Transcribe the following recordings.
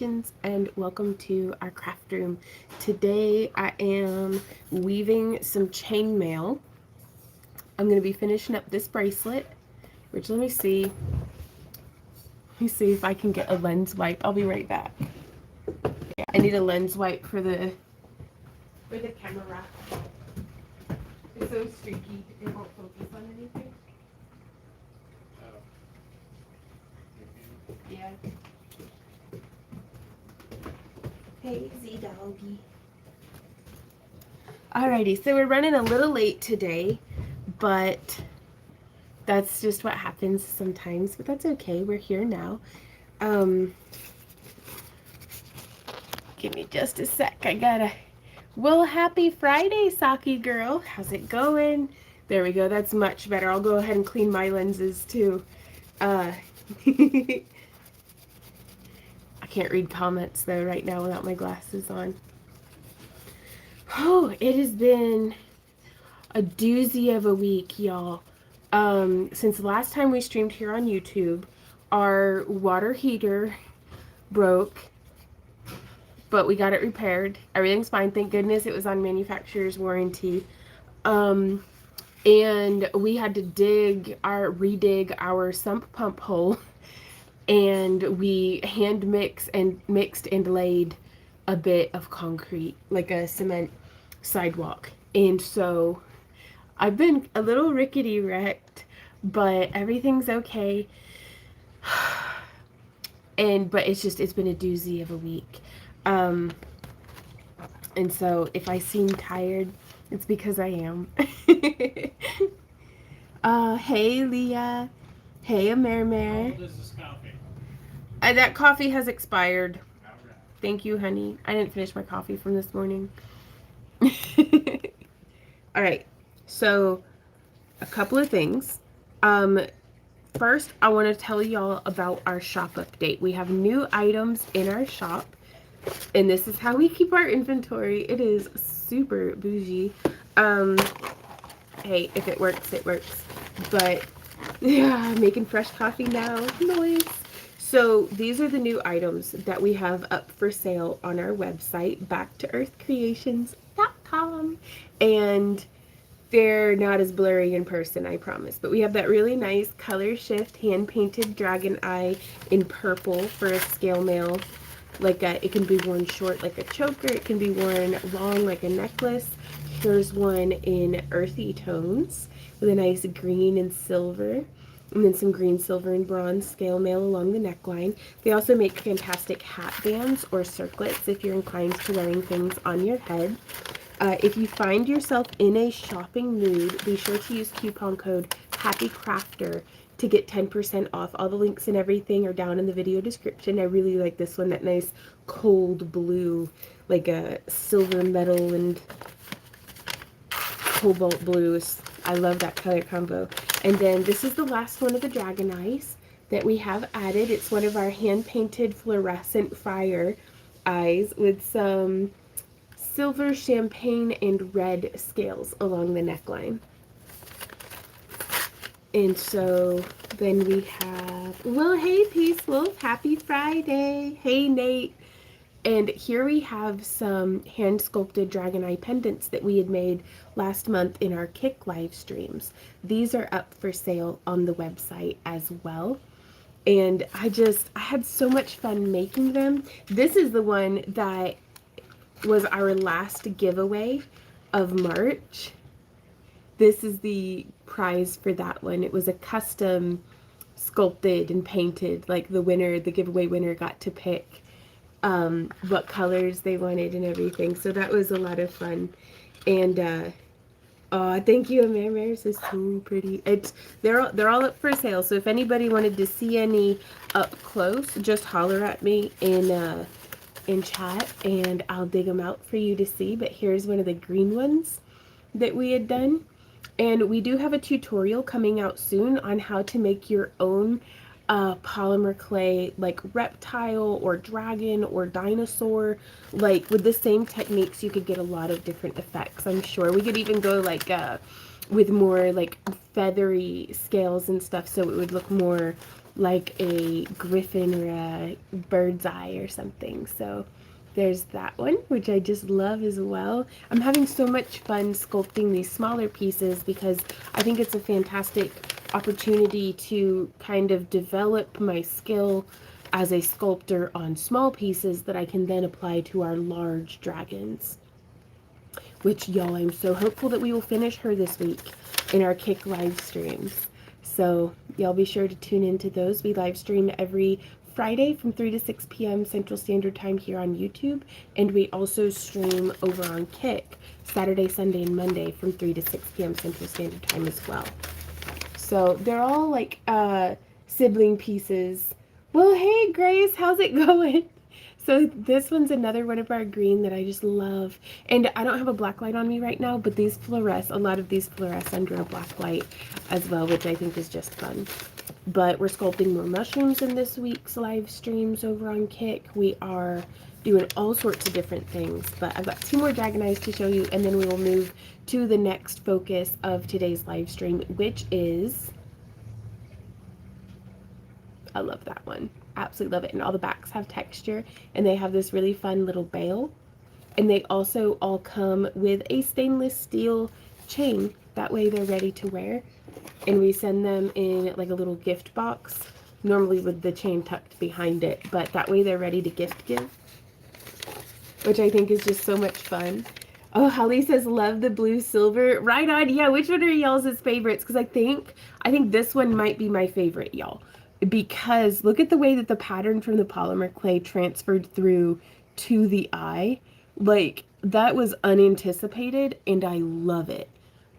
Creations, and welcome to our craft room. Today I am weaving some chainmail. I'm going to be finishing up this bracelet, which let me see if I can get a lens wipe. I'll be right back. Yeah, I need a lens wipe for the camera. It's so streaky, it won't focus on anything. Yeah. Hey, Z-Doggy. Alrighty, so we're running a little late today, but that's just what happens sometimes, but that's okay. We're here now. Give me just a sec. I gotta... Well, happy Friday, Saki girl. How's it going? There we go. That's much better. I'll go ahead and clean my lenses, too. I can't read comments, though, right now without my glasses on. Oh, it has been a doozy of a week, y'all. Since the last time we streamed here on YouTube, our water heater broke, but we got it repaired. Everything's fine. Thank goodness it was on manufacturer's warranty. And we had to redig our sump pump hole, and we hand mixed and laid a bit of concrete, like a cement sidewalk. And so I've been a little rickety wrecked, but everything's okay. But it's been a doozy of a week. And so if I seem tired, it's because I am. Hey Leah. Hey Amermer. How old is this coffee? That coffee has expired. All right. Thank you, honey. I didn't finish my coffee from this morning. Alright, so a couple of things. First, I want to tell y'all about our shop update. We have new items in our shop, and this is how we keep our inventory. It is super bougie. Hey, if it works, it works. But, yeah, making fresh coffee now. Noise. So, these are the new items that we have up for sale on our website, backtoearthcreations.com. And they're not as blurry in person, I promise. But we have that really nice color shift hand-painted dragon eye in purple for a scale mail. It can be worn short like a choker. It can be worn long like a necklace. Here's one in earthy tones with a nice green and silver. And then some green, silver, and bronze scale mail along the neckline. They also make fantastic hat bands or circlets if you're inclined to wearing things on your head. If you find yourself in a shopping mood, be sure to use coupon code HAPPYCRAFTER to get 10% off. All the links and everything are down in the video description. I really like this one, that nice cold blue, like a silver metal and cobalt blues. I love that color combo. And then this is the last one of the dragon eyes that we have added. It's one of our hand-painted fluorescent fire eyes with some silver, champagne, and red scales along the neckline. And so then we have, well, hey Peace Wolf, happy Friday. Hey Nate. And here we have some hand-sculpted dragon eye pendants that we had made last month in our Kick live streams. These are up for sale on the website as well. And I had so much fun making them. This is the one that was our last giveaway of March. This is the prize for that one. It was a custom sculpted and painted, like the giveaway winner got to pick what colors they wanted and everything. So that was a lot of fun. And oh, thank you, Amer. This is so pretty. They're all up for sale. So if anybody wanted to see any up close, just holler at me in chat and I'll dig them out for you to see. But here's one of the green ones that we had done. And we do have a tutorial coming out soon on how to make your own polymer clay, like reptile or dragon or dinosaur. Like with the same techniques, you could get a lot of different effects, I'm sure. We could even go with more like feathery scales and stuff, so it would look more like a griffin or a bird's eye or something. So there's that one, which I just love as well. I'm having so much fun sculpting these smaller pieces because I think it's a fantastic opportunity to kind of develop my skill as a sculptor on small pieces that I can then apply to our large dragons. Which, y'all, I'm so hopeful that we will finish her this week in our Kick live streams. So y'all be sure to tune into those. We live stream every Friday from 3 to 6 p.m. Central Standard Time here on YouTube. And we also stream over on Kick Saturday, Sunday, and Monday from 3 to 6 p.m. Central Standard Time as well. So they're all like sibling pieces. Well, hey, Grace, how's it going? So this one's another one of our green that I just love. And I don't have a black light on me right now, but these fluoresce, a lot of these fluoresce under a black light as well, which I think is just fun. But we're sculpting more mushrooms in this week's live streams over on Kick. We are doing all sorts of different things, but I've got 2 more dragon eyes to show you, and then we will move to the next focus of today's live stream, which is, I love that one. Absolutely love it. And all the backs have texture, and they have this really fun little bail. And they also all come with a stainless steel chain. That way they're ready to wear. And we send them in like a little gift box, normally with the chain tucked behind it, but that way they're ready to gift give, which I think is just so much fun. Oh, Holly says, love the blue silver. Right on. Yeah, which one are y'all's favorites? Because I think this one might be my favorite, y'all. Because look at the way that the pattern from the polymer clay transferred through to the eye. Like, that was unanticipated, and I love it.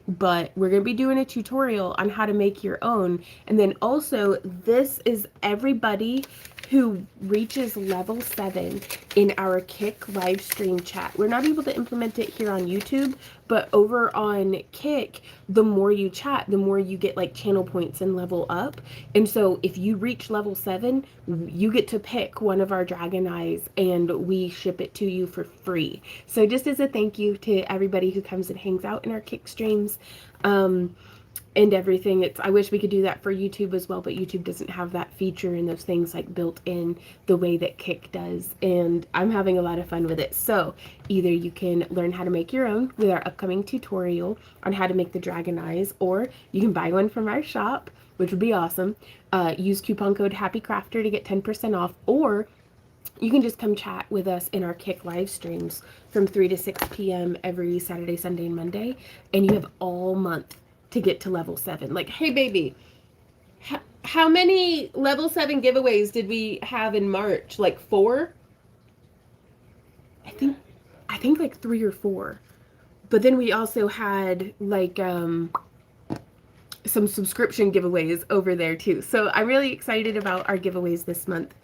But we're going to be doing a tutorial on how to make your own. And then also, this is everybody who reaches level 7 in our Kick live stream chat. We're not able to implement it here on YouTube, but over on Kick, the more you chat, the more you get like channel points and level up. And so if you reach level 7, you get to pick one of our dragon eyes and we ship it to you for free. So just as a thank you to everybody who comes and hangs out in our Kick streams, and everything. I wish we could do that for YouTube as well, but YouTube doesn't have that feature and those things like built in the way that Kick does, and I'm having a lot of fun with it. So either you can learn how to make your own with our upcoming tutorial on how to make the dragon eyes, or you can buy one from our shop, which would be awesome. Use coupon code HappyCrafter to get 10% off, or you can just come chat with us in our Kick live streams from 3 to 6 p.m. every Saturday, Sunday, and Monday, and you have all month to get to level 7. Like, hey baby, how many level 7 giveaways did we have in March? Like 4? I think like 3 or 4. But then we also had like some subscription giveaways over there too. So I'm really excited about our giveaways this month.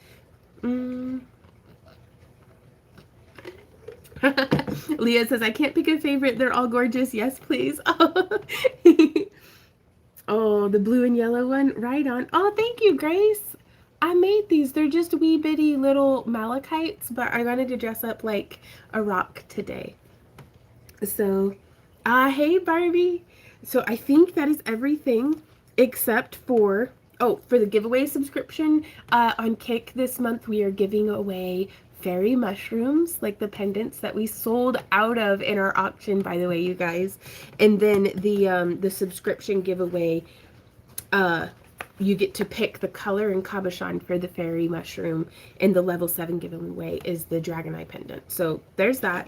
Leah says, I can't pick a favorite. They're all gorgeous. Yes, please. Oh, the blue and yellow one. Right on. Oh, thank you, Grace. I made these. They're just wee bitty little malachites, but I wanted to dress up like a rock today. So, hey, Barbie. So I think that is everything except for, for the giveaway subscription on Kick this month, we are giving away fairy mushrooms, like the pendants that we sold out of in our auction, by the way, you guys. And then the subscription giveaway, you get to pick the color and cabochon for the fairy mushroom, and the level 7 giveaway is the dragon eye pendant. So there's that.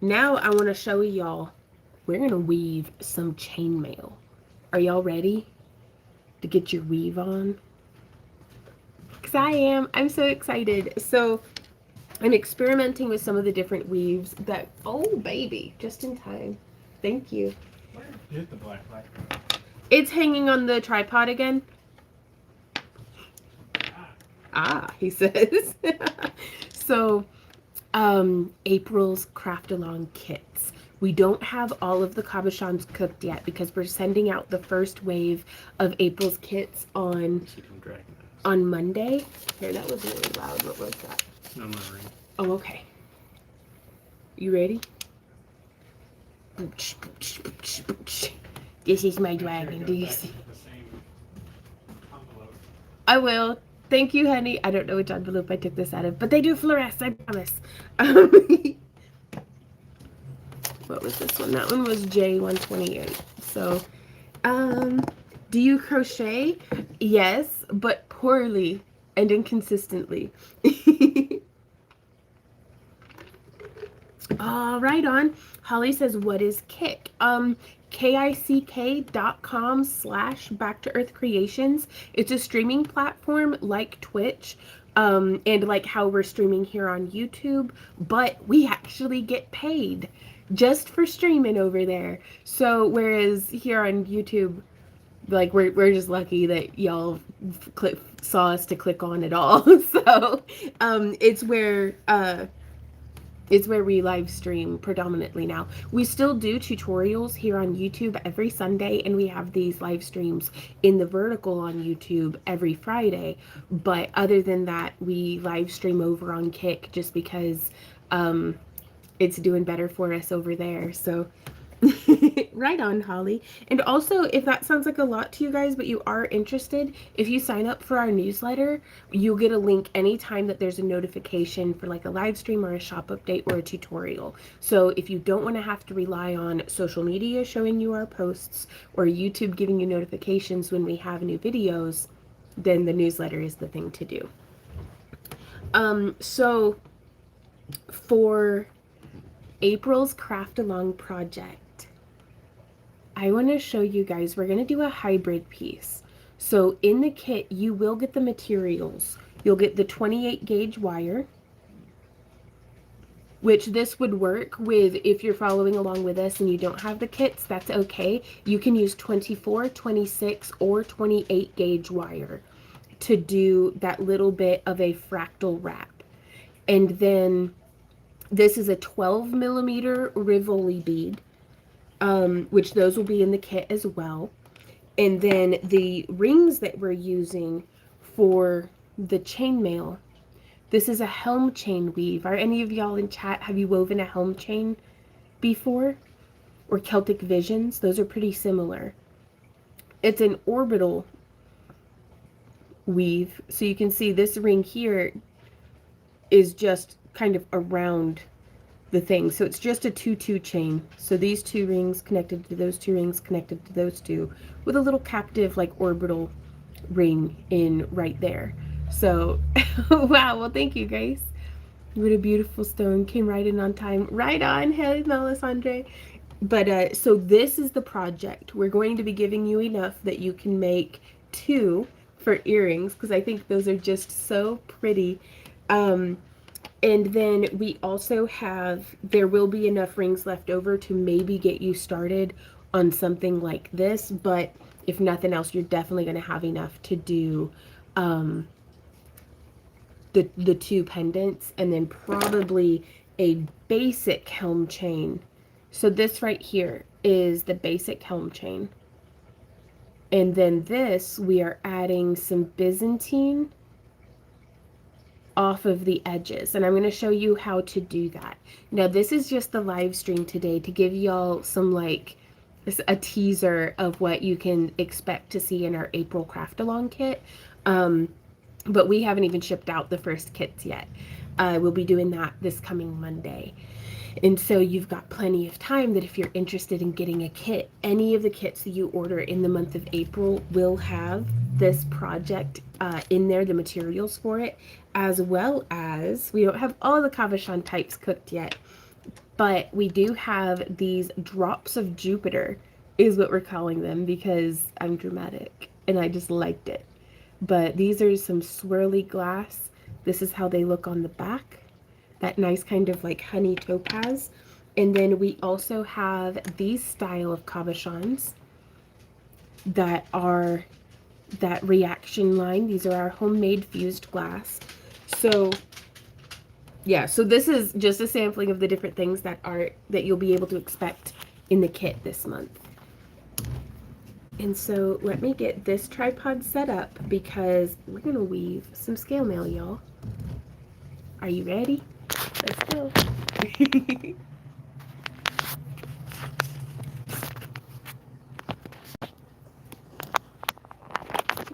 Now I want to show y'all, we're going to weave some chainmail. Are y'all ready to get your weave on? Because I am. I'm so excited. So I'm experimenting with some of the different weaves that, oh baby, just in time. Thank you. Where did the black light go? It's hanging on the tripod again. He says. So, April's craft along kits. We don't have all of the cabochons cooked yet because we're sending out the first wave of April's kits on Monday. Here, that was really loud. What was that? No, my ring. Oh, okay. You ready? This is my dragon. Do you see? I will. Thank you, honey. I don't know which envelope I took this out of, but they do fluoresce, I promise. Um, what was this one? That one was J128. So, do you crochet? Yes, but poorly and inconsistently. Right on. Holly says, what is Kick? kick.com/Back to Earth Creations. It's a streaming platform like Twitch, and like how we're streaming here on YouTube, but we actually get paid just for streaming over there. So whereas here on YouTube, like we're just lucky that y'all saw us to click on it all. So it's where we live stream predominantly now. We still do tutorials here on YouTube every Sunday, and we have these live streams in the vertical on YouTube every Friday. But other than that, we live stream over on Kick just because it's doing better for us over there. So right on, Holly. And also, if that sounds like a lot to you guys, but you are interested, if you sign up for our newsletter, you'll get a link anytime that there's a notification for like a live stream or a shop update or a tutorial. So if you don't want to have to rely on social media showing you our posts or YouTube giving you notifications when we have new videos, then the newsletter is the thing to do. So for April's Craft Along project, I want to show you guys, we're going to do a hybrid piece. So in the kit, you will get the materials. You'll get the 28 gauge wire, which this would work with if you're following along with us and you don't have the kits, that's okay. You can use 24, 26, or 28 gauge wire to do that little bit of a fractal wrap. And then this is a 12 millimeter Rivoli bead, which those will be in the kit as well. And then the rings that we're using for the chainmail, this is a helm chain weave. Are any of y'all in chat, have you woven a helm chain before? Or Celtic Visions? Those are pretty similar. It's an orbital weave. So you can see this ring here is just kind of around the thing. So it's just a 2-2 chain. So these two rings connected to those two rings connected to those two with a little captive like orbital ring in right there. So wow, well thank you, Grace. What a beautiful stone. Came right in on time. Right on. Hey, Melisandre. But so this is the project. We're going to be giving you enough that you can make 2 for earrings because I think those are just so pretty. And then we also have, there will be enough rings left over to maybe get you started on something like this, but if nothing else, you're definitely going to have enough to do the 2 pendants, and then probably a basic helm chain. So this right here is the basic helm chain. And then this, we are adding some Byzantine off of the edges, and I'm going to show you how to do that. Now this is just the live stream today to give y'all some like a teaser of what you can expect to see in our April craft along kit, but we haven't even shipped out the first kits yet. We'll be doing that this coming Monday. And so you've got plenty of time that if you're interested in getting a kit, any of the kits that you order in the month of April will have this project in there, the materials for it, as well as, we don't have all the cabochon types cooked yet, but we do have these drops of Jupiter, is what we're calling them because I'm dramatic and I just liked it. But these are some swirly glass. This is how they look on the back. That nice kind of like honey topaz. And then we also have these style of cabochons that are that reaction line. These are our homemade fused glass. So yeah, so this is just a sampling of the different things that you'll be able to expect in the kit this month. And so let me get this tripod set up because we're gonna weave some scale mail, y'all. Are you ready? Let's go.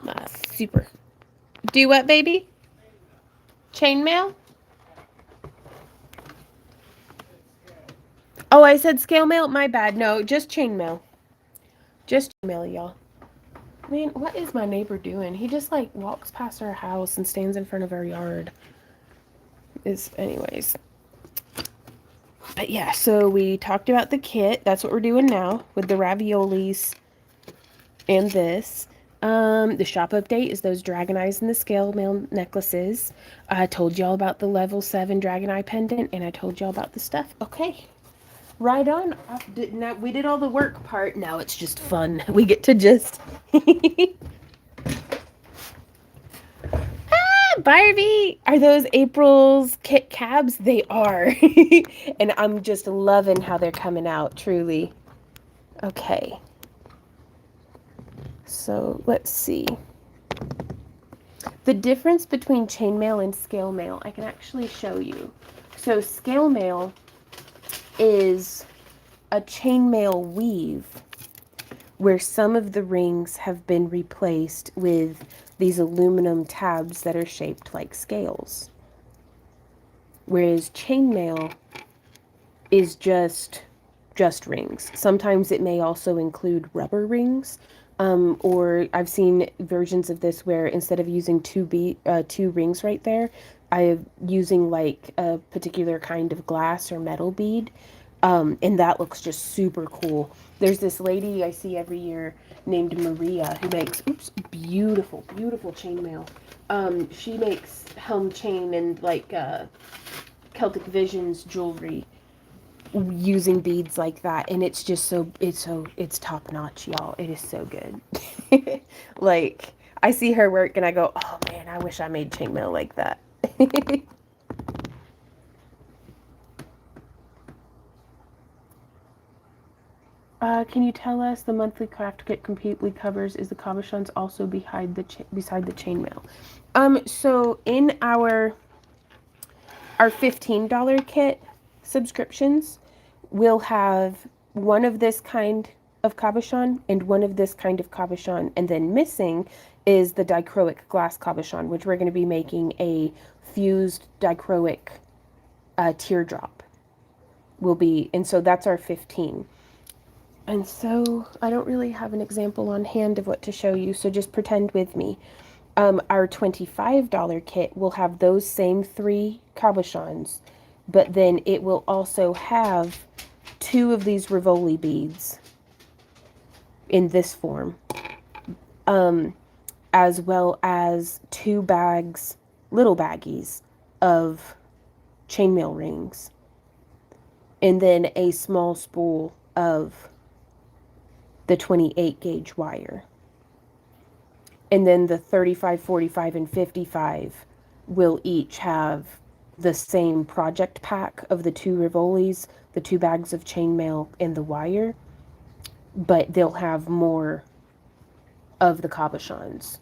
My super Do what, baby? Chainmail? Oh, I said scale mail? My bad. No, just chainmail. Just chainmail, y'all. Man, what is my neighbor doing? He just, like, walks past our house and stands in front of our yard. Anyways. But yeah, so we talked about the kit. That's what we're doing now with the raviolis and this. The shop update is those dragon eyes and the scale mail necklaces. I told y'all about the level 7 dragon eye pendant, and I told y'all about the stuff. Okay, right on. Now we did all the work part. Now it's just fun. We get to just... Barbie! Are those April's kit cabs? They are. And I'm just loving how they're coming out, truly. Okay. So, let's see. The difference between chainmail and scale mail, I can actually show you. So, scale mail is a chainmail weave where some of the rings have been replaced with these aluminum tabs that are shaped like scales. Whereas chainmail is just rings. Sometimes it may also include rubber rings. Or I've seen versions of this where instead of using two rings right there, I'm using like a particular kind of glass or metal bead. And that looks just super cool. There's this lady I see every year named Maria who makes, beautiful, beautiful chainmail. She makes helm chain and like Celtic Visions jewelry using beads like that, and it's just it's top notch, y'all. It is so good. Like, I see her work and I go, oh man, I wish I made chainmail like that. Can you tell us the monthly craft kit completely covers is the cabochons also beside the chainmail? So in our $15 kit subscriptions, we'll have one of this kind of cabochon and one of this kind of cabochon, and then missing is the dichroic glass cabochon, which we're going to be making a fused dichroic teardrop. And so that's our 15. And so I don't really have an example on hand of what to show you, so just pretend with me. Our $25 kit will have those same 3 cabochons, but then it will also have 2 of these Rivoli beads in this form, as well as 2 bags, little baggies of chainmail rings, and then a small spool of the 28 gauge wire. And then the 35, 45, and 55 will each have the same project pack of the 2 Rivolis, the 2 bags of chainmail, and the wire, but they'll have more of the cabochons.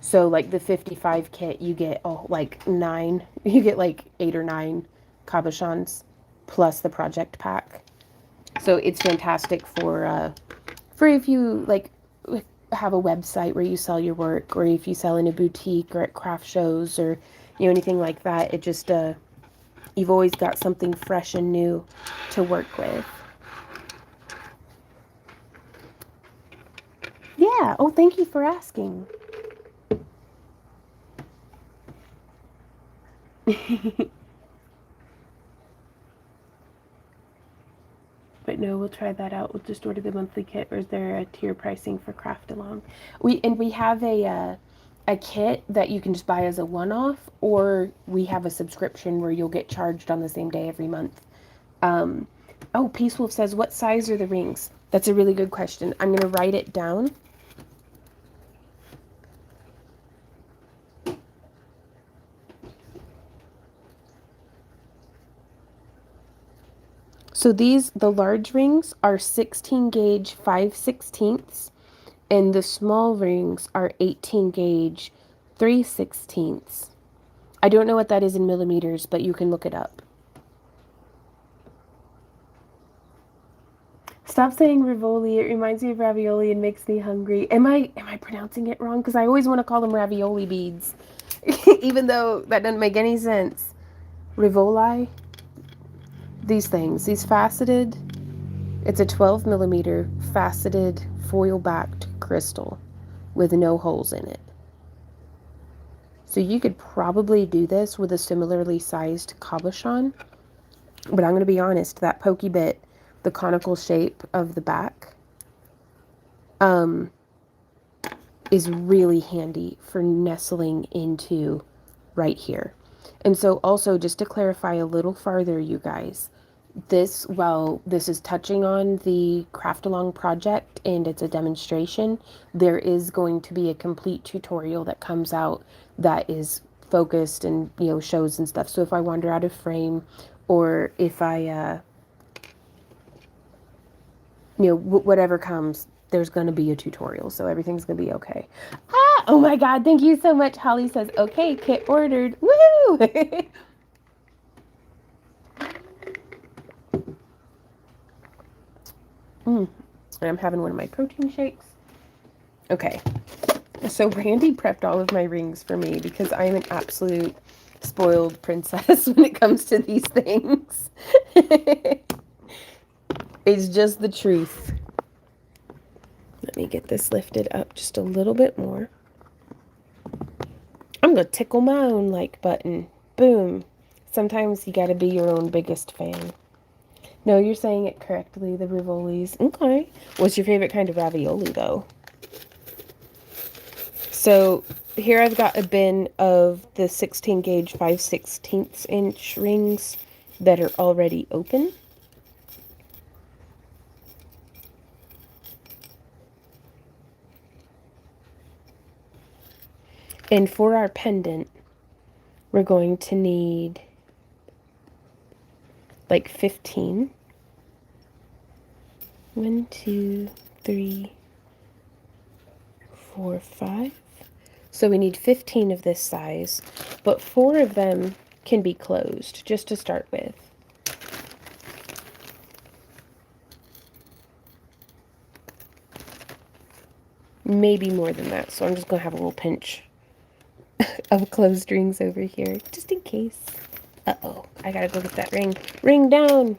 So like the 55 kit, you get like 9, you get like 8 or 9 cabochons plus the project pack. So it's fantastic for if you like have a website where you sell your work, or if you sell in a boutique or at craft shows, or anything like that. It just you've always got something fresh and new to work with. Yeah. Oh, thank you for asking. But no, we'll try that out. We'll just order the monthly kit, or is there a tier pricing for craft along? We have a kit that you can just buy as a one-off, or we have a subscription where you'll get charged on the same day every month. Oh, Peace Wolf says, what size are the rings? That's a really good question. I'm going to write it down. So the large rings are 16 gauge 5/16, and the small rings are 18 gauge 3/16. I don't know what that is in millimeters, but you can look it up. Stop saying Rivoli. It reminds me of ravioli and makes me hungry. Am I pronouncing it wrong? Because I always want to call them ravioli beads. Even though that doesn't make any sense. Rivoli, these things, these faceted, it's a 12 millimeter faceted foil-backed crystal with no holes in it. So you could probably do this with a similarly sized cabochon, but I'm going to be honest, that pokey bit, the conical shape of the back, is really handy for nestling into right here. And so also, just to clarify a little farther, you guys, this, while this is touching on the craft along project and it's a demonstration, there is going to be a complete tutorial that comes out that is focused and, you know, shows and stuff. So if I wander out of frame, or if I you know, whatever comes, there's going to be a tutorial, so everything's going to be okay. Ah, oh my god, thank you so much. Holly says, okay, kit ordered. Woo! And I'm having one of my protein shakes. Okay, so Randy prepped all of my rings for me because I am an absolute spoiled princess when it comes to these things. It's just the truth. Let me get this lifted up just a little bit more. I'm gonna tickle my own like button. Boom. Sometimes you gotta be your own biggest fan. No, you're saying it correctly, the Rivolis. Okay. What's your favorite kind of ravioli, though? So, here I've got a bin of the 16 gauge 5/16 inch rings that are already open. And for our pendant, we're going to need like 15. 1, 2, 3, 4, 5. So we need 15 of this size, but 4 of them can be closed, just to start with. Maybe more than that, so I'm just going to have a little pinch of closed rings over here, just in case. Uh-oh, I gotta go get that ring. Ring down!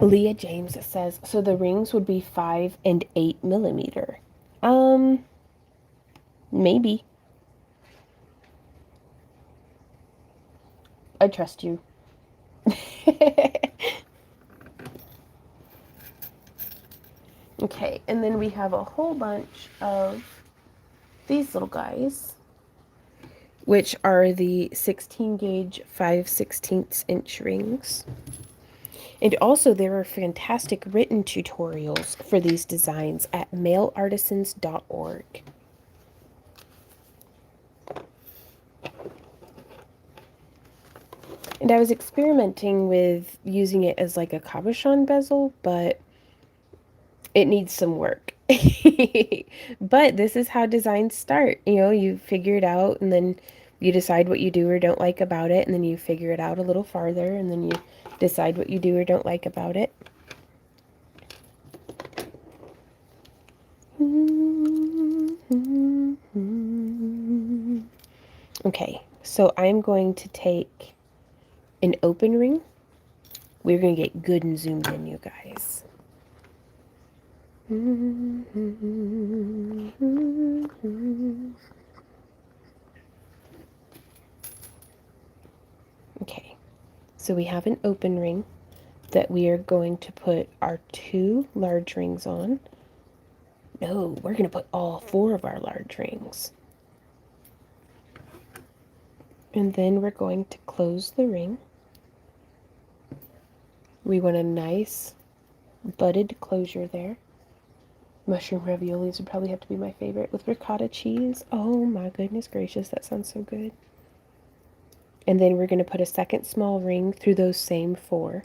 Leah James says, so the rings would be 5 and 8 millimeter. Maybe. I trust you. Okay, and then we have a whole bunch of these little guys, which are the 16 gauge 5/16 inch rings. And also there are fantastic written tutorials for these designs at mailartisans.org. And I was experimenting with using it as like a cabochon bezel, but it needs some work. But this is how designs start. You know, you figure it out and then you decide what you do or don't like about it, and then you figure it out a little farther, and then you decide what you do or don't like about it. Okay, so I'm going to take an open ring. We're going to get good and zoomed in, you guys. Okay, so we have an open ring that we are going to put our 2 large rings on. No, we're going to put all 4 of our large rings. And then we're going to close the ring. We want a nice budded closure there. Mushroom raviolis would probably have to be my favorite with ricotta cheese. Oh my goodness gracious, that sounds so good. And then we're going to put a second small ring through those same 4.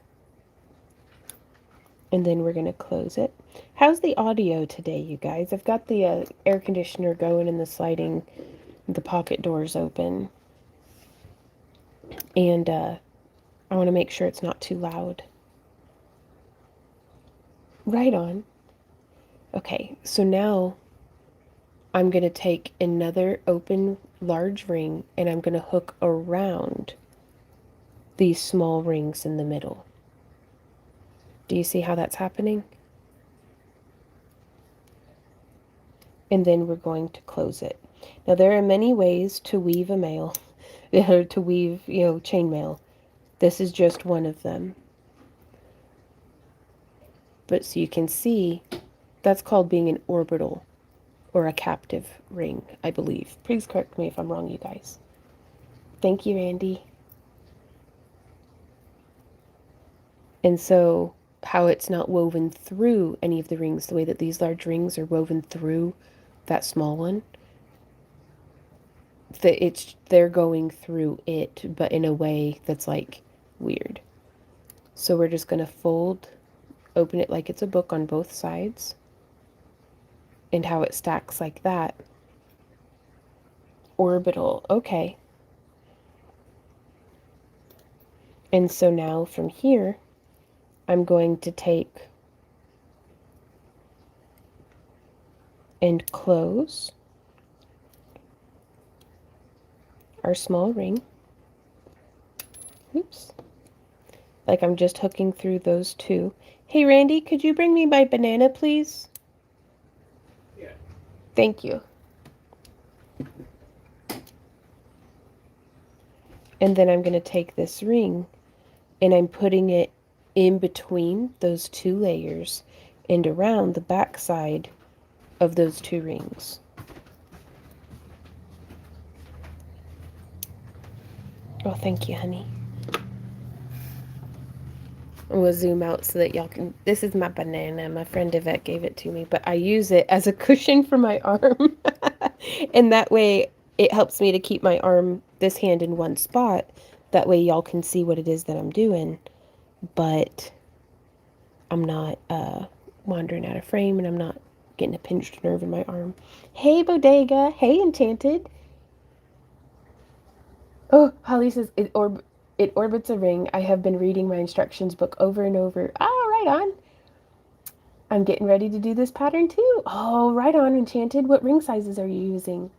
And then we're going to close it. How's the audio today, you guys? I've got the air conditioner going and the pocket doors open. And I want to make sure it's not too loud. Right on. Okay, so now I'm going to take another open large ring and I'm going to hook around these small rings in the middle. Do you see how that's happening? And then we're going to close it. Now there are many ways to weave a mail, to weave, chainmail. This is just one of them. But so you can see, that's called being an orbital or a captive ring, I believe. Please correct me if I'm wrong, you guys. Thank you, Randy. And so how it's not woven through any of the rings, the way that these large rings are woven through that small one, that they're going through it, but in a way that's like weird. So we're just going to open it like it's a book on both sides, and how it stacks like that. Orbital, okay. And so now from here, I'm going to take and close our small ring. Oops. Like I'm just hooking through those two. Hey, Randy, could you bring me my banana, please? Yeah. Thank you. And then I'm going to take this ring and I'm putting it in between those two layers and around the back side of those two rings. Oh, thank you, honey. We'll zoom out so that y'all can... This is my banana. My friend Yvette gave it to me, but I use it as a cushion for my arm. And that way it helps me to keep my arm, this hand, in one spot. That way y'all can see what it is that I'm doing. But I'm not wandering out of frame, and I'm not getting a pinched nerve in my arm. Hey, Bodega. Hey, Enchanted. Oh, Holly says, it orbits a ring. I have been reading my instructions book over and over. Oh, right on. I'm getting ready to do this pattern too. Oh, right on, Enchanted. What ring sizes are you using?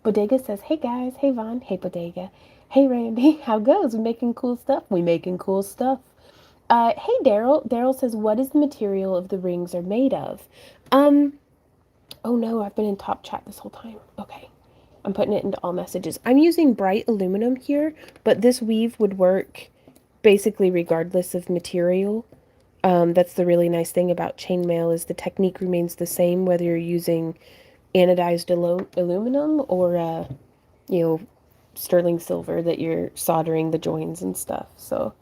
Bodega says, hey guys. Hey, Vaughn. Hey, Bodega. Hey, Randy. How goes? We making cool stuff? We making cool stuff. Hey, Daryl. Daryl says, what is the material of the rings are made of? Oh no, I've been in top chat this whole time. Okay. I'm putting it into all messages. I'm using bright aluminum here, but this weave would work basically regardless of material. That's the really nice thing about chainmail, is the technique remains the same whether you're using anodized aluminum or, sterling silver that you're soldering the joins and stuff. So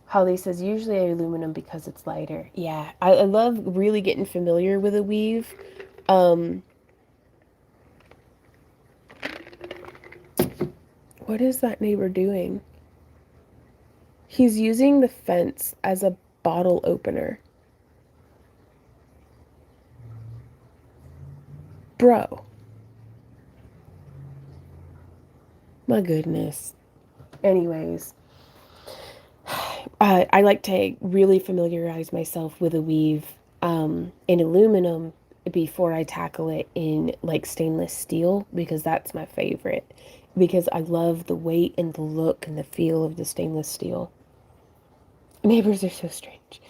Holly says, usually aluminum because it's lighter. Yeah, I love really getting familiar with a weave. What is that neighbor doing? He's using the fence as a bottle opener. Bro. My goodness. Anyways, I like to really familiarize myself with a weave in aluminum before I tackle it in like stainless steel, because that's my favorite. Because I love the weight and the look and the feel of the stainless steel. Neighbors are so strange.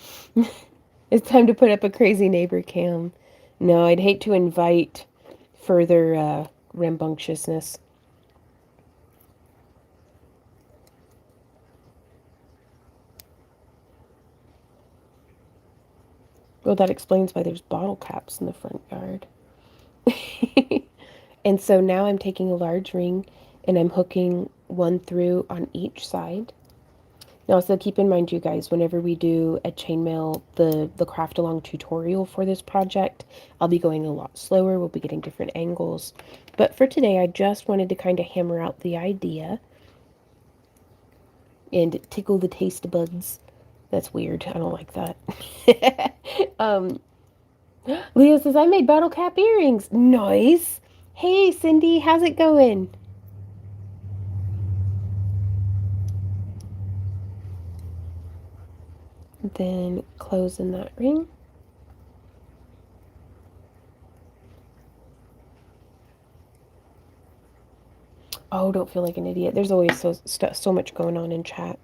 It's time to put up a crazy neighbor cam. No, I'd hate to invite further rambunctiousness. Well, that explains why there's bottle caps in the front yard. And so now I'm taking a large ring and I'm hooking one through on each side. Now, so keep in mind, you guys, whenever we do a chainmail, the craft along tutorial for this project, I'll be going a lot slower. We'll be getting different angles. But for today, I just wanted to kind of hammer out the idea and tickle the taste buds. That's weird. I don't like that. Leah says, I made bottle cap earrings. Nice. Hey, Cindy, how's it going? Then close in that ring. Oh, don't feel like an idiot. There's always so much going on in chat.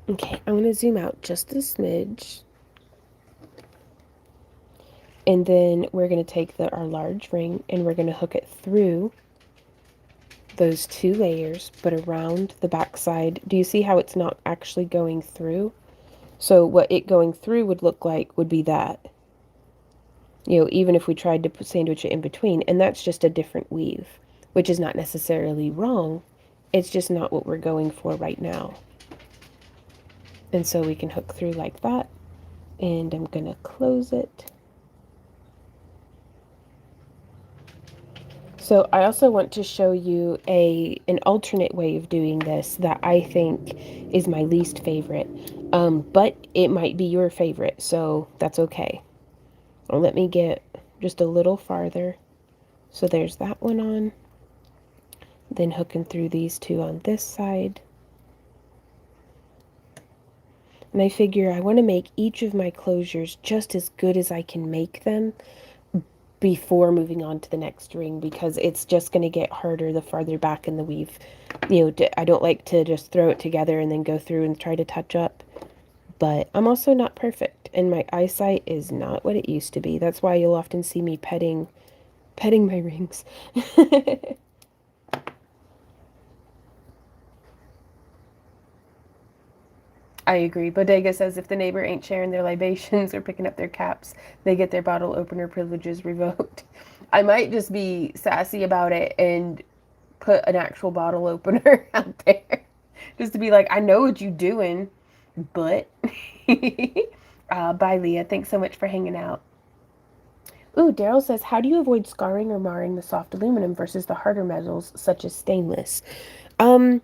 Okay, I'm going to zoom out just a smidge. And then we're going to take our large ring and we're going to hook it through those 2 layers, but around the back side. Do you see how it's not actually going through? So what it going through would look like would be that. You know, even if we tried to sandwich it in between, and that's just a different weave, which is not necessarily wrong. It's just not what we're going for right now. And so we can hook through like that, and I'm going to close it. So I also want to show you an alternate way of doing this that I think is my least favorite, but it might be your favorite, so that's okay. Well, let me get just a little farther. So there's that one on. Then hooking through these 2 on this side. And I figure I want to make each of my closures just as good as I can make them before moving on to the next ring, because it's just going to get harder the farther back in the weave. You know, I don't like to just throw it together and then go through and try to touch up. But I'm also not perfect, and my eyesight is not what it used to be. That's why you'll often see me petting my rings. I agree. Bodega says if the neighbor ain't sharing their libations or picking up their caps, they get their bottle opener privileges revoked. I might just be sassy about it and put an actual bottle opener out there. Just to be like, I know what you're doing, but... Bye, Leah. Thanks so much for hanging out. Ooh, Daryl says, how do you avoid scarring or marring the soft aluminum versus the harder metals, such as stainless? A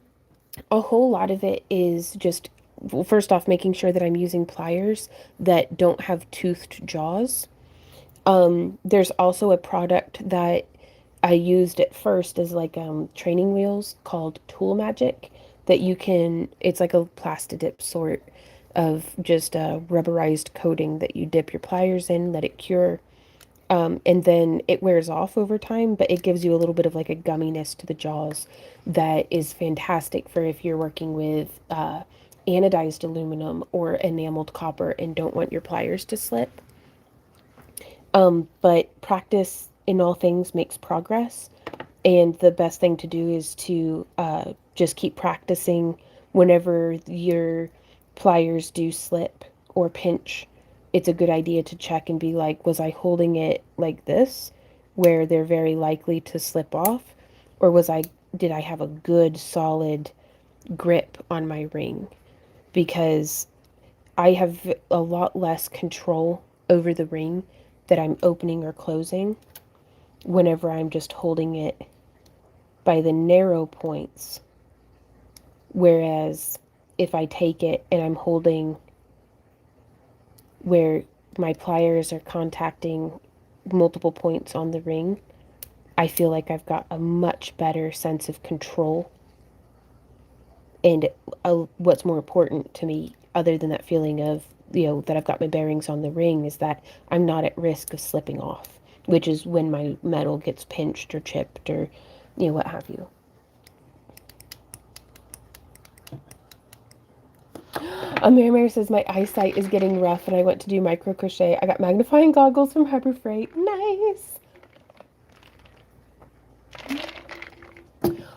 whole lot of it is just, well, first off, making sure that I'm using pliers that don't have toothed jaws. There's also a product that I used at first as like training wheels called Tool Magic that you can, it's like a plastidip sort of just a rubberized coating that you dip your pliers in, let it cure, and then it wears off over time, but it gives you a little bit of like a gumminess to the jaws that is fantastic for if you're working with anodized aluminum or enameled copper and don't want your pliers to slip. But practice in all things makes progress. And the best thing to do is to just keep practicing whenever your pliers do slip or pinch. It's a good idea to check and be like, was I holding it like this, where they're very likely to slip off? Or did I have a good solid grip on my ring? Because I have a lot less control over the ring that I'm opening or closing whenever I'm just holding it by the narrow points. Whereas if I take it and I'm holding where my pliers are contacting multiple points on the ring, I feel like I've got a much better sense of control. And what's more important to me, other than that feeling of, you know, that I've got my bearings on the ring, is that I'm not at risk of slipping off, which is when my metal gets pinched or chipped or, you know, what have you. Mary says my eyesight is getting rough and I went to do micro crochet. I got magnifying goggles from Harbor Freight. Nice.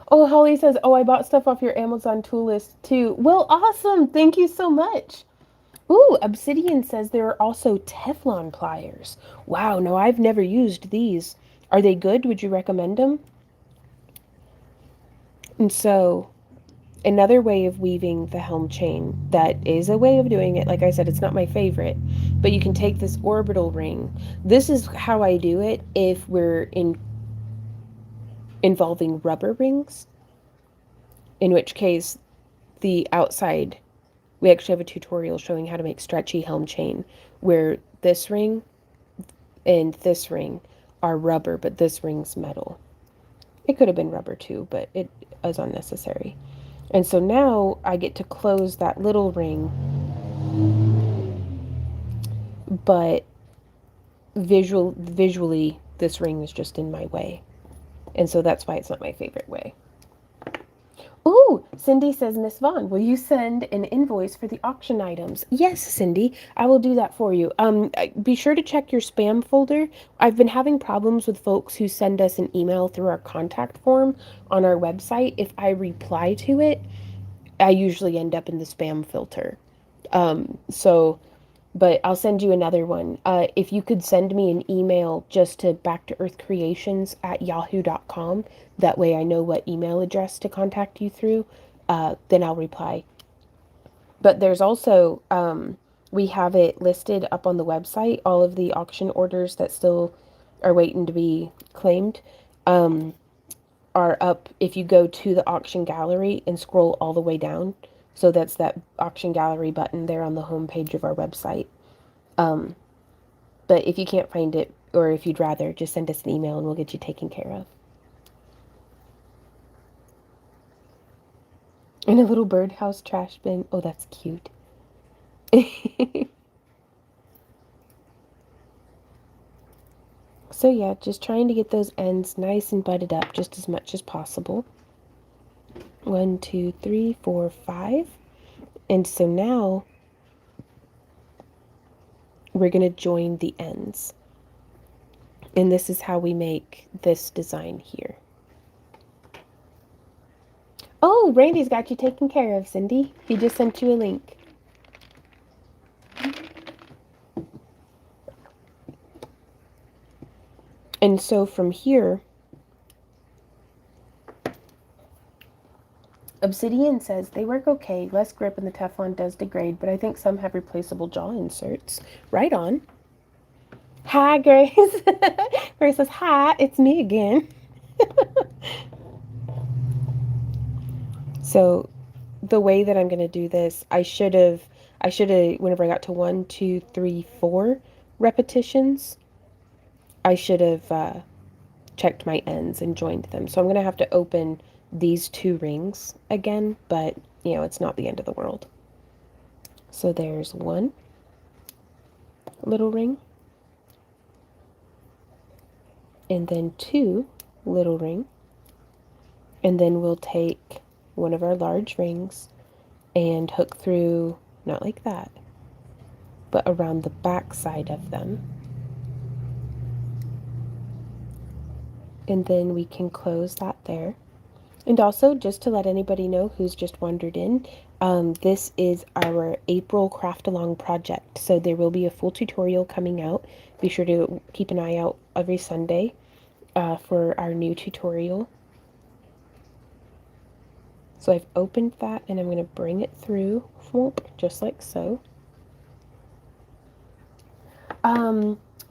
Oh, Holly says, oh, I bought stuff off your Amazon tool list too. Well, awesome. Thank you so much. Ooh, Obsidian says there are also Teflon pliers. Wow, no, I've never used these. Are they good? Would you recommend them? And so, another way of weaving the helm chain that is a way of doing it, like I said, it's not my favorite, but you can take this orbital ring. This is how I do it if we're involving rubber rings, in which case the outside, we actually have a tutorial showing how to make stretchy helm chain, where this ring and this ring are rubber, but this ring's metal. It could have been rubber too, but it is unnecessary. And so now I get to close that little ring, but visually this ring is just in my way. And so that's why it's not my favorite way. Ooh, Cindy says, Miss Vaughn, will you send an invoice for the auction items? Yes, Cindy, I will do that for you. Be sure to check your spam folder. I've been having problems with folks who send us an email through our contact form on our website. If I reply to it, I usually end up in the spam filter. But I'll send you another one. If you could send me an email just to backtoearthcreations@yahoo.com, that way I know what email address to contact you through, then I'll reply. But there's also, we have it listed up on the website, all of the auction orders that still are waiting to be claimed. Are up if you go to the auction gallery and scroll all the way down. So that's that auction gallery button there on the home page of our website. But if you can't find it, or if you'd rather, just send us an email and we'll get you taken care of. And a little birdhouse trash bin. Oh, that's cute. So yeah, just trying to get those ends nice and butted up just as much as possible. 1, 2, 3, 4, 5. And so now we're going to join the ends. And this is how we make this design here. Oh, Randy's got you taken care of, Cindy. He just sent you a link. And so from here, Obsidian says, they work okay, less grip and the Teflon does degrade, but I think some have replaceable jaw inserts. Right on. Hi, Grace. Grace says, hi, it's me again. So the way that I'm going to do this, I should have, whenever I got to 1, 2, 3, 4 repetitions, I should have checked my ends and joined them. So I'm going to have to open these 2 rings again, but, you know, it's not the end of the world. So there's 1 little ring, and then 2 little ring, and then we'll take one of our large rings and hook through, not like that, but around the back side of them. And then we can close that there. And also, just to let anybody know who's just wandered in, this is our April craft along project. So there will be a full tutorial coming out. Be sure to keep an eye out every Sunday for our new tutorial. So I've opened that and I'm going to bring it through, just like so.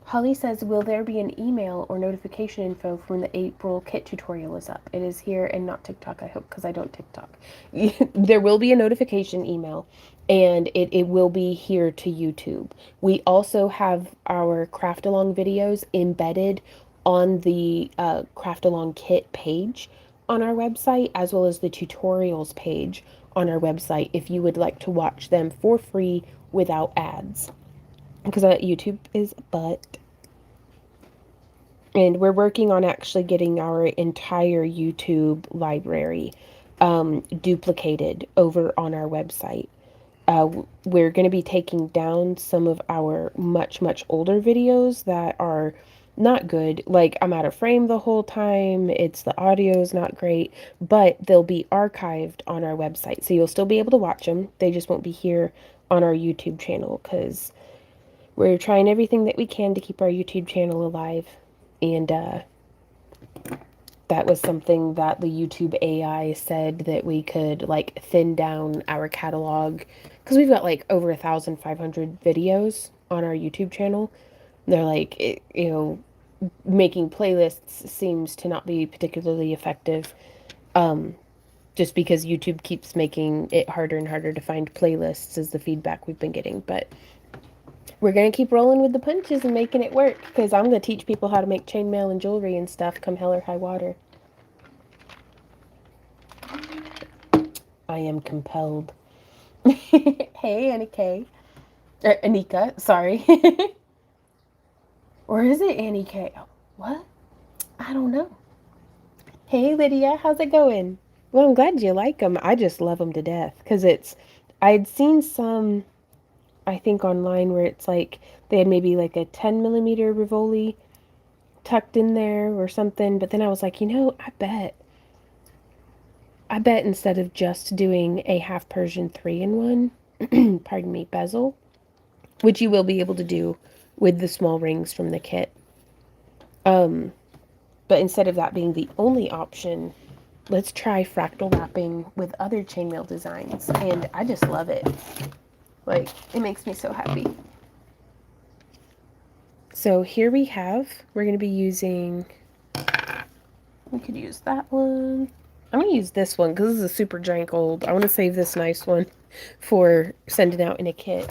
Holly says, will there be an email or notification info when the April kit tutorial is up? It is here and not TikTok, I hope, because I don't TikTok. There will be a notification email, and it will be here to YouTube. We also have our craft along videos embedded on the craft along kit page on our website, as well as the tutorials page on our website if you would like to watch them for free without ads. Because YouTube is butt. And we're working on actually getting our entire YouTube library duplicated over on our website. We're going to be taking down some of our much, much older videos that are not good. Like, I'm out of frame the whole time. The audio's not great, but they'll be archived on our website. So you'll still be able to watch them. They just won't be here on our YouTube channel because we're trying everything that we can to keep our YouTube channel alive. And that was something that the YouTube AI said that we could, like, thin down our catalog. Because we've got, like, over 1,500 videos on our YouTube channel. They're like, making playlists seems to not be particularly effective. Just because YouTube keeps making it harder and harder to find playlists is the feedback we've been getting. But we're going to keep rolling with the punches and making it work, because I'm going to teach people how to make chainmail and jewelry and stuff come hell or high water. I am compelled. Hey, Annie Anika, sorry. Or is it Annie K? What? I don't know. Hey Lydia, how's it going? Well, I'm glad you like them. I just love them to death because I'd seen some, I think online where it's like they had maybe like a 10 millimeter Rivoli tucked in there or something. But then I was like, I bet instead of just doing a half Persian 3-in-1, pardon me, bezel, which you will be able to do with the small rings from the kit. But instead of that being the only option, let's try fractal wrapping with other chainmail designs. And I just love it. Like, it makes me so happy. So here we're going to be using, we could use that one. I'm going to use this one because this is a super giant gold. I want to save this nice one for sending out in a kit.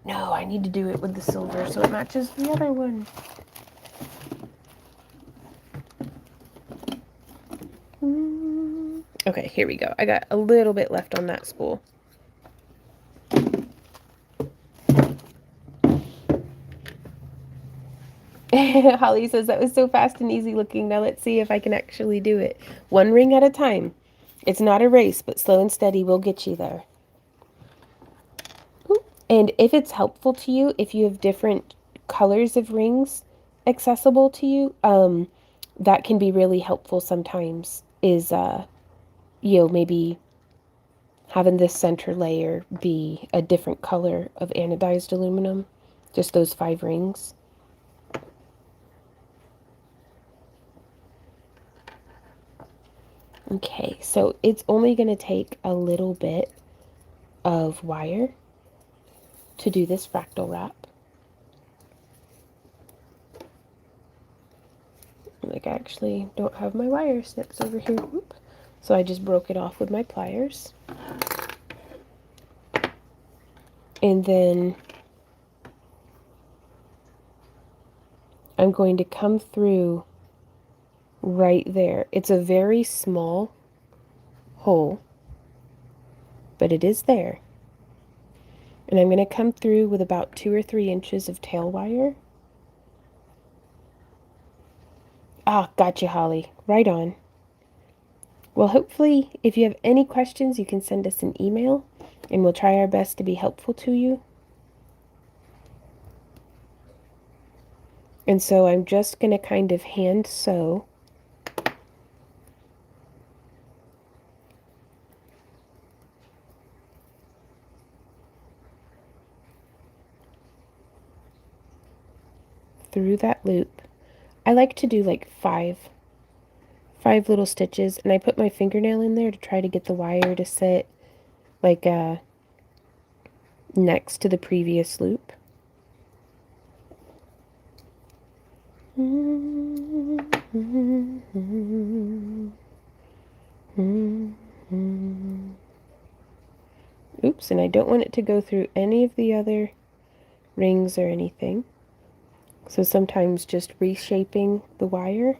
No, I need to do it with the silver so it matches the other one. Okay, here we go. I got a little bit left on that spool. Holly says that was so fast and easy looking. Now let's see if I can actually do it. One ring at a time. It's not a race, but slow and steady will get you there. And if it's helpful to you, if you have different colors of rings accessible to you, that can be really helpful sometimes is, maybe having this center layer be a different color of anodized aluminum, just those 5 rings. Okay, so it's only going to take a little bit of wire to do this fractal wrap. Like, I actually don't have my wire snips over here. Oop. So I just broke it off with my pliers. And then I'm going to come through right there. It's a very small hole, but it is there. And I'm going to come through with about 2 or 3 inches of tail wire. Ah, gotcha, Holly. Right on. Well, hopefully, if you have any questions, you can send us an email, and we'll try our best to be helpful to you. And so I'm just going to kind of hand sew through that loop. I like to do like five little stitches, and I put my fingernail in there to try to get the wire to sit like next to the previous loop. Oops, and I don't want it to go through any of the other rings or anything. So sometimes just reshaping the wire,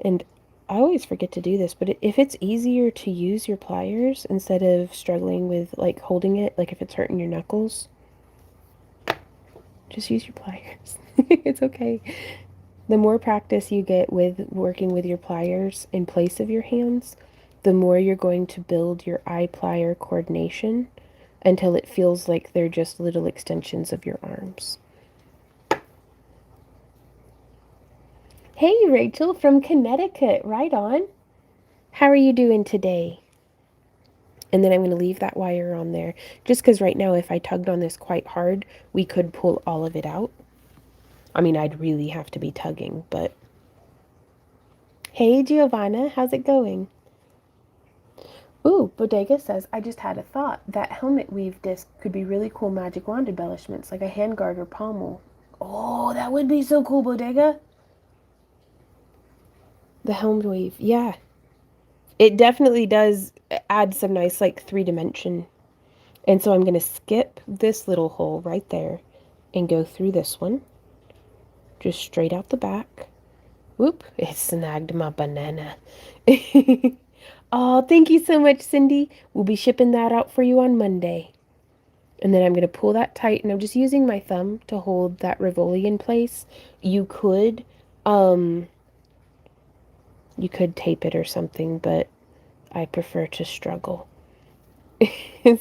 and I always forget to do this, but if it's easier to use your pliers instead of struggling with like holding it, like if it's hurting your knuckles, just use your pliers. It's okay. The more practice you get with working with your pliers in place of your hands, the more you're going to build your eye-plier coordination until it feels like they're just little extensions of your arms. Hey, Rachel from Connecticut. Right on. How are you doing today? And then I'm going to leave that wire on there just because right now if I tugged on this quite hard, we could pull all of it out. I mean, I'd really have to be tugging, but... Hey, Giovanna, how's it going? Ooh, Bodega says, I just had a thought. That helmet weave disc could be really cool magic wand embellishments, like a handguard or pommel. Oh, that would be so cool, Bodega. The helm weave, yeah. It definitely does add some nice, like, 3-dimension. And so I'm going to skip this little hole right there and go through this one. Just straight out the back. Whoop, it snagged my banana. Oh, thank you so much, Cindy. We'll be shipping that out for you on Monday. And then I'm going to pull that tight, and I'm just using my thumb to hold that Rivoli in place. You could Um, you could tape it or something, but I prefer to struggle.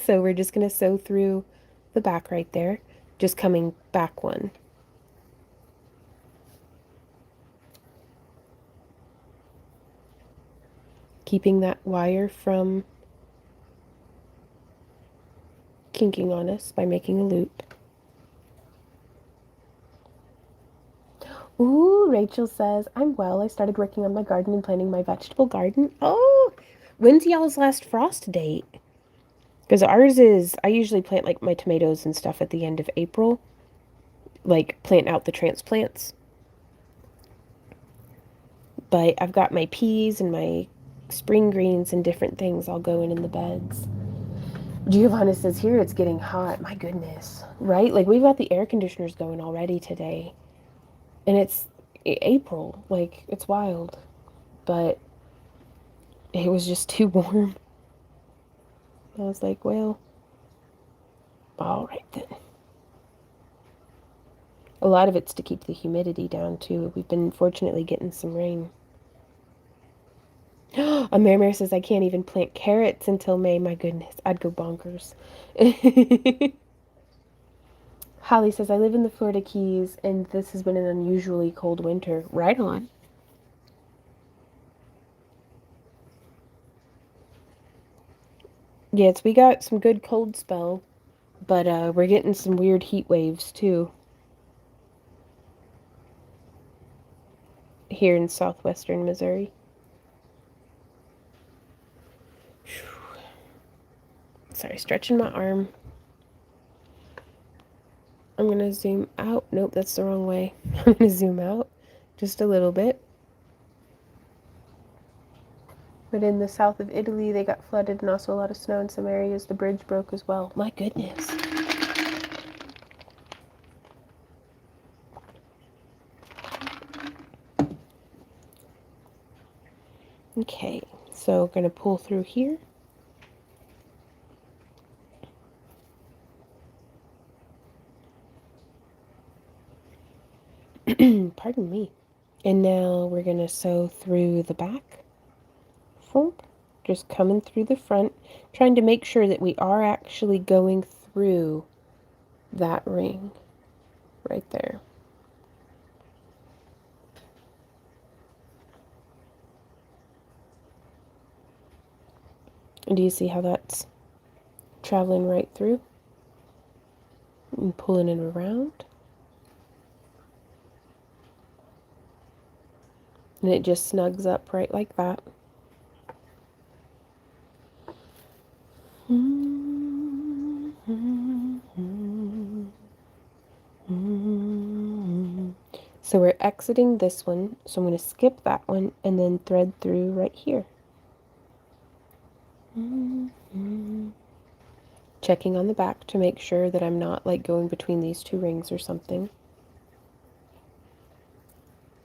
So we're just going to sew through the back right there, just coming back one. Keeping that wire from kinking on us by making a loop. Ooh, Rachel says, I'm well. I started working on my garden and planting my vegetable garden. Oh, when's y'all's last frost date? Because ours is, I usually plant like my tomatoes and stuff at the end of April. Like plant out the transplants. But I've got my peas and my spring greens and different things all going in the beds. Giovanna says, here it's getting hot. My goodness. Right? Like we've got the air conditioners going already today. And it's April. Like it's wild. But it was just too warm. I was like, well, all right then. A lot of it's to keep the humidity down too. We've been fortunately getting some rain. A Mary says, I can't even plant carrots until May. My goodness, I'd go bonkers. Holly says, I live in the Florida Keys and this has been an unusually cold winter. Right on. Yes, we got some good cold spell, but we're getting some weird heat waves too here in southwestern Missouri. Sorry, stretching my arm. I'm going to zoom out. Nope, that's the wrong way. I'm going to zoom out just a little bit. But in the south of Italy, they got flooded and also a lot of snow in some areas. The bridge broke as well. My goodness. Okay, so going to pull through here. Pardon me. And now we're going to sew through the back. Just coming through the front, trying to make sure that we are actually going through that ring right there. And do you see how that's traveling right through and pulling it around? And it just snugs up right like that. So we're exiting this one, so I'm going to skip that one and then thread through right here. Checking on the back to make sure that I'm not like going between these two rings or something.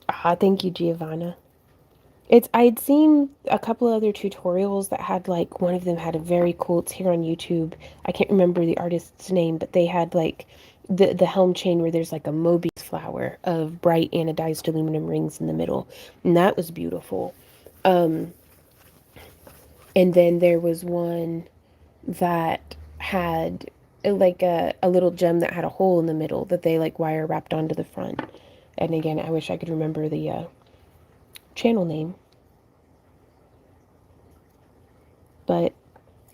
Ah, thank you, Giovanna. I'd seen a couple of other tutorials that had like one of them had a very cool, it's here on YouTube. I can't remember the artist's name, but they had like the helm chain where there's like a Mobius flower of bright anodized aluminum rings in the middle. And that was beautiful. And then there was one that had like a little gem that had a hole in the middle that they like wire wrapped onto the front. And again, I wish I could remember the channel name. But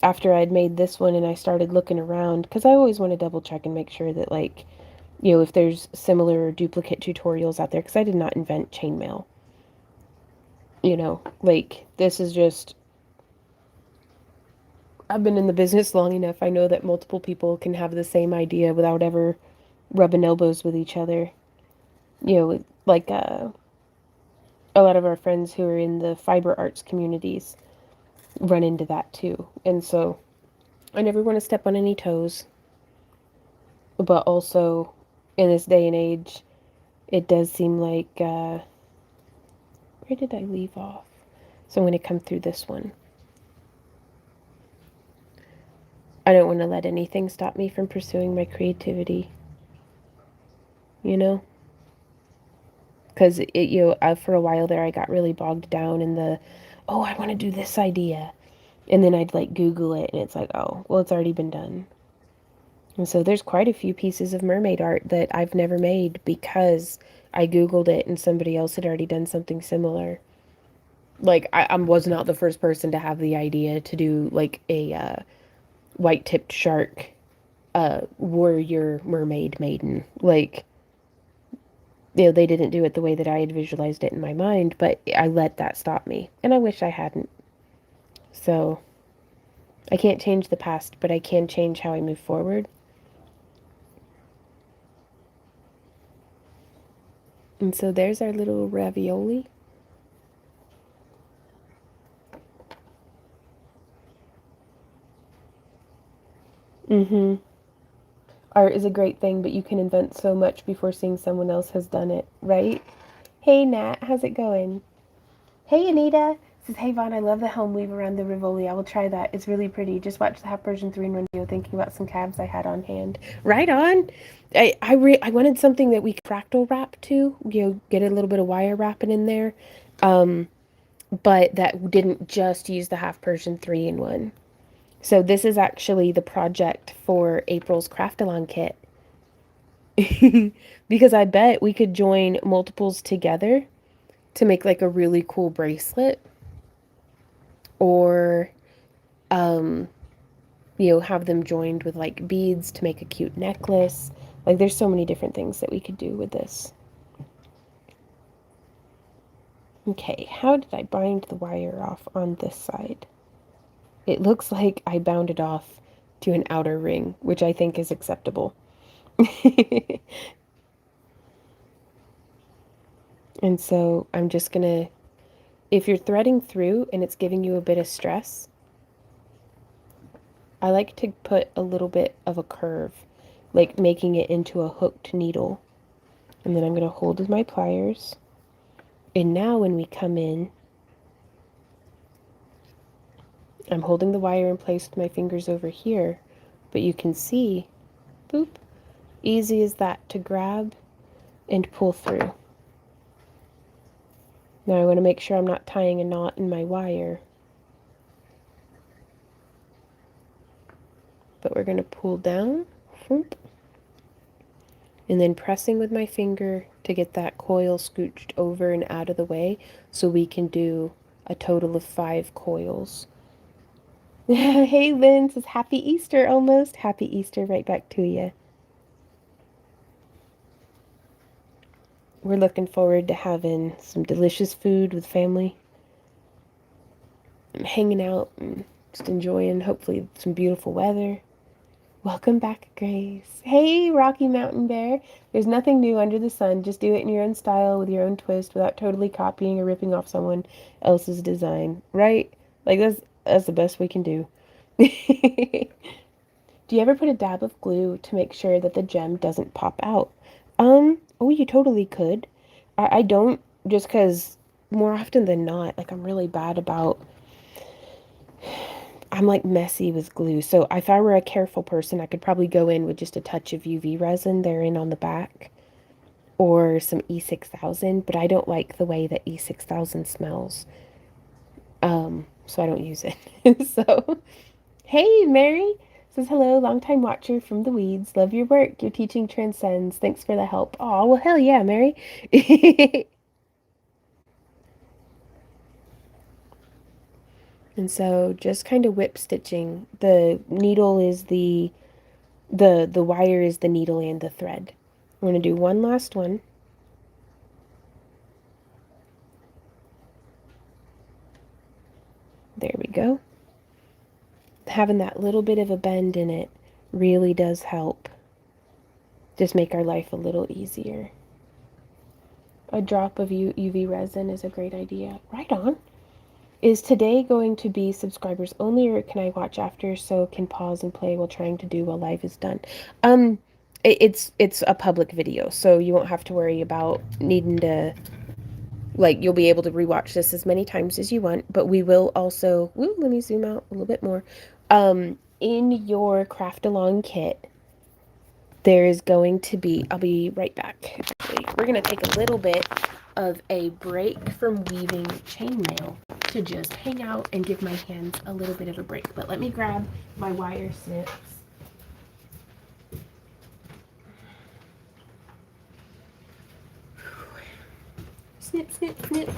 after I'd made this one and I started looking around, because I always want to double check and make sure that, like, you know, if there's similar duplicate tutorials out there, because I did not invent chainmail. You know, like, this is just, I've been in the business long enough. I know that multiple people can have the same idea without ever rubbing elbows with each other. You know, like, a lot of our friends who are in the fiber arts communities run into that too. And so I never want to step on any toes. But also, in this day and age, it does seem like, where did I leave off? So I'm going to come through this one. I don't want to let anything stop me from pursuing my creativity. You know? because for a while there I got really bogged down in the, oh, I want to do this idea, and then I'd like Google it and it's like, oh, well, it's already been done. And so there's quite a few pieces of mermaid art that I've never made because I Googled it and somebody else had already done something similar. Like I was not the first person to have the idea to do like a white-tipped shark warrior mermaid maiden. Like, they didn't do it the way that I had visualized it in my mind, but I let that stop me. And I wish I hadn't. So I can't change the past, but I can change how I move forward. And so there's our little ravioli. Mm-hmm. Art is a great thing, but you can invent so much before seeing someone else has done it, right? Hey, Nat, how's it going? Hey, Anita. Says, hey, Vaughn, I love the helm weave around the Rivoli. I will try that. It's really pretty. Just watched the half version 3-in-1 video thinking about some cabs I had on hand. Right on. I wanted something that we could fractal wrap to, get a little bit of wire wrapping in there. But that didn't just use the half Persian 3-in-1. So this is actually the project for April's Craft-A-Long kit. Because I bet we could join multiples together to make like a really cool bracelet, or have them joined with like beads to make a cute necklace. Like there's so many different things that we could do with this. Okay, how did I bind the wire off on this side? It looks like I bound it off to an outer ring, which I think is acceptable. And so I'm just gonna, if you're threading through and it's giving you a bit of stress, I like to put a little bit of a curve, like making it into a hooked needle. And then I'm going to hold with my pliers. And now when we come in, I'm holding the wire in place with my fingers over here, but you can see, boop, easy as that to grab and pull through. Now I want to make sure I'm not tying a knot in my wire. But we're going to pull down, whoop, and then pressing with my finger to get that coil scooched over and out of the way so we can do a total of 5 coils. Hey, Lynn says, Happy Easter almost. Happy Easter right back to you. We're looking forward to having some delicious food with family. And hanging out and just enjoying, hopefully, some beautiful weather. Welcome back, Grace. Hey, Rocky Mountain Bear. There's nothing new under the sun. Just do it in your own style with your own twist without totally copying or ripping off someone else's design. Right? Like, that's the best we can do. Do you ever put a dab of glue to make sure that the gem doesn't pop out? Oh, you totally could. I don't, just because more often than not, like, I'm really bad about, I'm like messy with glue. So if I were a careful person, I could probably go in with just a touch of UV resin therein on the back, or some E6000, but I don't like the way that E6000 smells. So I don't use it. So, hey, Mary says, hello, longtime watcher from the weeds. Love your work. Your teaching transcends. Thanks for the help. Oh, well, hell yeah, Mary. And so just kind of whip stitching. The needle is the wire is the needle and the thread. I'm going to do one last one. There we go. Having that little bit of a bend in it really does help. Just make our life a little easier. A drop of UV resin is a great idea. Right on. Is today going to be subscribers only, or can I watch after so can pause and play while trying to do while live is done? It's a public video, so you won't have to worry about needing to, like, you'll be able to rewatch this as many times as you want, but we will also, let me zoom out a little bit more. In your craft along kit, there is going to be, I'll be right back. Actually, we're going to take a little bit of a break from weaving chainmail to just hang out and give my hands a little bit of a break. But let me grab my wire snips. Snip, snip, snip.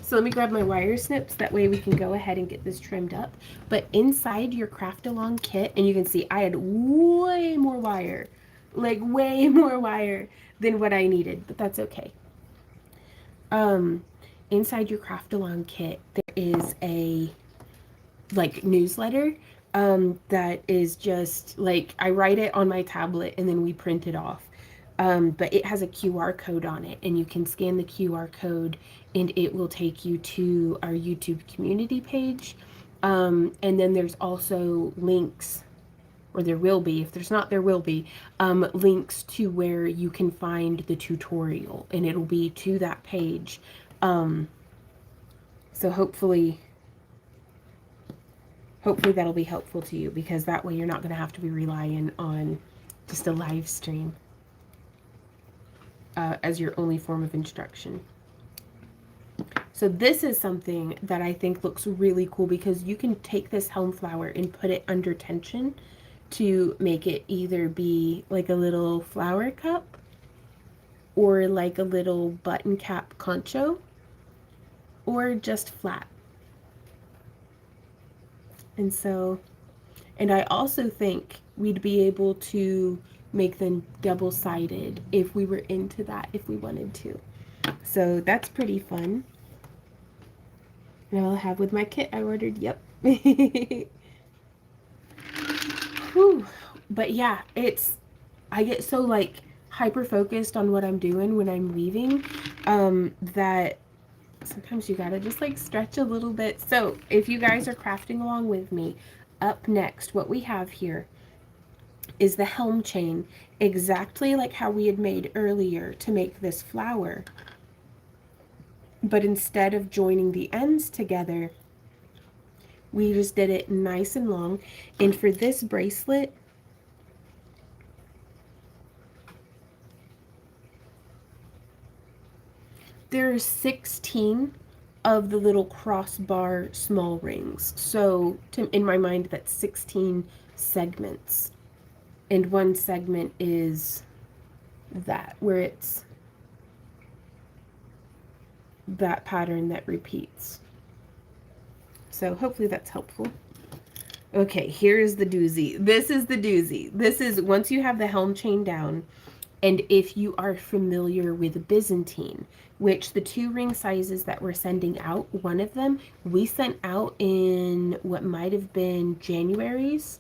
So let me grab my wire snips. That way we can go ahead and get this trimmed up. But inside your craft along kit, and you can see I had way more wire, like way more wire than what I needed, but that's okay. Inside your craft along kit, there is a like newsletter that is just like I write it on my tablet and then we print it off. But it has a QR code on it, and you can scan the QR code and it will take you to our YouTube community page. And then there's also links, or there will be, if there's not, there will be, links to where you can find the tutorial, and it'll be to that page. So hopefully that'll be helpful to you, because that way you're not going to have to be relying on just a live stream as your only form of instruction. So this is something that I think looks really cool, because you can take this helm flower and put it under tension to make it either be like a little flower cup or like a little button cap concho, or just flat. And I also think we'd be able to make them double-sided if we were into that, if we wanted to. So that's pretty fun. And I'll have with my kit I ordered. Yep. Whew. But yeah, I get so like hyper focused on what I'm doing when I'm weaving that sometimes you gotta just like stretch a little bit. So if you guys are crafting along with me, up next, what we have here is the helm chain, exactly like how we had made earlier to make this flower. But instead of joining the ends together, we just did it nice and long. And for this bracelet, there are 16 of the little crossbar small rings. So in my mind, that's 16 segments. And one segment is that, where it's that pattern that repeats. So hopefully that's helpful. Okay, here is the doozy. This is the doozy. This is once you have the helm chain down, and if you are familiar with Byzantine, which the 2 ring sizes that we're sending out, one of them we sent out in what might have been January's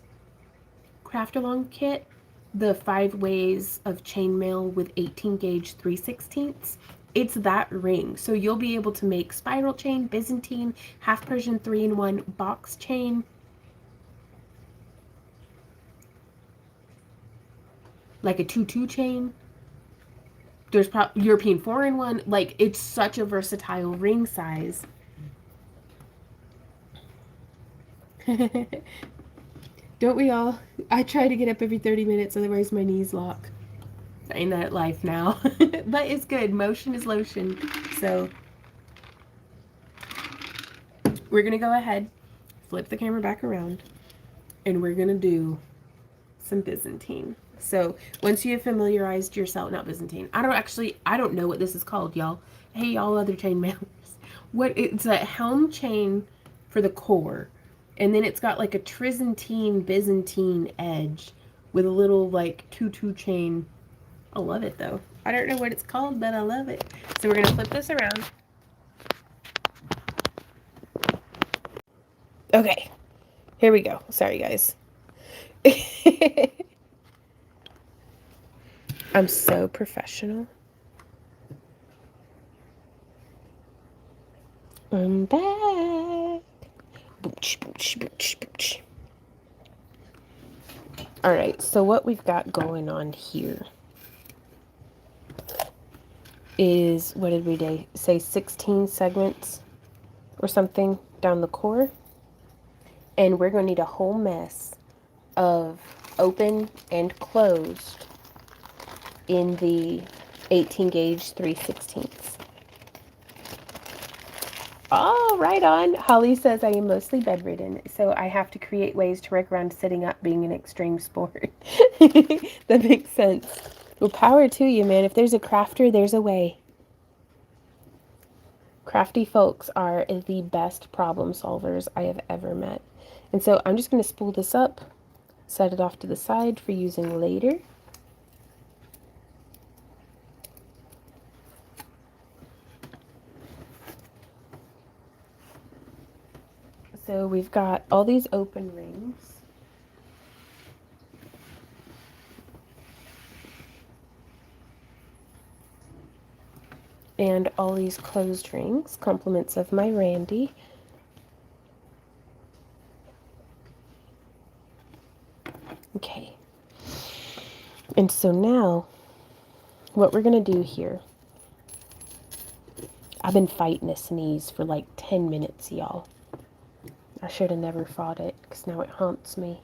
craft along kit, the 5 ways of chainmail with 18 gauge 3/16. It's that ring. So you'll be able to make spiral chain, Byzantine, half Persian 3-in-1 box chain, like a 2-2 chain. There's European 4-in-1. Like, it's such a versatile ring size. Don't we all? I try to get up every 30 minutes, otherwise my knees lock. Ain't that life now? But it's good. Motion is lotion. So we're gonna go ahead, flip the camera back around, and we're gonna do some Byzantine. So once you have familiarized yourself, not Byzantine, I don't know what this is called, y'all. Hey, y'all other chainmailers. It's a helm chain for the core, and then it's got like a Trizantine Byzantine edge with a little like 2-2 chain. I love it though. I don't know what it's called, but I love it. So we're gonna flip this around. Okay, here we go. Sorry, guys. I'm so professional. I'm back. Booch, booch, booch, booch. All right, so what we've got going on here is, what did we say, 16 segments or something down the core. And we're going to need a whole mess of open and closed in the 18 gauge 3/16. Oh, right on. Holly says I am mostly bedridden, so I have to create ways to work around sitting up being an extreme sport. That makes sense. Well, power to you, man. If there's a crafter, there's a way. Crafty folks are the best problem solvers I have ever met. And so I'm just going to spool this up, set it off to the side for using later. So we've got all these open rings. And all these closed rings, compliments of my Randy. Okay. And so now, what we're going to do here, I've been fighting a sneeze for like 10 minutes, y'all. I should have never fought it, because now it haunts me.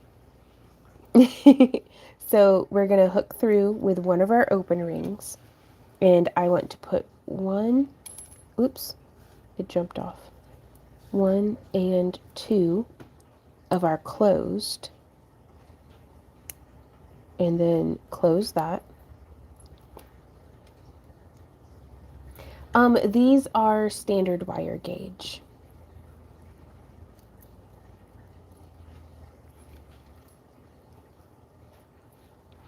So we're going to hook through with one of our open rings. And I want to put one, oops, it jumped off. 1 and 2 of our closed. And then close that. These are standard wire gauge.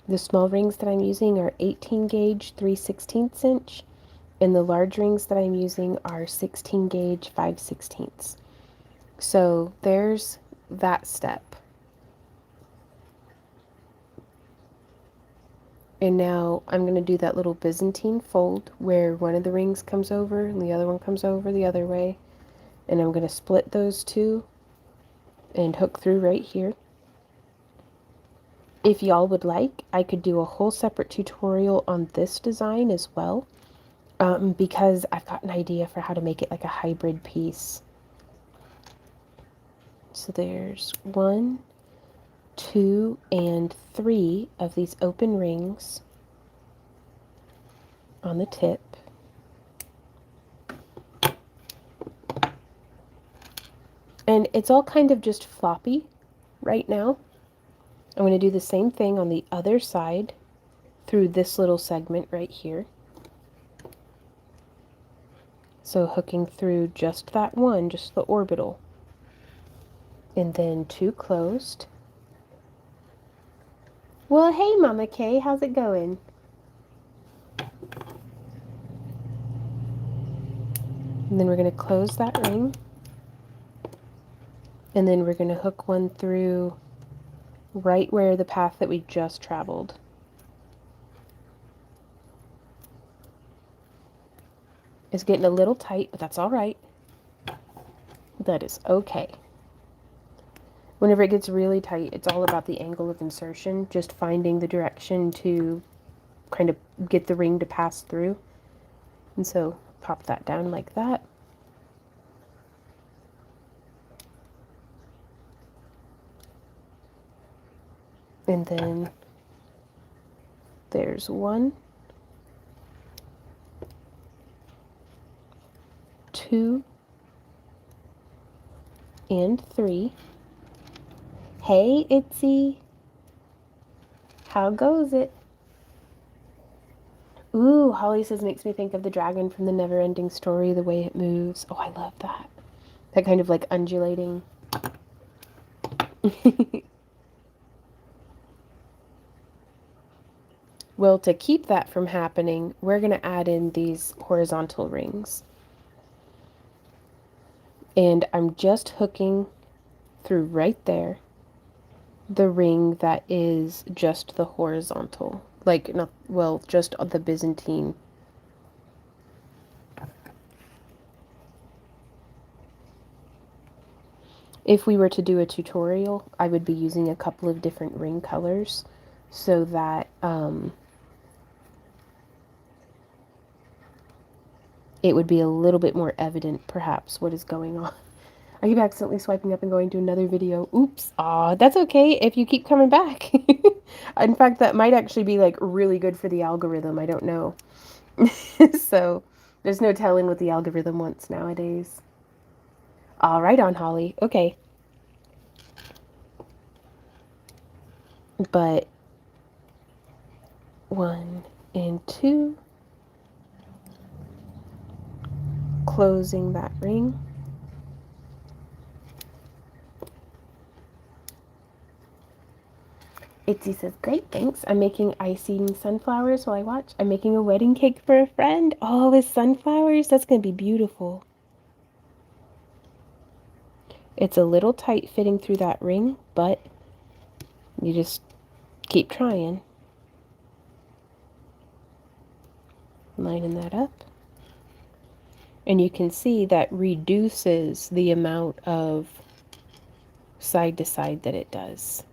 The small rings that I'm using are 18 gauge 3/16 inch, and the large rings that I'm using are 16 gauge 5/16. So there's that step. And now I'm going to do that little Byzantine fold where one of the rings comes over and the other one comes over the other way. And I'm going to split those two and hook through right here. If y'all would like, I could do a whole separate tutorial on this design as well, because I've got an idea for how to make it like a hybrid piece. So there's 1, 2, and 3 of these open rings on the tip. And it's all kind of just floppy right now. I'm going to do the same thing on the other side through this little segment right here. So hooking through just that one, just the orbital. And then 2 closed. Well, hey, Mama Kay, how's it going? And then we're going to close that ring. And then we're going to hook one through right where the path that we just traveled. It's getting a little tight, but that's all right. That is okay. Whenever it gets really tight, it's all about the angle of insertion, just finding the direction to kind of get the ring to pass through. And so pop that down like that. And then there's 1, 2, and 3. Hey, Itzy. How goes it? Ooh, Holly says makes me think of the dragon from the Never-Ending Story, the way it moves. Oh, I love that. That kind of like undulating. Well, to keep that from happening, we're going to add in these horizontal rings. And I'm just hooking through right there the ring that is just the horizontal. Like, not, well, just the Byzantine. If we were to do a tutorial, I would be using a couple of different ring colors so that it would be a little bit more evident, perhaps, what is going on. I keep accidentally swiping up and going to another video. Oops. Aw, that's okay if you keep coming back. In fact, that might actually be like really good for the algorithm. I don't know. So there's no telling what the algorithm wants nowadays. All right, on Holly. Okay. But 1 and 2, closing that ring. Itzy says, great, thanks. I'm making icing sunflowers while I watch. I'm making a wedding cake for a friend. Oh, with sunflowers? That's going to be beautiful. It's a little tight fitting through that ring, but you just keep trying. Lining that up. And you can see that reduces the amount of side to side that it does.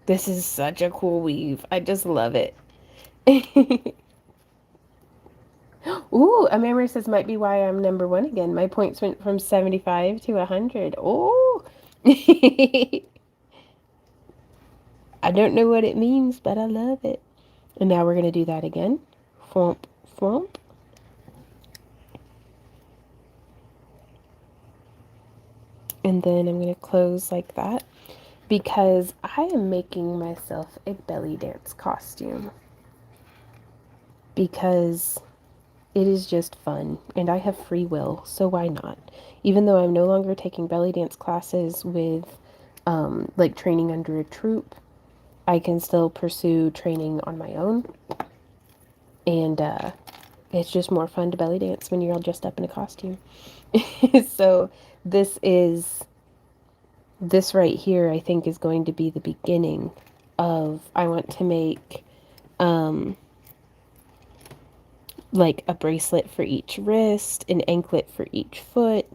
This is such a cool weave. I just love it. Ooh, a memory says might be why I'm #1 again. My points went from 75 to 100. Oh. I don't know what it means, but I love it. And now we're going to do that again. Thwomp, thwomp. And then I'm going to close like that because I am making myself a belly dance costume because it is just fun and I have free will, so why not? Even though I'm no longer taking belly dance classes with like training under a troupe, I can still pursue training on my own. And it's just more fun to belly dance when you're all dressed up in a costume. So this right here, I think, is going to be the beginning of, I want to make like a bracelet for each wrist, an anklet for each foot.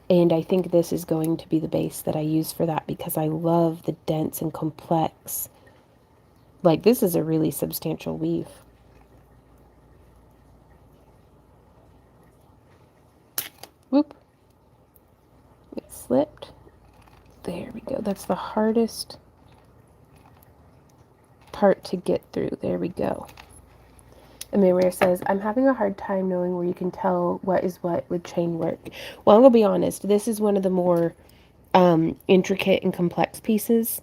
And I think this is going to be the base that I use for that because I love the dense and complex. Like, this is a really substantial weave. Whoop. It slipped. There we go. That's the hardest part to get through. There we go. Amira says, I'm having a hard time knowing where you can tell what is what with chain work. Well, I'm going to be honest. This is one of the more intricate and complex pieces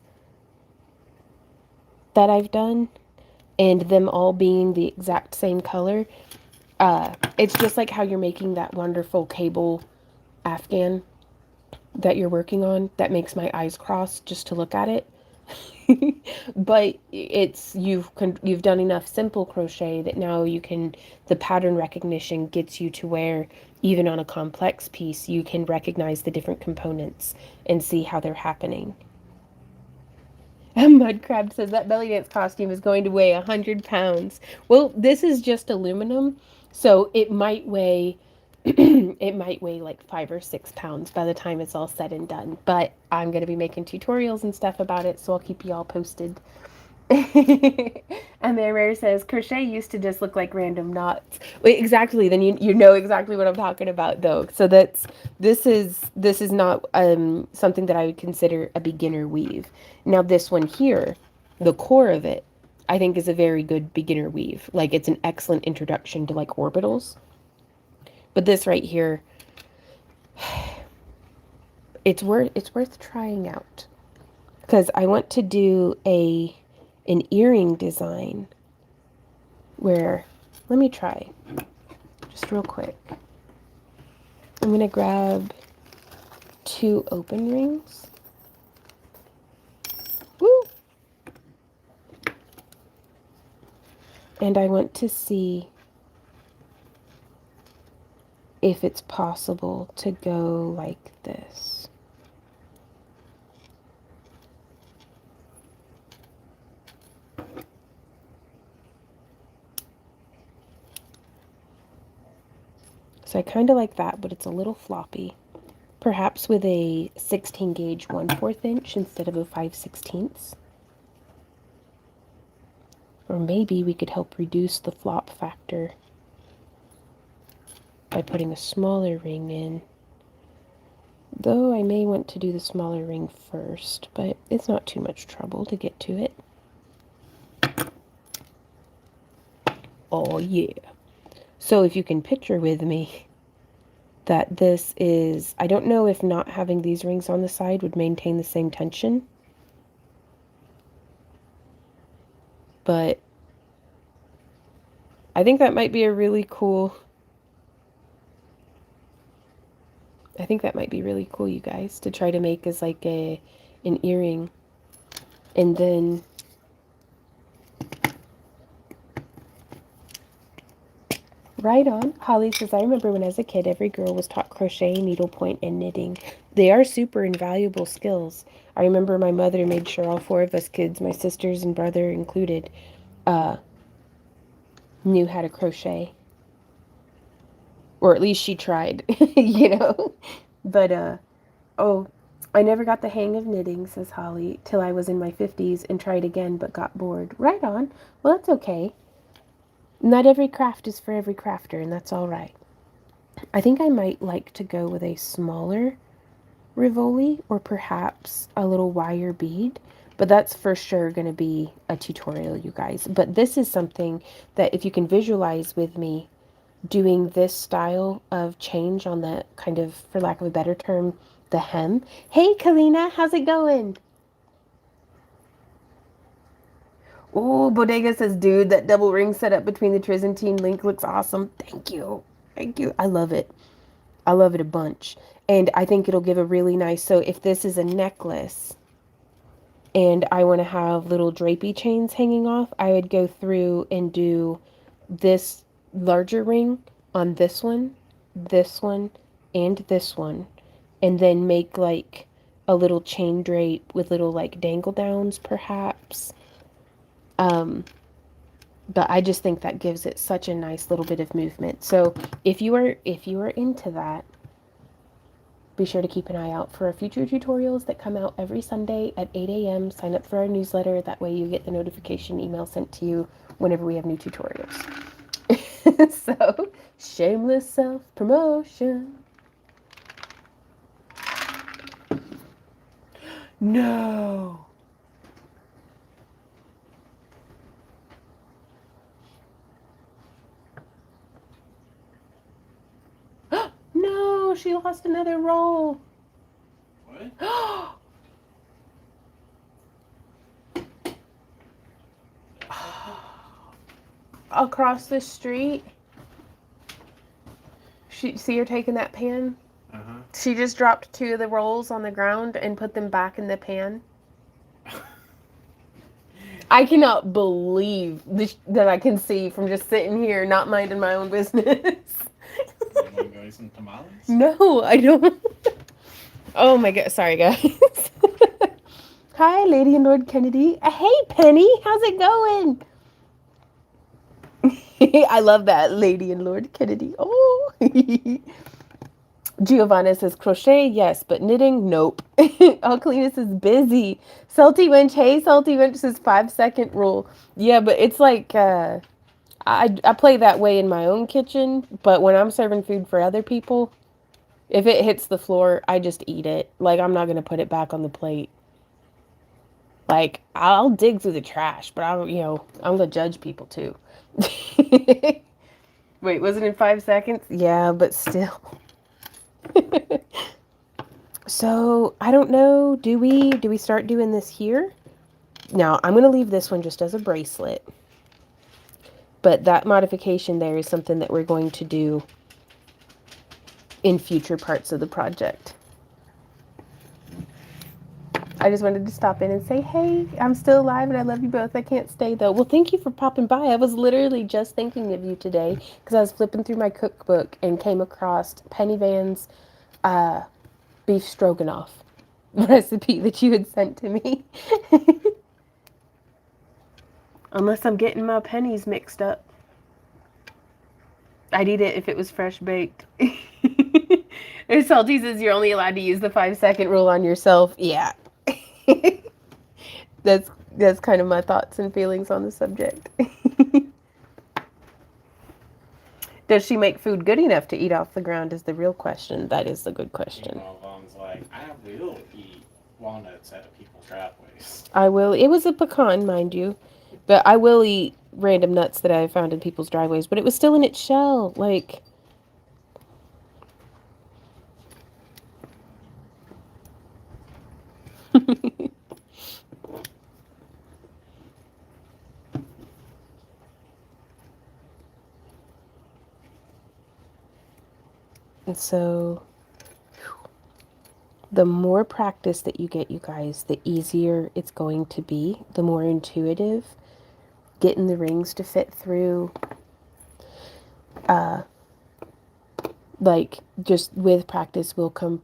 that I've done. And them all being the exact same color. It's just like how you're making that wonderful cable Afghan that you're working on that makes my eyes cross just to look at it. But it's you've done enough simple crochet that now you can, the pattern recognition gets you to where even on a complex piece you can recognize the different components and see how they're happening. Mud Crab says that belly dance costume is going to weigh 100 pounds. Well, this is just aluminum, so it might weigh it might weigh like 5 or 6 pounds by the time it's all said and done. But I'm going to be making tutorials and stuff about it, so I'll keep you all posted. And then Rare says, crochet used to just look like random knots. Wait, exactly. Then you know exactly what I'm talking about, though. So this is not something that I would consider a beginner weave. Now this one here, the core of it, I think is a very good beginner weave. Like, it's an excellent introduction to like orbitals. But this right here, it's worth trying out because I want to do an earring design where, let me try just real quick. I'm going to grab 2 open rings. Woo! And I want to see if it's possible to go like this. So I kind of like that, but it's a little floppy. Perhaps with a 16 gauge 1/4 inch instead of a 5/16. Or maybe we could help reduce the flop factor by putting a smaller ring in. Though I may want to do the smaller ring first, but it's not too much trouble to get to it. Oh yeah. So if you can picture with me, that this is, I don't know if not having these rings on the side would maintain the same tension, but I think that might be a really cool, I think that might be really cool, you guys, to try to make as like an earring. And then right on. Holly says, I remember when I was a kid, every girl was taught crochet, needlepoint, and knitting. They are super invaluable skills. I remember my mother made sure all four of us kids, my sisters and brother included, knew how to crochet. Or at least she tried, you know? But, oh, I never got the hang of knitting, says Holly, till I was in my 50s and tried again but got bored. Right on. Well, that's okay. Not every craft is for every crafter, and that's all right. I think I might like to go with a smaller Rivoli or perhaps a little wire bead, but that's for sure going to be a tutorial, you guys. But this is something that if you can visualize with me doing this style of change on the kind of, for lack of a better term, the hem. Hey, Kalina, how's it going? Oh, Bodega says, dude, that double ring setup between the Byzantine link looks awesome. Thank you. Thank you. I love it. I love it a bunch. And I think it'll give a really nice, so if this is a necklace and I want to have little drapey chains hanging off, I would go through and do this larger ring on this one, and this one, and then make like a little chain drape with little like dangle downs perhaps. But I just think that gives it such a nice little bit of movement. So if you are into that, be sure to keep an eye out for future tutorials that come out every Sunday at 8 a.m. Sign up for our newsletter. That way you get the notification email sent to you whenever we have new tutorials. So, shameless self-promotion. No. No, she lost another roll. What? Across the street. See her taking that pan? Uh-huh. She just dropped 2 of the rolls on the ground and put them back in the pan. I cannot believe that I can see from just sitting here, not minding my own business. You want to go eat some tamales? No, I don't. Oh my god, sorry guys. Hi, Lady and Lord Kennedy. Hey, Penny, how's it going? I love that, Lady and Lord Kennedy. Oh. Giovanna says crochet, yes, but knitting, nope. Alcalina says busy. Salty Winch, hey, Salty Winch says 5-second rule. Yeah, but it's like, I play that way in my own kitchen, but when I'm serving food for other people, if it hits the floor, I just eat it. Like, I'm not going to put it back on the plate. Like, I'll dig through the trash, but I'm going to judge people too. Wait, was it in 5 seconds? Yeah, but still. So, I don't know. Do we start doing this here? Now, I'm going to leave this one just as a bracelet. But that modification there is something that we're going to do in future parts of the project. I just wanted to stop in and say, hey, I'm still alive and I love you both. I can't stay though. Well, thank you for popping by. I was literally just thinking of you today because I was flipping through my cookbook and came across Penny Van's beef stroganoff recipe that you had sent to me. Unless I'm getting my pennies mixed up. I'd eat it if it was fresh baked. If Salty says you're only allowed to use the 5-second rule on yourself, yeah. That's kind of my thoughts and feelings on the subject. Does she make food good enough to eat off the ground is the real question. That is the good question. Mom's like, I will eat walnuts out of people's driveways. I will. It was a pecan, mind you. But I will eat random nuts that I found in people's driveways. But it was still in its shell. Like, And so the more practice that you get, you guys, the easier it's going to be, the more intuitive. Getting the rings to fit through, like, just with practice will come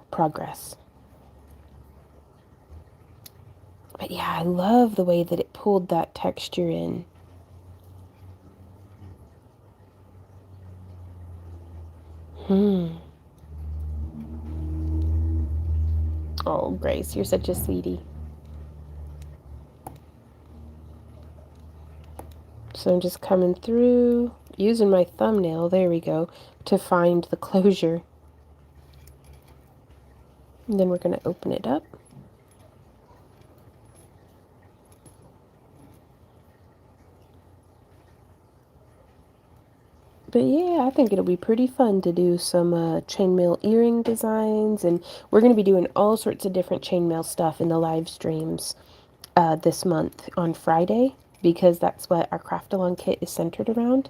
progress. But yeah, I love the way that it pulled that texture in. Oh, Grace, you're such a sweetie. So I'm just coming through, using my thumbnail, there we go, to find the closure. And then we're going to open it up. But yeah, I think it'll be pretty fun to do some chainmail earring designs, and we're going to be doing all sorts of different chainmail stuff in the live streams this month on Friday, because that's what our craft-along kit is centered around.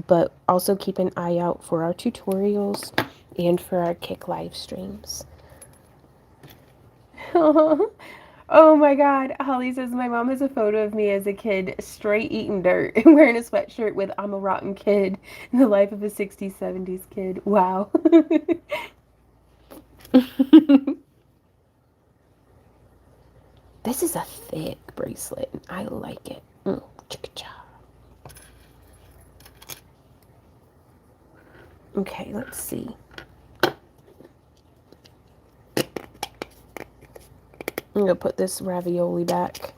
But also keep an eye out for our tutorials and for our Kick live streams. Oh my God. Holly says, my mom has a photo of me as a kid, straight eating dirt and wearing a sweatshirt with "I'm a rotten kid," the life of a 60s, 70s kid. Wow. This is a thick bracelet. I like it. Chicka-cha. Okay, let's see. I'm going to put this ravioli back.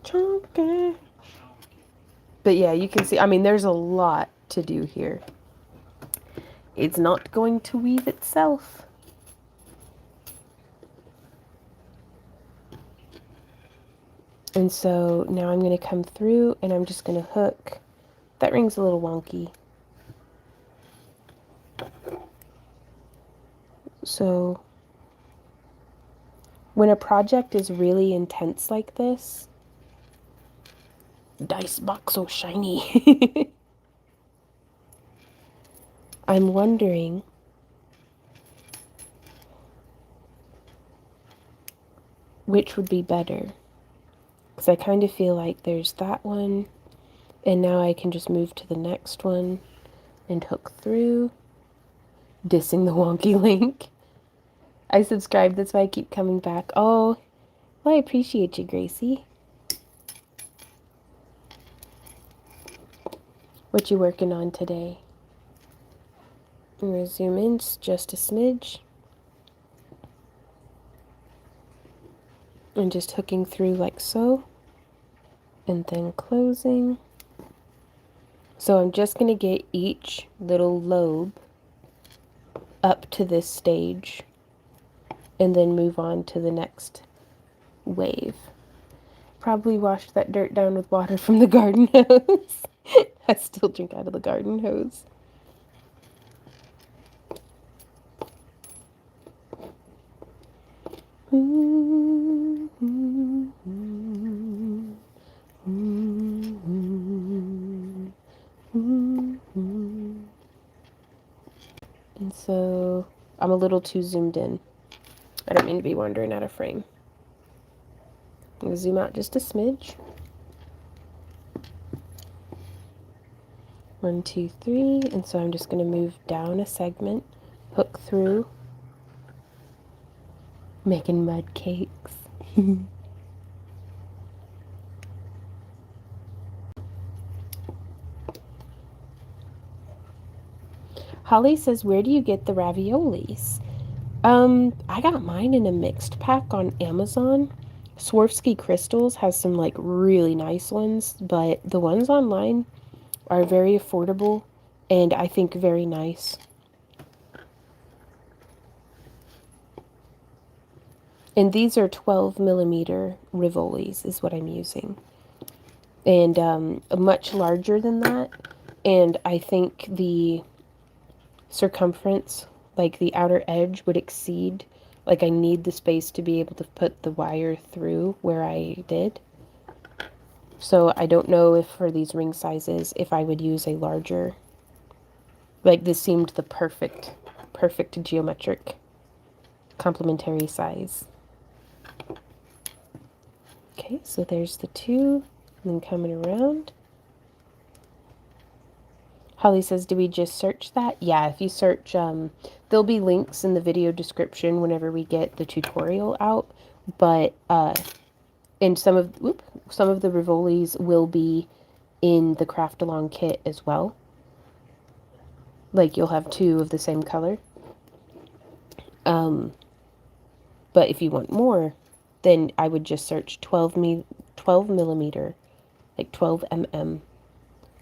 Chunky. But yeah, you can see, I mean, there's a lot to do here. It's not going to weave itself. And so now I'm going to come through and I'm just going to hook. That ring's a little wonky. So when a project is really intense like this, dice box so shiny. I'm wondering which would be better. Because I kind of feel like there's that one, and now I can just move to the next one and hook through. Dissing the wonky link. I subscribed, that's why I keep coming back. Oh, well, I appreciate you, Gracie. What you working on today? I'm going to zoom in just a smidge. And just hooking through like so. And then closing. So I'm just going to get each little lobe up to this stage. And then move on to the next wave. Probably washed that dirt down with water from the garden hose. I still drink out of the garden hose. And so I'm a little too zoomed in. I don't mean to be wandering out of frame. I'm going to zoom out just a smidge. 1, 2, 3. And so I'm just going to move down a segment, hook through, making mud cakes. Holly says, where do you get the raviolis? I got mine in a mixed pack on Amazon. Swarovski Crystals has some like really nice ones, but the ones online are very affordable and I think very nice. And these are 12 millimeter rivolis is what I'm using. And much larger than that. And I think the circumference, like the outer edge, would exceed. Like I need the space to be able to put the wire through where I did. So I don't know if for these ring sizes, if I would use a larger, like this seemed the perfect geometric complementary size. Okay, so there's the two, and then coming around. Holly says, do we just search that? Yeah, if you search, there'll be links in the video description whenever we get the tutorial out, but, and some of the Rivolis will be in the craft along kit as well. Like, you'll have two of the same color. But if you want more, then I would just search 12 millimeter, like 12 mm,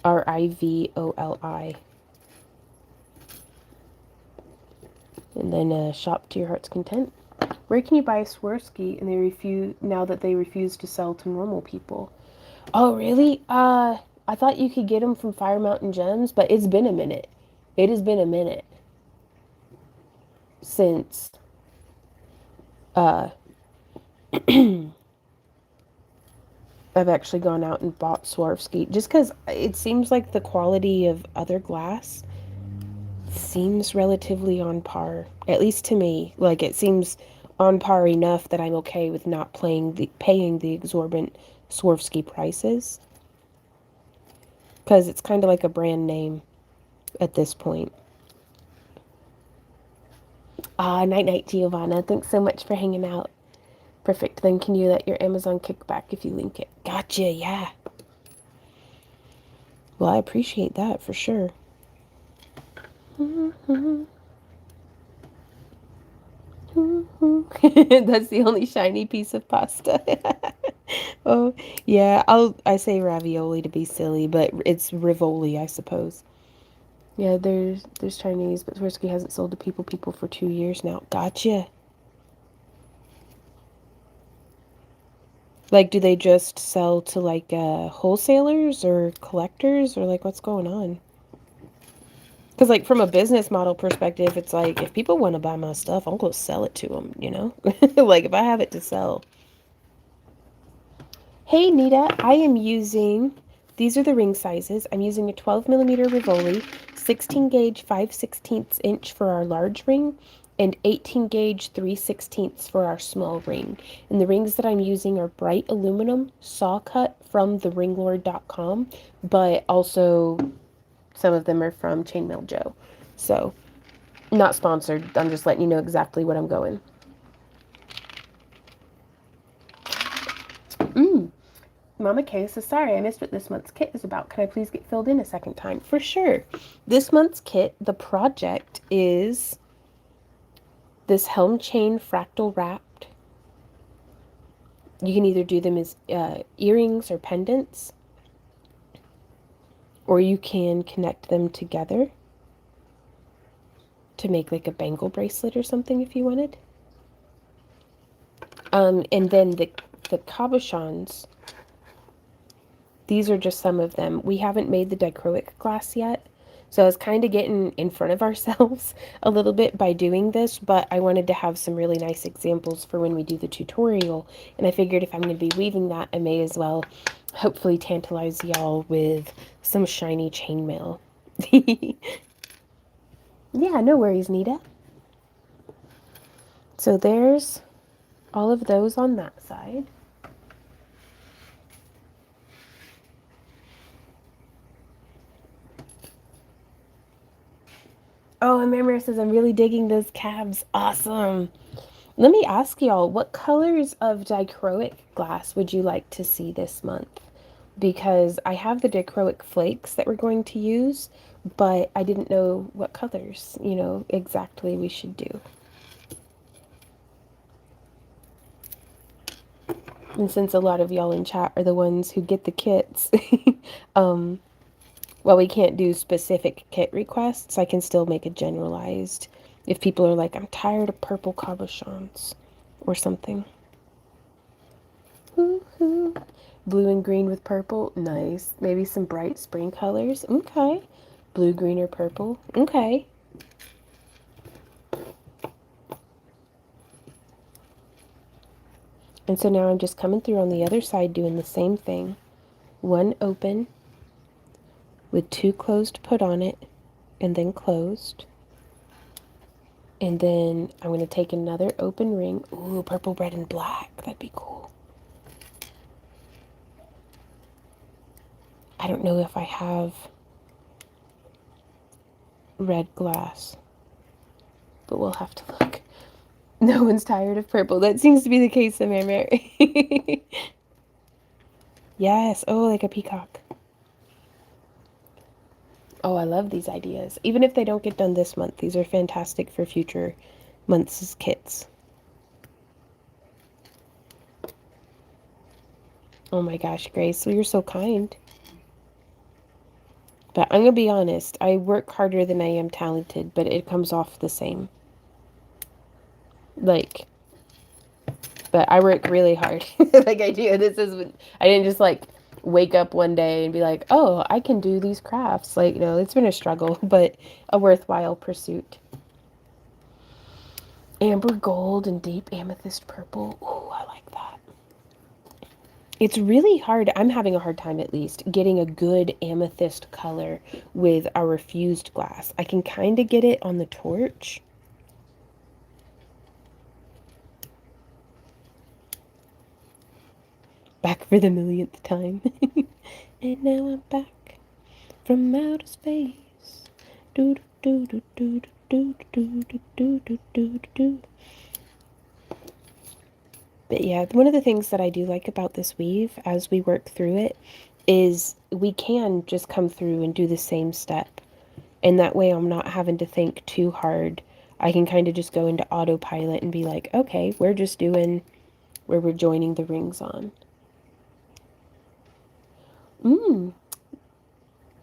RIVOLI. And then shop to your heart's content. Where can you buy a Swarovski and they refuse now that they refuse to sell to normal people? Oh, really? I thought you could get them from Fire Mountain Gems, but it's been a minute. It has been a minute since I've actually gone out and bought Swarovski, just because it seems like the quality of other glass seems relatively on par, at least to me. Like, it seems on par enough that I'm okay with not paying the exorbitant Swarovski prices, because it's kind of like a brand name at this point. Night night, Giovanna. Thanks so much for hanging out. Perfect. Then can you let your Amazon kickback if you link it? Gotcha, yeah. Well, I appreciate that for sure. That's the only shiny piece of pasta. Oh, yeah. I say ravioli to be silly, but it's Rivoli, I suppose. Yeah, there's Chinese, but Swarovski hasn't sold to people for 2 years now. Gotcha. Like, do they just sell to, like, wholesalers or collectors, or, like, what's going on? Because, like, from a business model perspective, it's like, if people want to buy my stuff, I'm going to sell it to them, you know? Like, if I have it to sell. Hey, Nita, I am using, these are the ring sizes. I'm using a 12 millimeter Rivoli, 16 gauge 5/16 inch for our large ring, and 18 gauge 3/16 for our small ring. And the rings that I'm using are bright aluminum, saw cut from theringlord.com, but also some of them are from Chainmail Joe. So, not sponsored. I'm just letting you know exactly what I'm going. Mama K says, sorry, I missed what this month's kit is about. Can I please get filled in a second time? For sure. This month's kit, the project is this helm chain fractal wrapped. You can either do them as earrings or pendants, or you can connect them together to make like a bangle bracelet or something if you wanted. And then the cabochons, these are just some of them. We haven't made the dichroic glass yet, so I was kind of getting in front of ourselves a little bit by doing this, but I wanted to have some really nice examples for when we do the tutorial, and I figured if I'm going to be weaving that, I may as well hopefully tantalize y'all with some shiny chainmail. Yeah, no worries, Nita. So there's all of those on that side. Oh, and Mary says, I'm really digging those cabs. Awesome. Let me ask y'all, what colors of dichroic glass would you like to see this month? Because I have the dichroic flakes that we're going to use, but I didn't know what colors, exactly we should do. And since a lot of y'all in chat are the ones who get the kits, well, we can't do specific kit requests. I can still make a generalized if people are like, I'm tired of purple cabochons or something. Woo-hoo. Blue and green with purple. Nice. Maybe some bright spring colors. Okay. Blue, green, or purple. Okay. And so now I'm just coming through on the other side doing the same thing. one open with 2 closed put on it and then closed. And then I'm going to take another open ring. Ooh, purple, red, and black. That'd be cool. I don't know if I have red glass, but we'll have to look. No one's tired of purple. That seems to be the case, Mary. Yes. Oh, like a peacock. Oh, I love these ideas. Even if they don't get done this month, these are fantastic for future months' kits. Oh my gosh, Grace, well, you're so kind. But I'm going to be honest, I work harder than I am talented, but it comes off the same. Like, but I work really hard. Like I do. I didn't just like wake up one day and be like, oh, I can do these crafts. Like, no, it's been a struggle, but a worthwhile pursuit. Amber gold and deep amethyst purple. Ooh, I like that. It's really hard. I'm having a hard time, at least, getting a good amethyst color with our fused glass. I can kind of get it on the torch. Back for the millionth time. And now I'm back from outer space. Do do do do do do do do do do do. But yeah, one of the things that I do like about this weave as we work through it is we can just come through and do the same step. And that way I'm not having to think too hard. I can kind of just go into autopilot and be like, okay, we're just doing where we're joining the rings on.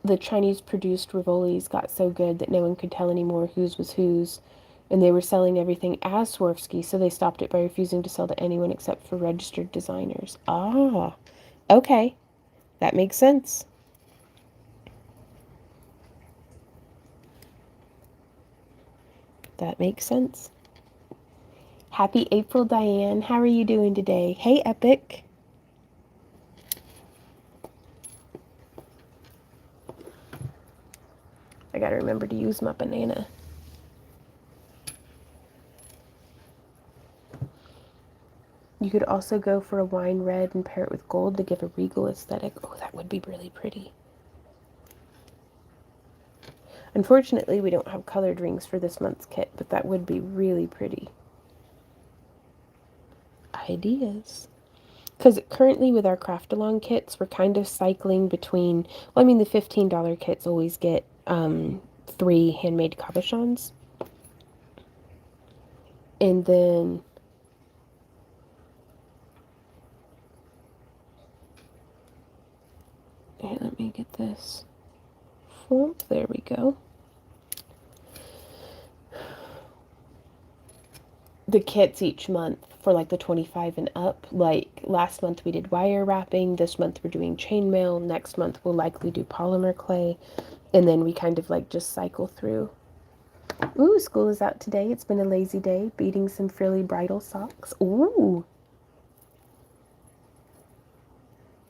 The Chinese produced Rivolis got so good that no one could tell anymore whose was whose. And they were selling everything as Swarovski, so they stopped it by refusing to sell to anyone except for registered designers. Ah, okay. That makes sense. That makes sense. Happy April, Diane. How are you doing today? Hey, Epic. I gotta remember to use my banana. You could also go for a wine red and pair it with gold to give a regal aesthetic. Oh, that would be really pretty. Unfortunately, we don't have colored rings for this month's kit, but that would be really pretty. Ideas. Because currently with our craft along kits, we're kind of cycling between, well, I mean, the $15 kits always get 3 handmade cabochons. And then here, let me get this font. There we go. The kits each month for like the 25 and up. Like last month we did wire wrapping. This month we're doing chainmail. Next month we'll likely do polymer clay. And then we kind of like just cycle through. Ooh, school is out today. It's been a lazy day. Beating some frilly bridal socks. Ooh.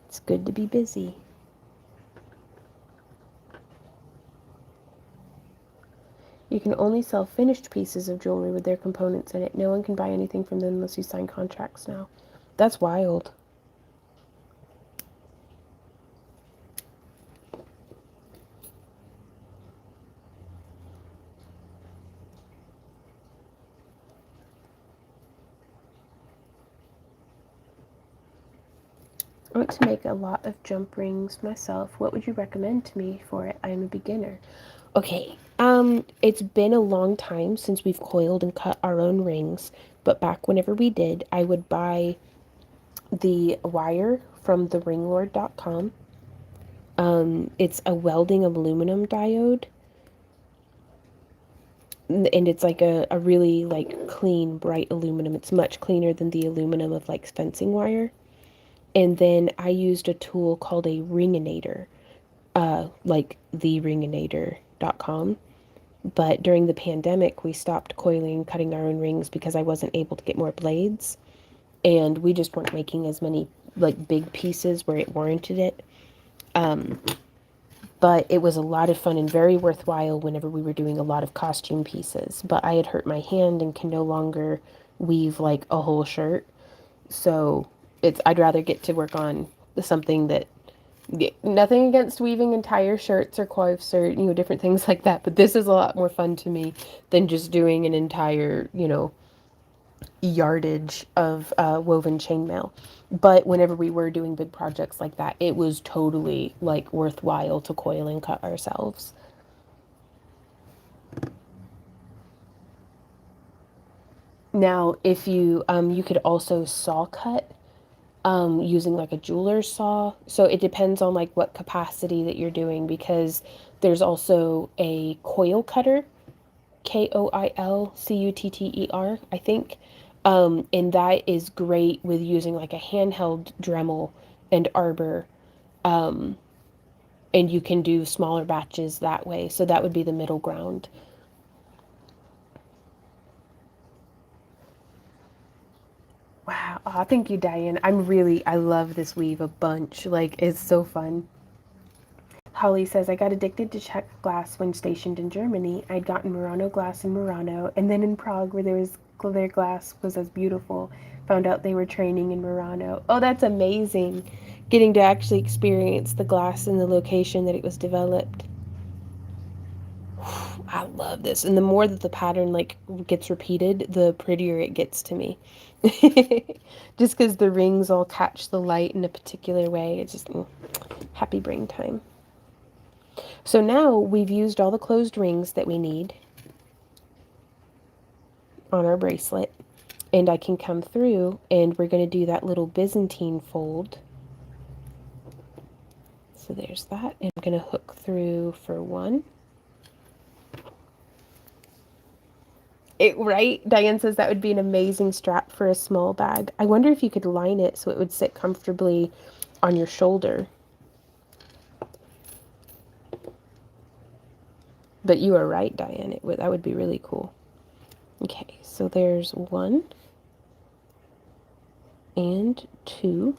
It's good to be busy. You can only sell finished pieces of jewelry with their components in it. No one can buy anything from them unless you sign contracts now. That's wild. I want to make a lot of jump rings myself. What would you recommend to me for it? I am a beginner. Okay, it's been a long time since we've coiled and cut our own rings, but back whenever we did, I would buy the wire from theringlord.com. It's a welding aluminum diode, and it's like a really like clean, bright aluminum. It's much cleaner than the aluminum of like fencing wire. And then I used a tool called a ringinator, like theringinator.com. But during the pandemic, we stopped coiling and cutting our own rings because I wasn't able to get more blades. And we just weren't making as many like big pieces where it warranted it. But it was a lot of fun and very worthwhile whenever we were doing a lot of costume pieces. But I had hurt my hand and can no longer weave like a whole shirt. So I'd rather get to work on something that, nothing against weaving entire shirts or coifs or, different things like that. But this is a lot more fun to me than just doing an entire, yardage of woven chainmail. But whenever we were doing big projects like that, it was totally like worthwhile to coil and cut ourselves. Now, if you could also saw cut using like a jeweler's saw. So it depends on like what capacity that you're doing, because there's also a coil cutter, Koilcutter, I think. And that is great with using like a handheld Dremel and arbor. And you can do smaller batches that way. So that would be the middle ground. Wow. Oh, thank you, Diane. I love this weave a bunch. Like, it's so fun. Holly says, I got addicted to Czech glass when stationed in Germany. I'd gotten Murano glass in Murano, and then in Prague, where their glass was as beautiful, found out they were training in Murano. Oh, that's amazing. Getting to actually experience the glass in the location that it was developed. I love this. And the more that the pattern like gets repeated, the prettier it gets to me. Just because the rings all catch the light in a particular way. It's just happy brain time. So now we've used all the closed rings that we need on our bracelet. And I can come through and we're going to do that little Byzantine fold. So there's that. And I'm going to hook through for one. Right? Diane says that would be an amazing strap for a small bag. I wonder if you could line it so it would sit comfortably on your shoulder. But you are right, Diane. That would be really cool. Okay, so there's one and two.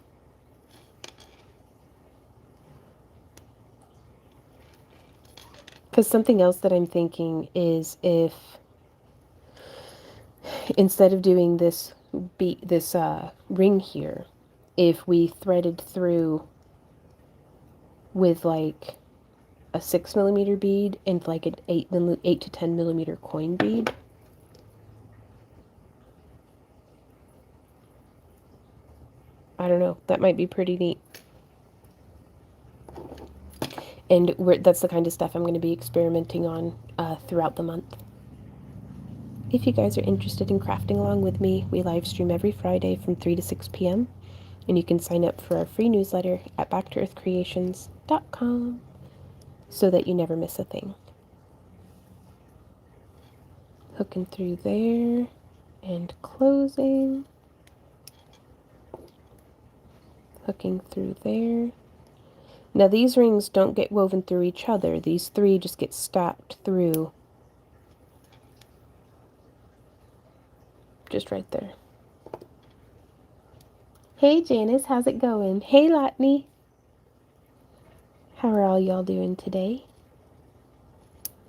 Because something else that I'm thinking is, if instead of doing this ring here, if we threaded through with like a 6mm bead and like an 8 to 10mm coin bead. I don't know, that might be pretty neat. And that's the kind of stuff I'm going to be experimenting on throughout the month. If you guys are interested in crafting along with me, we live stream every Friday from 3 to 6 p.m. And you can sign up for our free newsletter at backtoearthcreations.com so that you never miss a thing. Hooking through there and closing. Hooking through there. Now these rings don't get woven through each other. These three just get stacked through. Just right there. Hey Janice, how's it going? Hey Latney. How are all y'all doing today?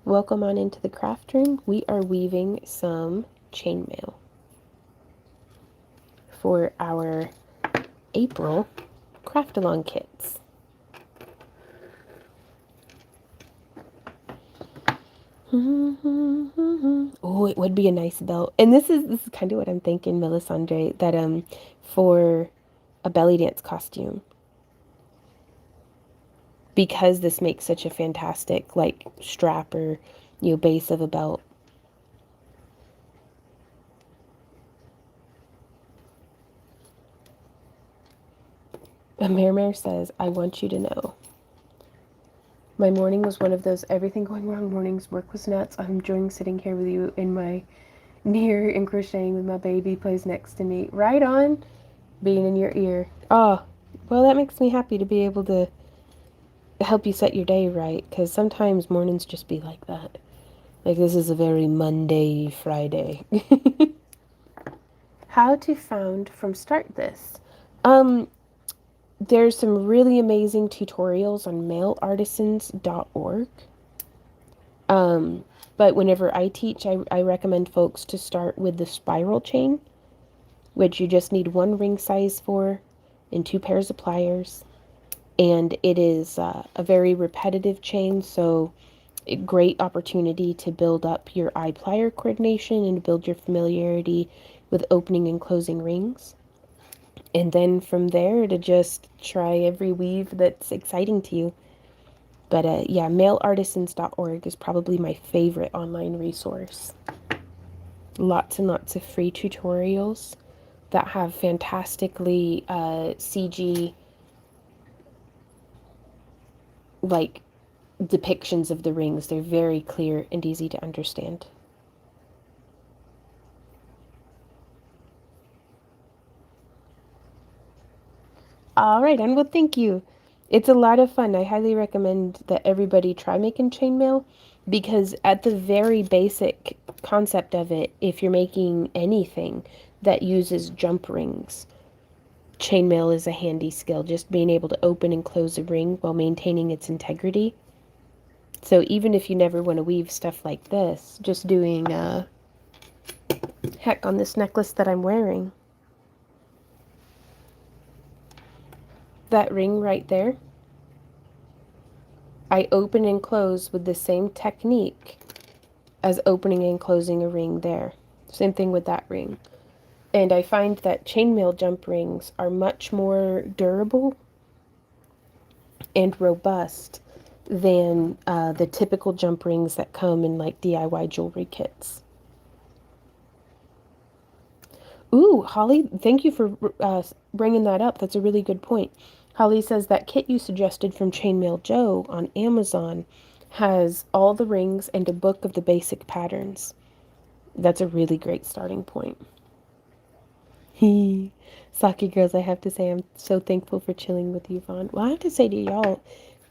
Welcome on into the craft room. We are weaving some chainmail for our April craft along kits. Oh, it would be a nice belt. And this is kind of what I'm thinking, Melisandre, that for a belly dance costume, because this makes such a fantastic like strap or base of a belt. Mare says, I want you to know. My morning was one of those everything going wrong mornings. Work was nuts. I'm enjoying sitting here with you in my near and crocheting with my baby plays next to me. Right on, being in your ear. Oh, well, that makes me happy to be able to help you set your day right, because sometimes mornings just be like that. Like, this is a very Monday Friday. How to found from start this. there's some really amazing tutorials on mailartisans.org. But whenever I teach, I recommend folks to start with the spiral chain, which you just need one ring size for and 2 pairs of pliers. And it is a very repetitive chain, so a great opportunity to build up your eye plier coordination and build your familiarity with opening and closing rings. And then from there to just try every weave that's exciting to you. But yeah, mailartisans.org is probably my favorite online resource. Lots and lots of free tutorials that have fantastically CG like depictions of the rings. They're very clear and easy to understand. All right, and well, thank you. It's a lot of fun. I highly recommend that everybody try making chainmail because at the very basic concept of it, if you're making anything that uses jump rings, chainmail is a handy skill, just being able to open and close a ring while maintaining its integrity. So even if you never want to weave stuff like this, just doing, heck, on this necklace that I'm wearing, that ring right there, I open and close with the same technique as opening and closing a ring there. Same thing with that ring. And I find that chainmail jump rings are much more durable and robust than the typical jump rings that come in like DIY jewelry kits. Ooh, Holly, thank you for bringing that up. That's a really good point. Holly says that kit you suggested from Chainmail Joe on Amazon has all the rings and a book of the basic patterns. That's a really great starting point. Saki girls, I have to say I'm so thankful for chilling with you, Vaughn. Well, I have to say to y'all,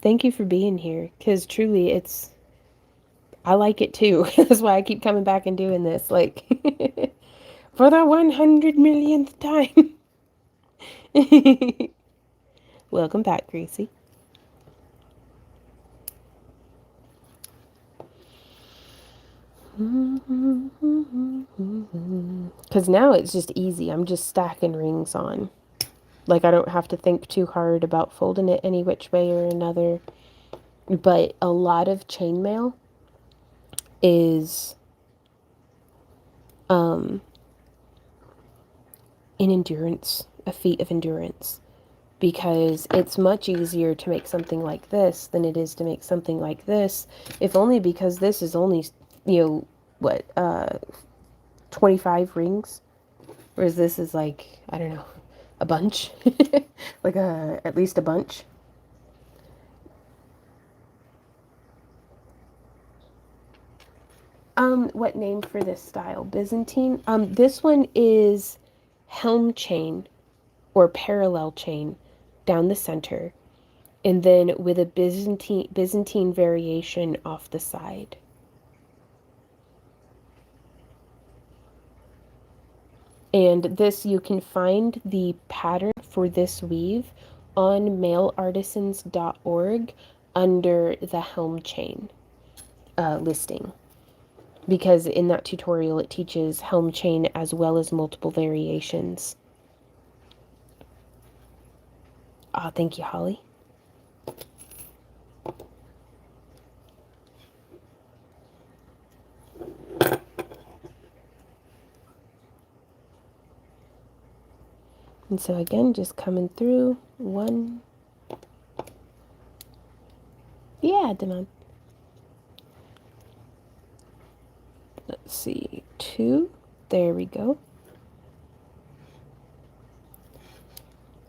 thank you for being here, because truly I like it too. That's why I keep coming back and doing this, like, for the 100 millionth time. Welcome back, Gracie. Because now it's just easy. I'm just stacking rings on. Like, I don't have to think too hard about folding it any which way or another. But a lot of chainmail is an endurance, a feat of endurance. Because it's much easier to make something like this than it is to make something like this. If only because this is only, 25 rings. Whereas this is like, I don't know, a bunch. Like at least a bunch. What name for this style? Byzantine? This one is helm chain or parallel chain down the center, and then with a Byzantine variation off the side. And this, you can find the pattern for this weave on mailartisans.org under the helm chain listing. Because in that tutorial it teaches helm chain as well as multiple variations. Thank you, Holly. And so again, just coming through one. Yeah, Damon. Let's see, 2. There we go.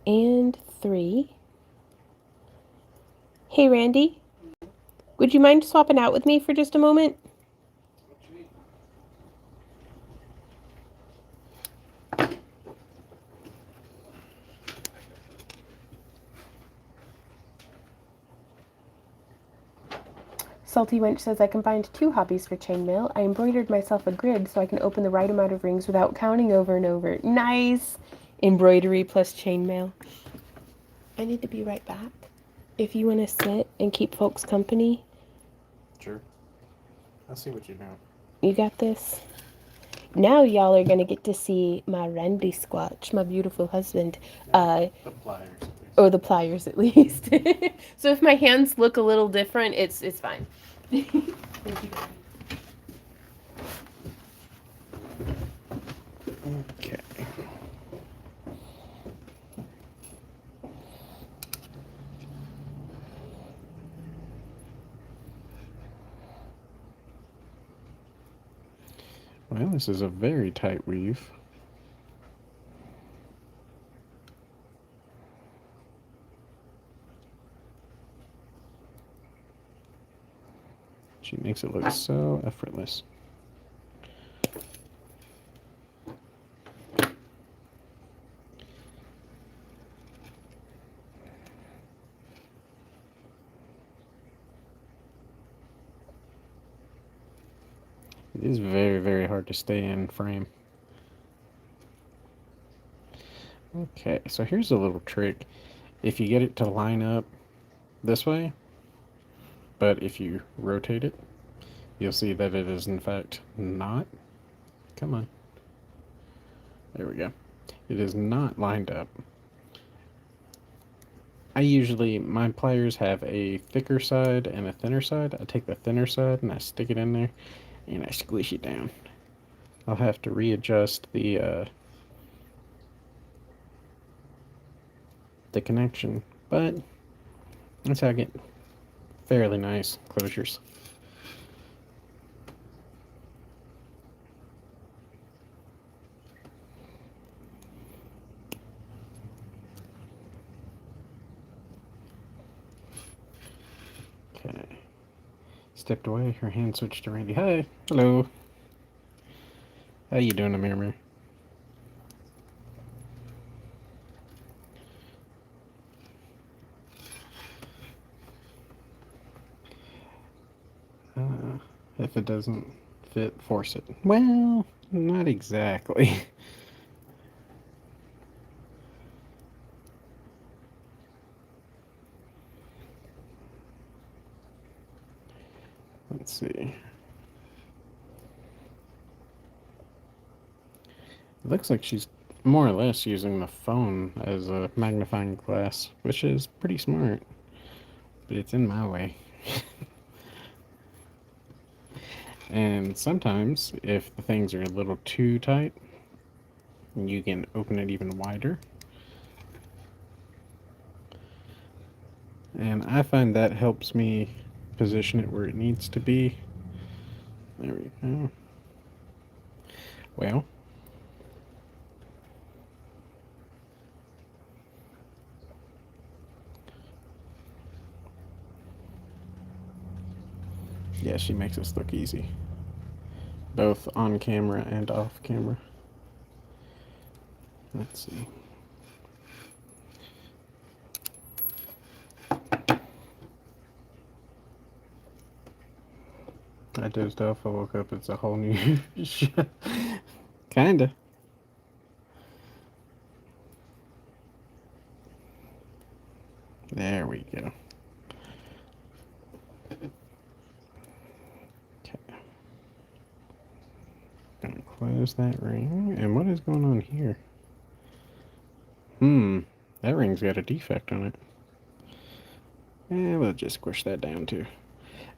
And 3. Hey, Randy. Would you mind swapping out with me for just a moment? Salty Wench says, I combined 2 hobbies for chainmail. I embroidered myself a grid so I can open the right amount of rings without counting over and over. Nice! Embroidery plus chainmail. I need to be right back. If you want to sit and keep folks company. Sure. I'll see what you know. You got this? Now y'all are going to get to see my Randy Squatch, my beautiful husband. The pliers, at least. Or the pliers, at least. So if my hands look a little different, it's fine. Thank you, Daddy. Okay. Well, this is a very tight weave. She makes it look so effortless. It is very, very hard to stay in frame. Okay, so here's a little trick. If you get it to line up this way, but if you rotate it, you'll see that it is in fact not. Come on. There we go. It is not lined up. My pliers have a thicker side and a thinner side. I take the thinner side and I stick it in there and I squish it down. I'll have to readjust the connection, but that's how I get fairly nice closures. Okay. Stepped away, her hand switched to Randy. Hi. Hello. How you doing, Amir? If it doesn't fit, force it. Well, not exactly. Let's see. It looks like she's more or less using the phone as a magnifying glass, which is pretty smart, but it's in my way. And sometimes, if the things are a little too tight, you can open it even wider. And I find that helps me position it where it needs to be. There we go. Well, yeah, she makes this look easy, both on camera and off camera. Let's see. I dozed off. I woke up. It's a whole new show. Kinda. There we go. Okay. Gonna close that ring. And what is going on here? That ring's got a defect on it. And we'll just squish that down too.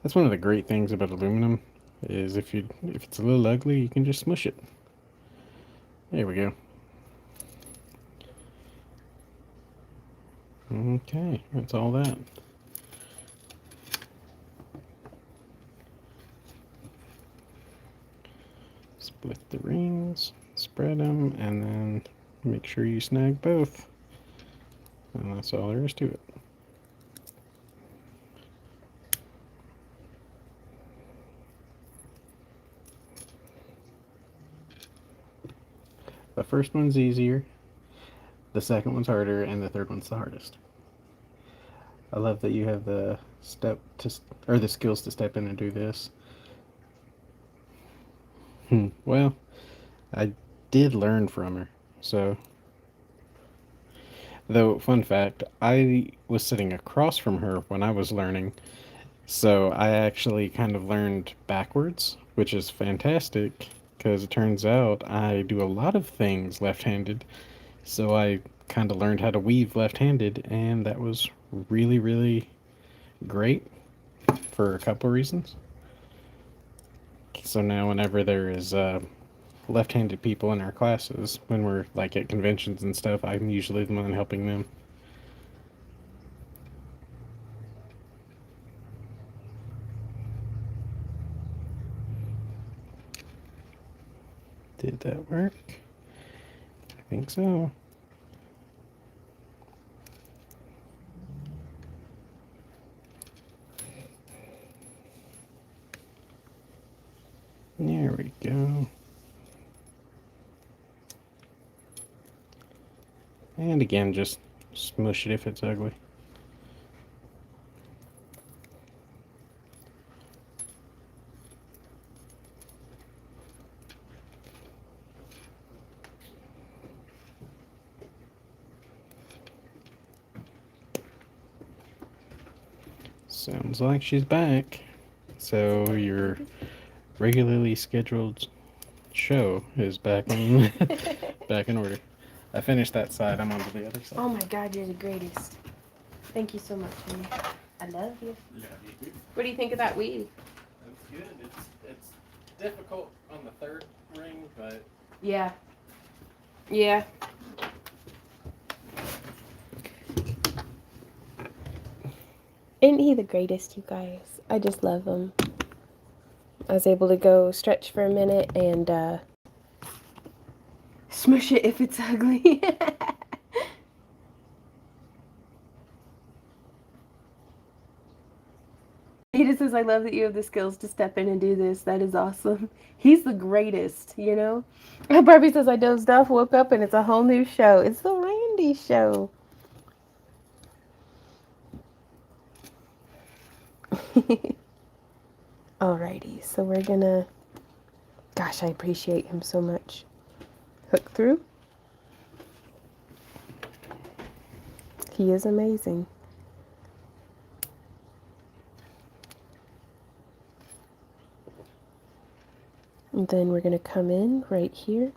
That's one of the great things about aluminum, is if it's a little ugly, you can just smush it. There we go. Okay, that's all that. Split the rings, spread them, and then make sure you snag both. And that's all there is to it. The first one's easier, the second one's harder, and the third one's the hardest. I love that you have the the skills to step in and do this. Well, I did learn from her, so Though, fun fact, I was sitting across from her when I was learning, so I actually kind of learned backwards, which is fantastic because it turns out I do a lot of things left handed. So I kind of learned how to weave left handed, and that was really, really great for a couple of reasons. So now, whenever there is left-handed people in our classes, when we're like at conventions and stuff, I'm usually the one helping them. Did that work? I think so. There we go. And again, just smush it if it's ugly. Sounds like she's back. So your regularly scheduled show is back in back in order. I finished that side. I'm on to the other side. Oh my God, you're the greatest. Thank you so much, honey. I love you. Love you. What do you think of that weave? That's good. It's difficult on the third ring, but Yeah. Yeah. Isn't he the greatest, you guys? I just love him. I was able to go stretch for a minute and smush it if it's ugly. He just says, I love that you have the skills to step in and do this. That is awesome. He's the greatest, you know? Barbie says, I dozed off, woke up, and it's a whole new show. It's the Randy show. Alrighty, so we're gonna... Gosh, I appreciate him so much. Hook through. He is amazing. And then we're going to come in right here.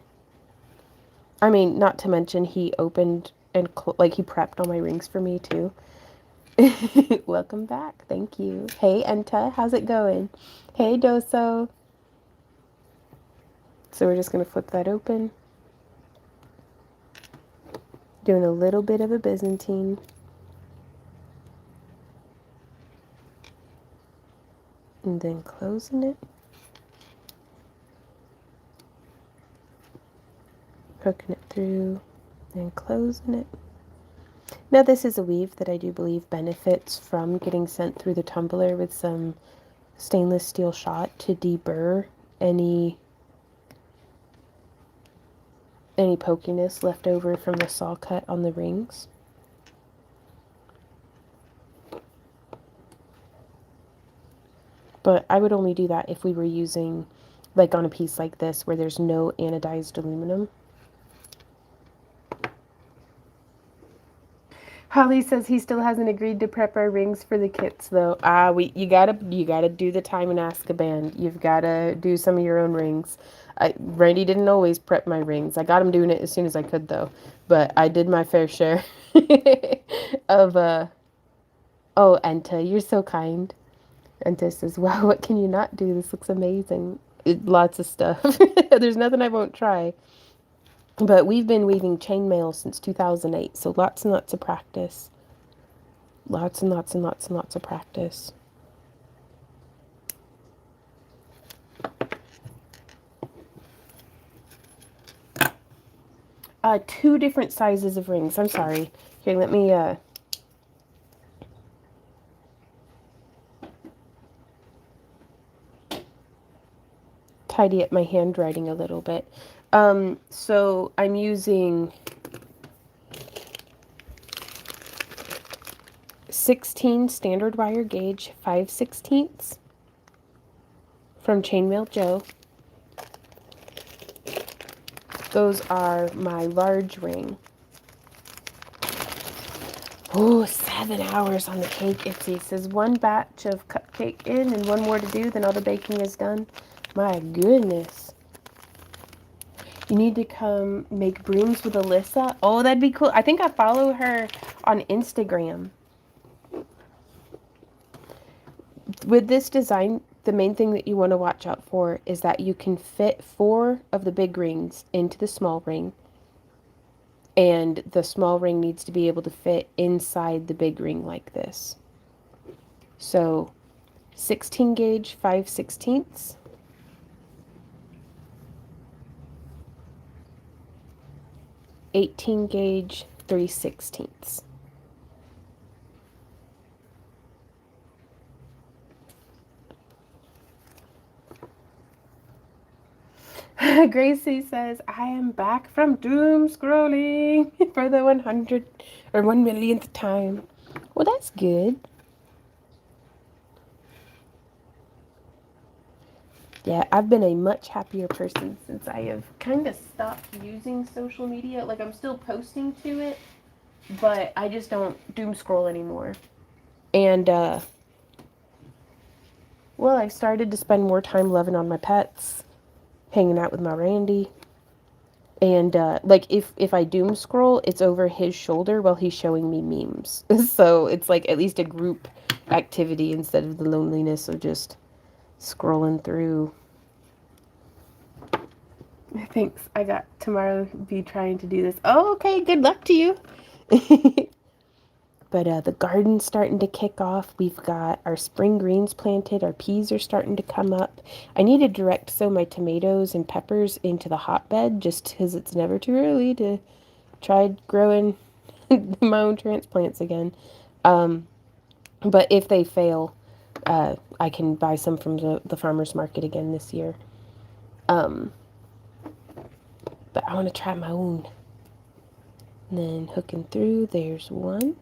I mean, not to mention he opened and like he prepped all my rings for me too. Welcome back. Thank you. Hey, Enta, how's it going? Hey, Doso. So we're just going to flip that open. Doing a little bit of a Byzantine. And then closing it. Hooking it through and closing it. Now this is a weave that I do believe benefits from getting sent through the tumbler with some stainless steel shot to deburr any pokiness left over from the saw cut on the rings. But I would only do that if we were using, like on a piece like this where there's no anodized aluminum. Holly says he still hasn't agreed to prep our rings for the kits though. You gotta do the time in Azkaban. You've gotta do some of your own rings. Randy didn't always prep my rings. I got him doing it as soon as I could though. But I did my fair share of oh, Enta, you're so kind. Enta says, wow, what can you not do? This looks amazing. Lots of stuff. There's nothing I won't try. But we've been weaving chainmail since 2008, so lots and lots of practice. Lots and lots and lots and lots of practice. Two different sizes of rings. I'm sorry. Here, let me tidy up my handwriting a little bit. So I'm using 16 standard wire gauge 5/16 from Chainmail Joe. Those are my large ring. Oh, 7 hours on the cake. It says 1 batch of cupcake in and 1 more to do, then all the baking is done. My goodness. You need to come make brooms with Alyssa. Oh, that'd be cool. I think I follow her on Instagram. With this design, the main thing that you want to watch out for is that you can fit 4 of the big rings into the small ring. And the small ring needs to be able to fit inside the big ring like this. So 16 gauge 5/16, 18 gauge 3/16. Gracie says, I am back from doom scrolling for the 100 or 1 millionth time. Well, that's good. Yeah, I've been a much happier person since I have kind of stopped using social media. Like, I'm still posting to it, but I just don't doom scroll anymore. And, well, I've started to spend more time loving on my pets, hanging out with my Randy. And, like, if I doom scroll, it's over his shoulder while he's showing me memes. So it's, like, at least a group activity instead of the loneliness of just scrolling through. Thanks. I got tomorrow be trying to do this. Oh, okay. Good luck to you. But the garden's starting to kick off. We've got our spring greens planted. Our peas are starting to come up. I need to direct sow my tomatoes and peppers into the hotbed just because it's never too early to try growing my own transplants again. But if they fail, I can buy some from the farmer's market again this year. But I want to try my own. And then hooking through, there's 1.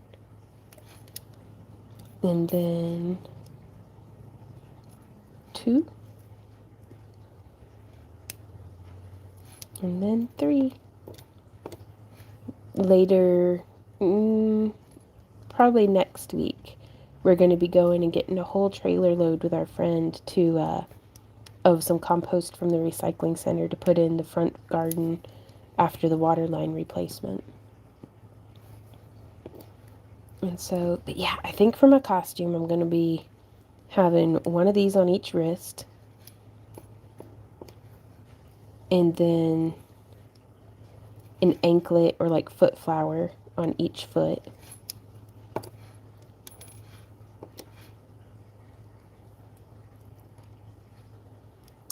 And then 2. And then 3. Later, probably next week, we're going to be going and getting a whole trailer load with our friend of some compost from the recycling center to put in the front garden after the water line replacement. And so, but yeah, I think for my costume, I'm going to be having one of these on each wrist. And then an anklet or like foot flower on each foot.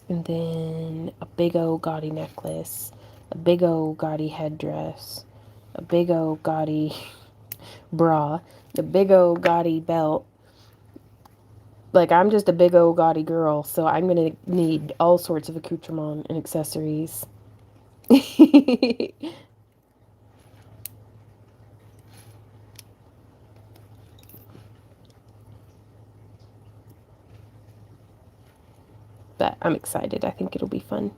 And then a big old gaudy necklace, a big old gaudy headdress, a big old gaudy bra, a big old gaudy belt. Like, I'm just a big old gaudy girl, so I'm going to need all sorts of accoutrement and accessories. But I'm excited. I think it'll be fun.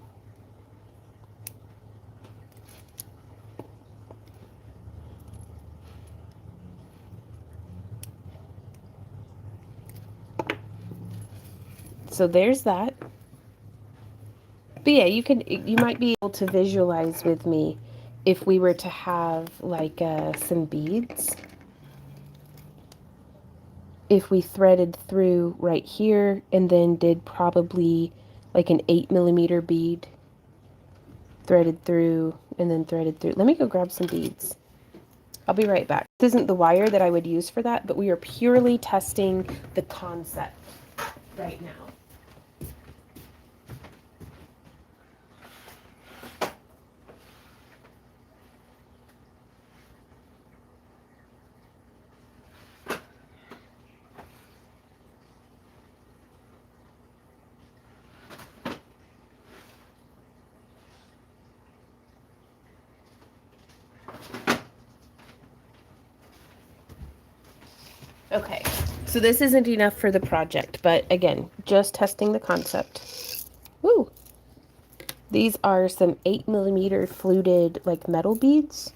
So there's that. But yeah, you might be able to visualize with me if we were to have like some beads. If we threaded through right here and then did probably like an 8mm bead, threaded through and then threaded through. Let me go grab some beads. I'll be right back. This isn't the wire that I would use for that, but we are purely testing the concept right now. Okay, so this isn't enough for the project, but again, just testing the concept. Woo! These are some 8mm fluted like metal beads.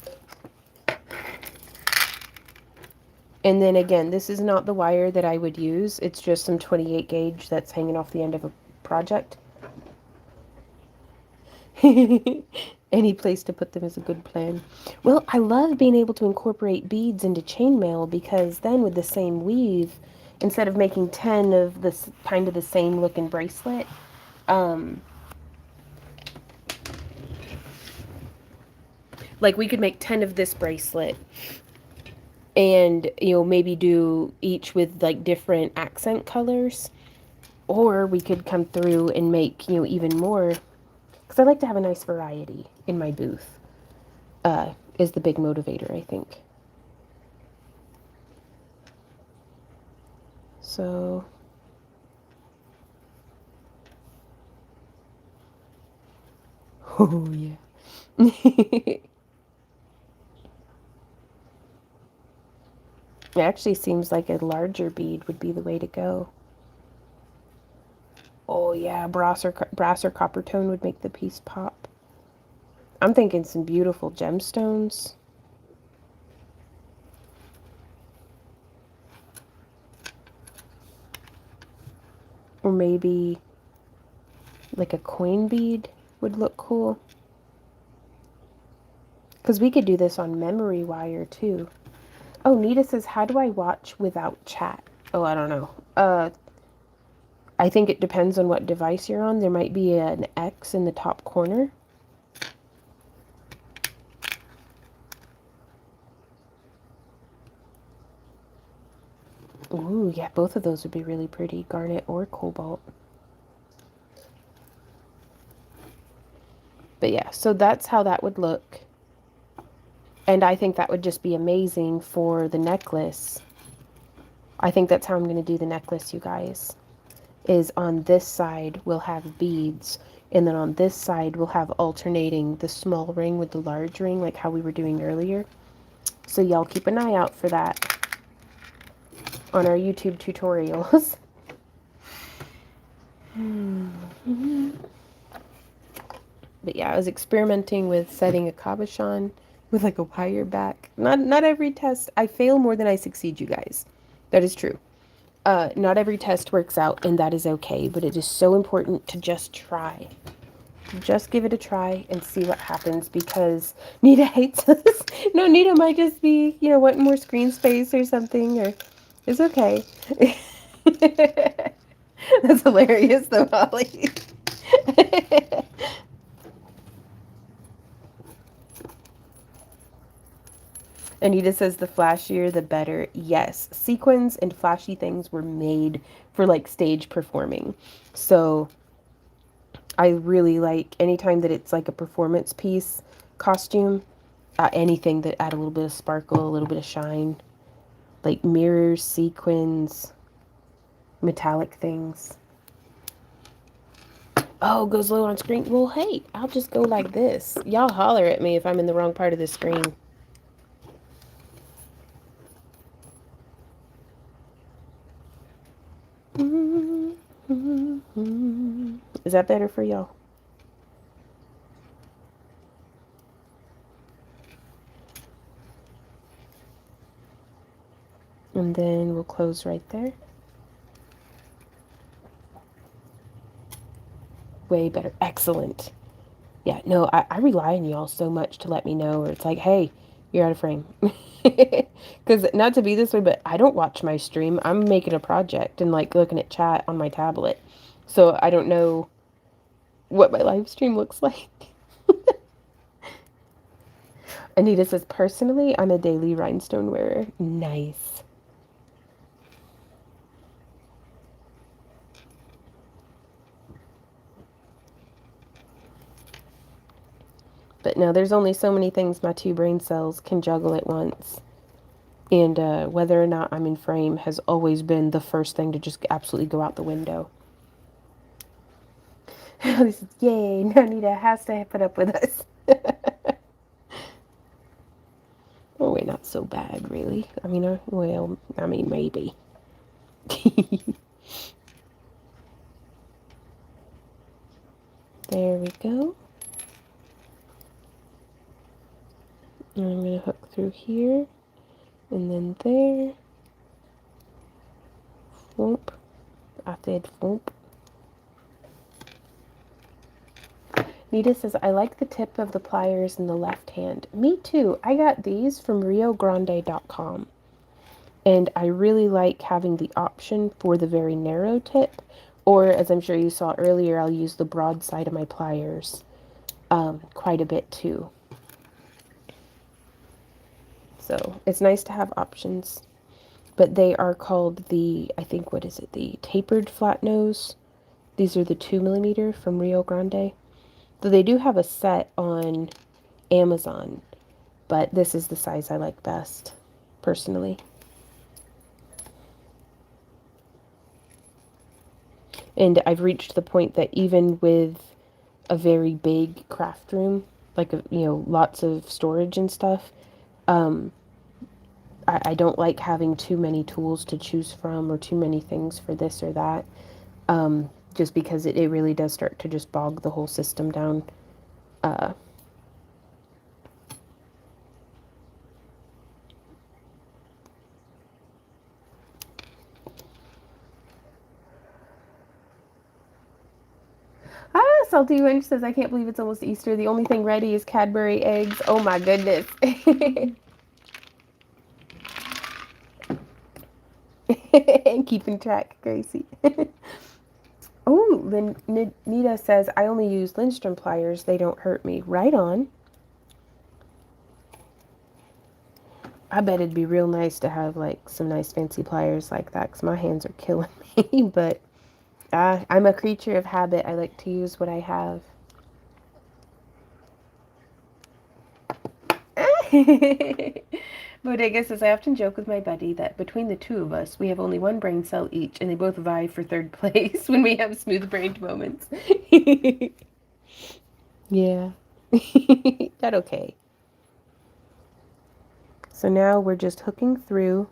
And then again, this is not the wire that I would use. It's just some 28 gauge that's hanging off the end of a project. Any place to put them is a good plan. Well, I love being able to incorporate beads into chainmail because then with the same weave, instead of making 10 of this kind of the same looking bracelet, like we could make 10 of this bracelet and, you know, maybe do each with like different accent colors, or we could come through and make, you know, even more, because I like to have a nice variety in my booth, is the big motivator, I think. So oh yeah. It actually seems like a larger bead would be the way to go. Oh yeah, brass or copper tone would make the piece pop. I'm thinking some beautiful gemstones. Or maybe like a coin bead would look cool. Because we could do this on memory wire too. Oh, Nita says, how do I watch without chat? Oh, I don't know. I think it depends on what device you're on. There might be an X in the top corner. Ooh, yeah, both of those would be really pretty. Garnet or cobalt. But yeah, so that's how that would look. And I think that would just be amazing for the necklace. I think that's how I'm going to do the necklace, you guys. Is on this side, we'll have beads. And then on this side, we'll have alternating the small ring with the large ring, like how we were doing earlier. So y'all keep an eye out for that on our YouTube tutorials. But yeah, I was experimenting with setting a cabochon with like a wire back. Not every test. I fail more than I succeed, you guys. That is true. Not every test works out, and that is okay. But it is so important to just try. Just give it a try and see what happens, because Nita hates us. No, Nita might just be, you know, wanting more screen space or something, or it's okay. That's hilarious though, Holly. Anita says the flashier the better. Yes, sequins and flashy things were made for like stage performing. So I really like anytime that it's like a performance piece costume, anything that add a little bit of sparkle, a little bit of shine, like mirrors, sequins, metallic things. Oh, goes low on screen. Well, hey, I'll just go like this. Y'all holler at me if I'm in the wrong part of the screen. Is that better for y'all? And then we'll close right there. Way better. Excellent. Yeah, no, I rely on y'all so much to let me know, or it's like, hey, you're out of frame. Because not to be this way, but I don't watch my stream. I'm making a project and like looking at chat on my tablet. So I don't know what my live stream looks like. Anita says, personally, I'm a daily rhinestone wearer. Nice. But no, there's only so many things my two brain cells can juggle at once. And whether or not I'm in frame has always been the first thing to just absolutely go out the window. This is, yay, Nanita has to put up with us. Oh, wait, not so bad, really. I mean, well, I mean, maybe. There we go. And I'm going to hook through here, and then there. Whoop. I said whoop. Nita says, I like the tip of the pliers in the left hand. Me too. I got these from riogrande.com. And I really like having the option for the very narrow tip. Or, as I'm sure you saw earlier, I'll use the broad side of my pliers quite a bit too. So it's nice to have options. But they are called the, I think, what is it? The tapered flat nose. These are the 2mm from Rio Grande. So they do have a set on Amazon, but this is the size I like best, personally. And I've reached the point that even with a very big craft room, like, lots of storage and stuff, I don't like having too many tools to choose from or too many things for this or that, just because it really does start to just bog the whole system down. Salty Wench says, I can't believe it's almost Easter. The only thing ready is Cadbury eggs. Oh my goodness. And keeping track, Gracie. Oh, then Nita says, I only use Lindstrom pliers. They don't hurt me. Right on. I bet it'd be real nice to have, like, some nice fancy pliers like that, because my hands are killing me. But I'm a creature of habit. I like to use what I have. Bodega says, I often joke with my buddy that between the two of us, we have only one brain cell each, and they both vie for third place when we have smooth-brained moments. Yeah. That okay. So now we're just hooking through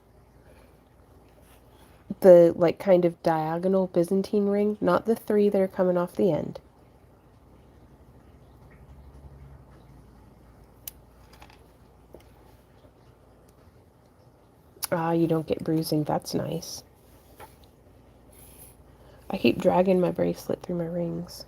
the, like, kind of diagonal Byzantine ring, not the 3 that are coming off the end. Ah, you don't get bruising. That's nice. I keep dragging my bracelet through my rings.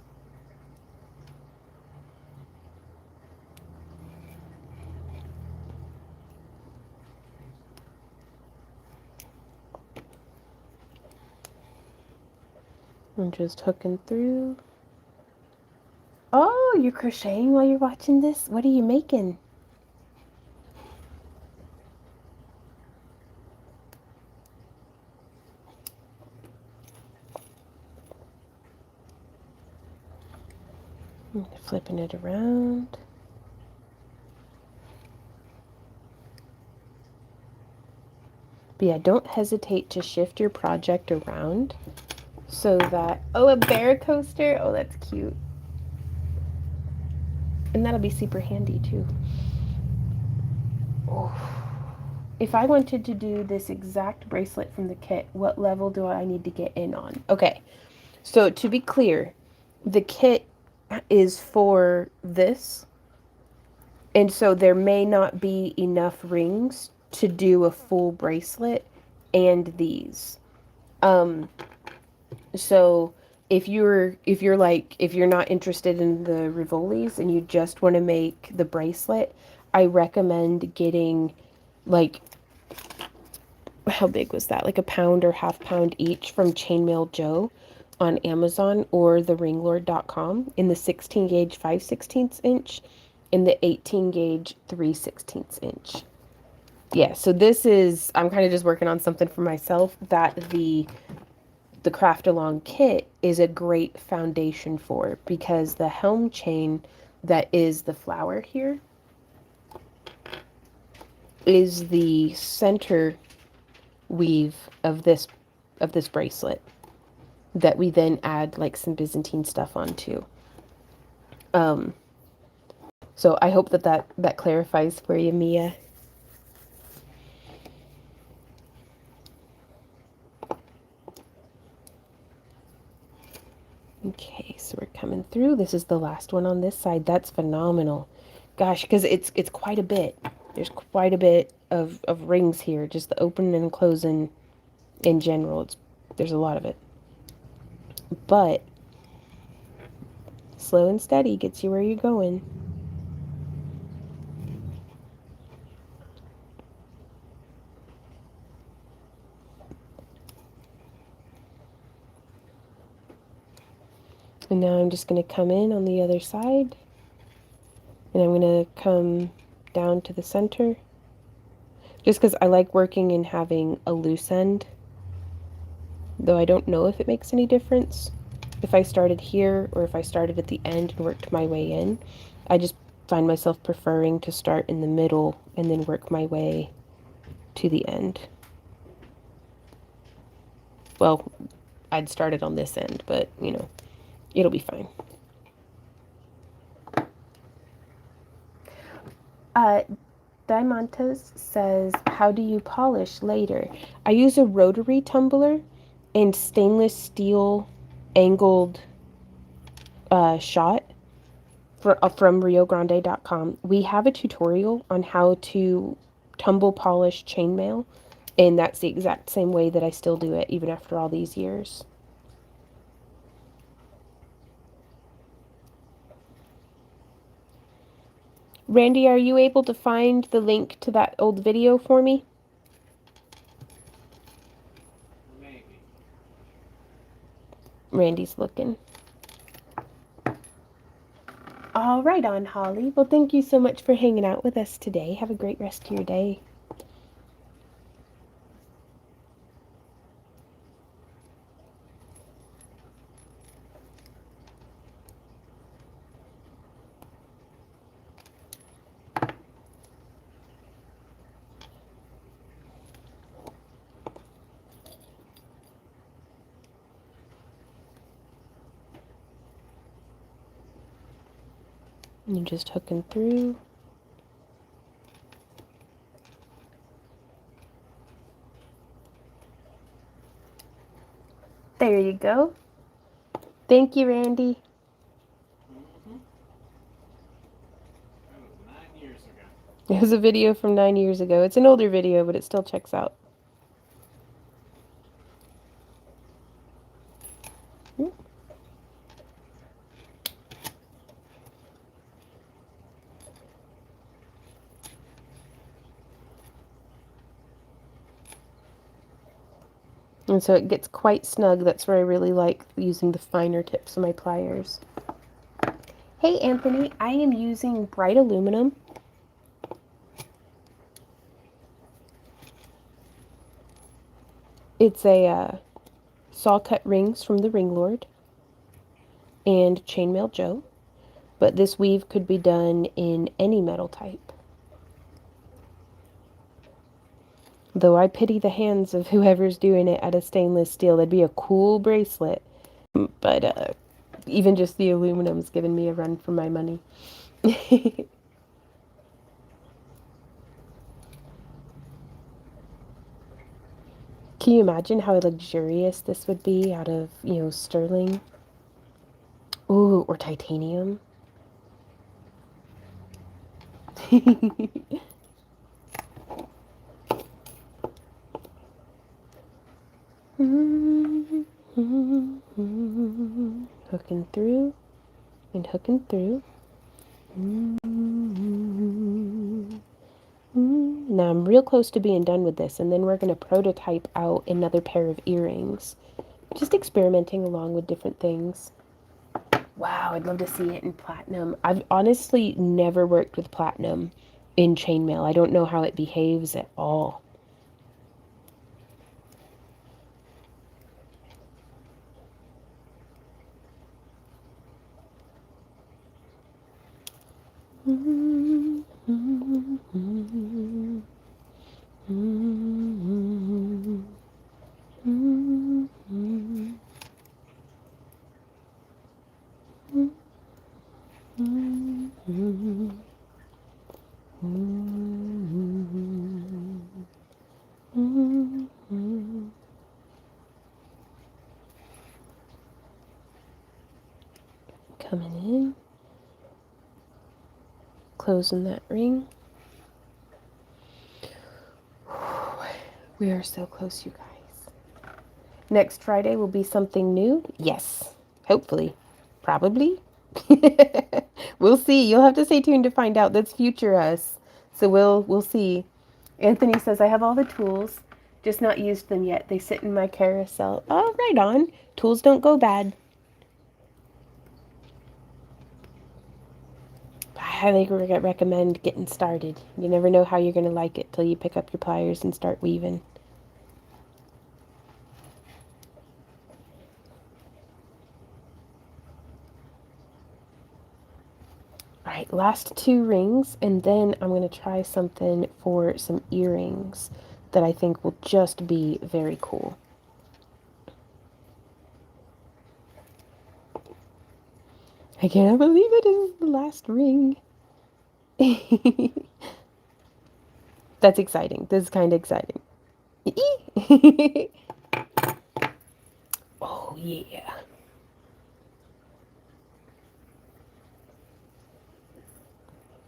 I'm just hooking through. Oh, you're crocheting while you're watching this? What are you making? Flipping it around. But yeah, don't hesitate to shift your project around so that... Oh, a bear coaster? Oh, that's cute. And that'll be super handy too. Oh. If I wanted to do this exact bracelet from the kit, what level do I need to get in on? Okay, so to be clear, the kit is for this, and so there may not be enough rings to do a full bracelet and these. So if you're not interested in the Rivolis and you just want to make the bracelet, I recommend getting, like, how big was that? Like a pound or half pound each from Chainmail Joe on Amazon or theringlord.com in the 16 gauge 5/16 inch, in the 18 gauge 3/16 inch. Yeah, so this is, I'm kind of just working on something for myself that the craft along kit is a great foundation for, because the helm chain that is the flower here is the center weave of this bracelet that we then add, like, some Byzantine stuff onto. So I hope that clarifies for you, Mia. Okay, so we're coming through. This is the last one on this side. That's phenomenal. Gosh, because it's quite a bit. There's quite a bit of rings here, just the opening and closing in general. there's a lot of it. But slow and steady gets you where you're going. And now I'm just going to come in on the other side. And I'm going to come down to the center. Just because I like working and having a loose end. Though I don't know if it makes any difference. If I started here or if I started at the end and worked my way in. I just find myself preferring to start in the middle and then work my way to the end. Well, I'd started on this end, but, you know, it'll be fine. Diamantes says, how do you polish later? I use a rotary tumbler and stainless steel angled shot from riogrande.com. We have a tutorial on how to tumble polish chainmail, and that's the exact same way that I still do it even after all these years. Randy, are you able to find the link to that old video for me? Maybe. Randy's looking. All right, on Holly. Well, thank you so much for hanging out with us today. Have a great rest of your day. And just hooking through. There you go. Thank you, Randy. That was 9 years ago. It was a video from 9 years ago. It's an older video, but it still checks out. And so it gets quite snug. That's where I really like using the finer tips of my pliers. Hey, Anthony, I am using bright aluminum. It's a saw cut rings from the Ring Lord and Chainmail Joe. But this weave could be done in any metal type. Though I pity the hands of whoever's doing it out of stainless steel. That'd be a cool bracelet. But even just the aluminum's given me a run for my money. Can you imagine how luxurious this would be out of, you know, sterling? Ooh, or titanium. Hooking through and hooking through. Now I'm real close to being done with this, and then we're going to prototype out another pair of earrings. Just experimenting along with different things. Wow, I'd love to see it in platinum. I've honestly never worked with platinum in chainmail. I don't know how it behaves at all. Coming in, closing that ring. We are so close, you guys. Next Friday will be something new? Yes. Hopefully. Probably. We'll see. You'll have to stay tuned to find out. That's future us. So we'll see. Anthony says I have all the tools, just not used them yet. They sit in my carousel. Oh, right on. Tools don't go bad. I highly recommend getting started. You never know how you're going to like it till you pick up your pliers and start weaving. All right, last 2 rings, and then I'm going to try something for some earrings that I think will just be very cool. I can't believe it is the last ring. That's exciting. This is kind of exciting. Oh, yeah.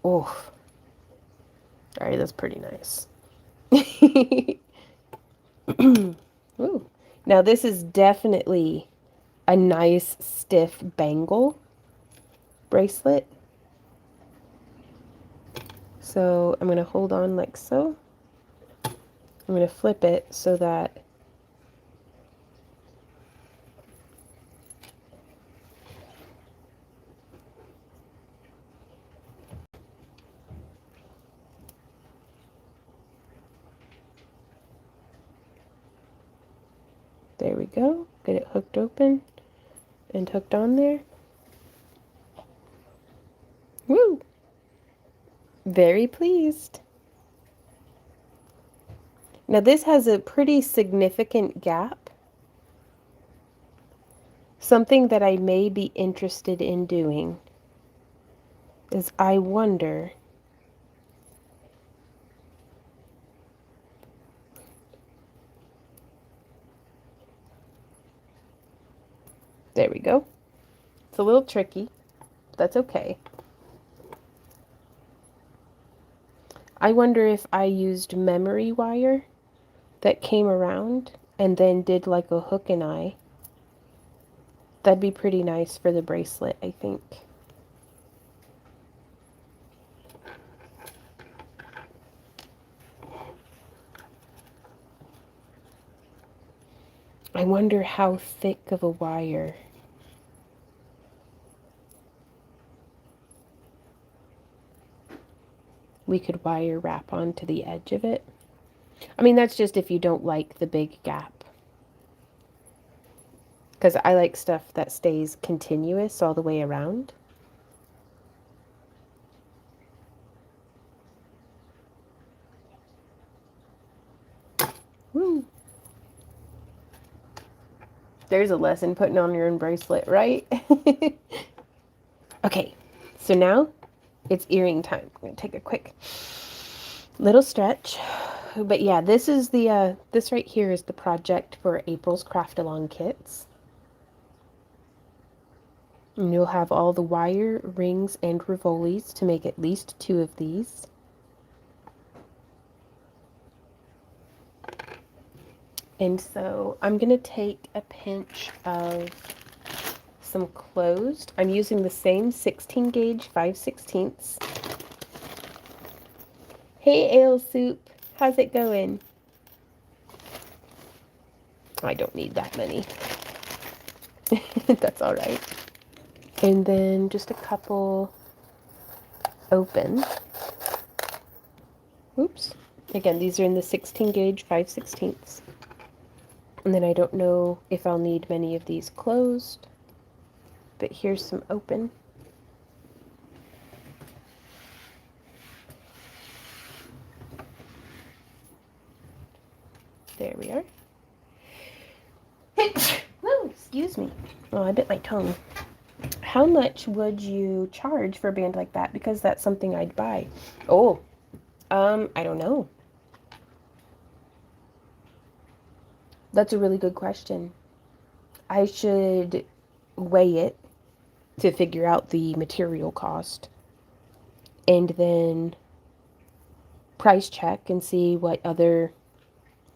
Oh, all right, that's pretty nice. Ooh. Now, this is definitely a nice stiff bangle bracelet. So I'm going to hold on like so. I'm going to flip it so that there we go. Get it hooked open and hooked on there. Woo! Very pleased. Now this has a pretty significant gap. Something that I may be interested in doing is I wonder there we go. It's a little tricky. That's okay. I wonder if I used memory wire that came around and then did like a hook and eye. That'd be pretty nice for the bracelet, I think. I wonder how thick of a wire. We could wire wrap onto the edge of it. I mean, that's just if you don't like the big gap. Because I like stuff that stays continuous all the way around. Woo! There's a lesson putting on your own bracelet, right? Okay, so now it's earring time. I'm going to take a quick little stretch. But yeah, this is the, this right here is the project for April's Craft Along kits. And you'll have all the wire, rings, and rivolis to make at least 2 of these. And so I'm going to take a pinch of some closed. I'm using the same 16 gauge 5/16. Hey, Ale Soup. How's it going? I don't need that many. That's all right. And then just a couple open. Oops. Again, these are in the 16 gauge 5/16. And then I don't know if I'll need many of these closed, but here's some open. There we are. Woo, excuse me. Oh, I bit my tongue. How much would you charge for a band like that? Because that's something I'd buy. Oh, I don't know. That's a really good question. I should weigh it to figure out the material cost and then price check and see what other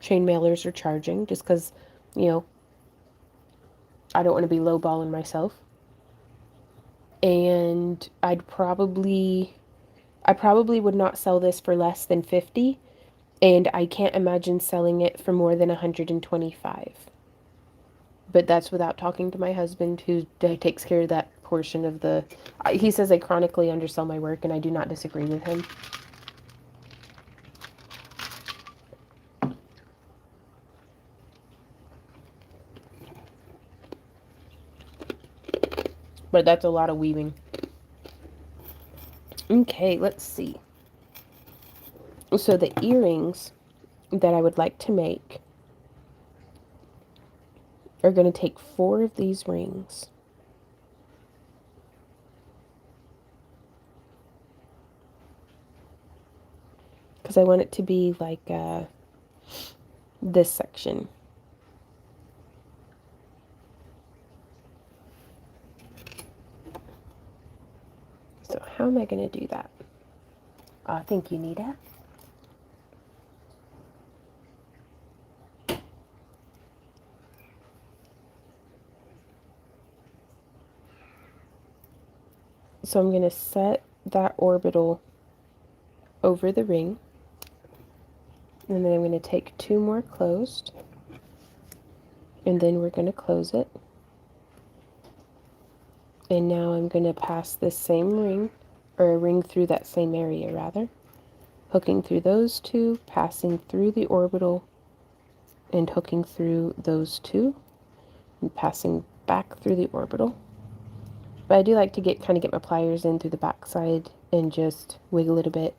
chain mailers are charging, just because, you know, I don't want to be lowballing myself. And I probably would not sell this for less than 50, and I can't imagine selling it for more than 125. But that's without talking to my husband, who takes care of that portion of the... He says I chronically undersell my work, and I do not disagree with him. But that's a lot of weaving. Okay, let's see. So the earrings that I would like to make are going to take 4 of these rings. Because I want it to be like this section. So how am I going to do that? Thank you, Nita. So I'm going to set that orbital over the ring. And then I'm going to take 2 more closed. And then we're going to close it. And now I'm going to pass this same ring, or a ring through that same area rather. Hooking through those 2, passing through the orbital, and hooking through those 2, and passing back through the orbital. But I do like to kind of get my pliers in through the back side and just wiggle it a bit.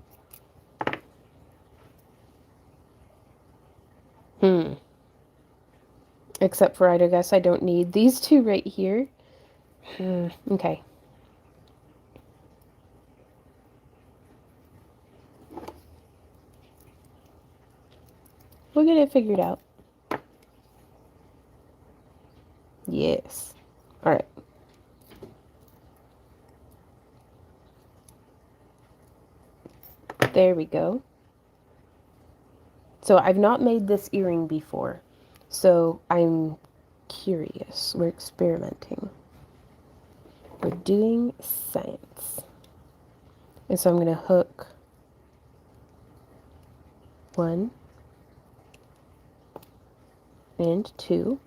Except for I guess I don't need these 2 right here. Okay. We'll get it figured out. Yes. Alright. There we go. So I've not made this earring before. So I'm curious. We're experimenting. We're doing science. And so I'm going to hook 1 and 2.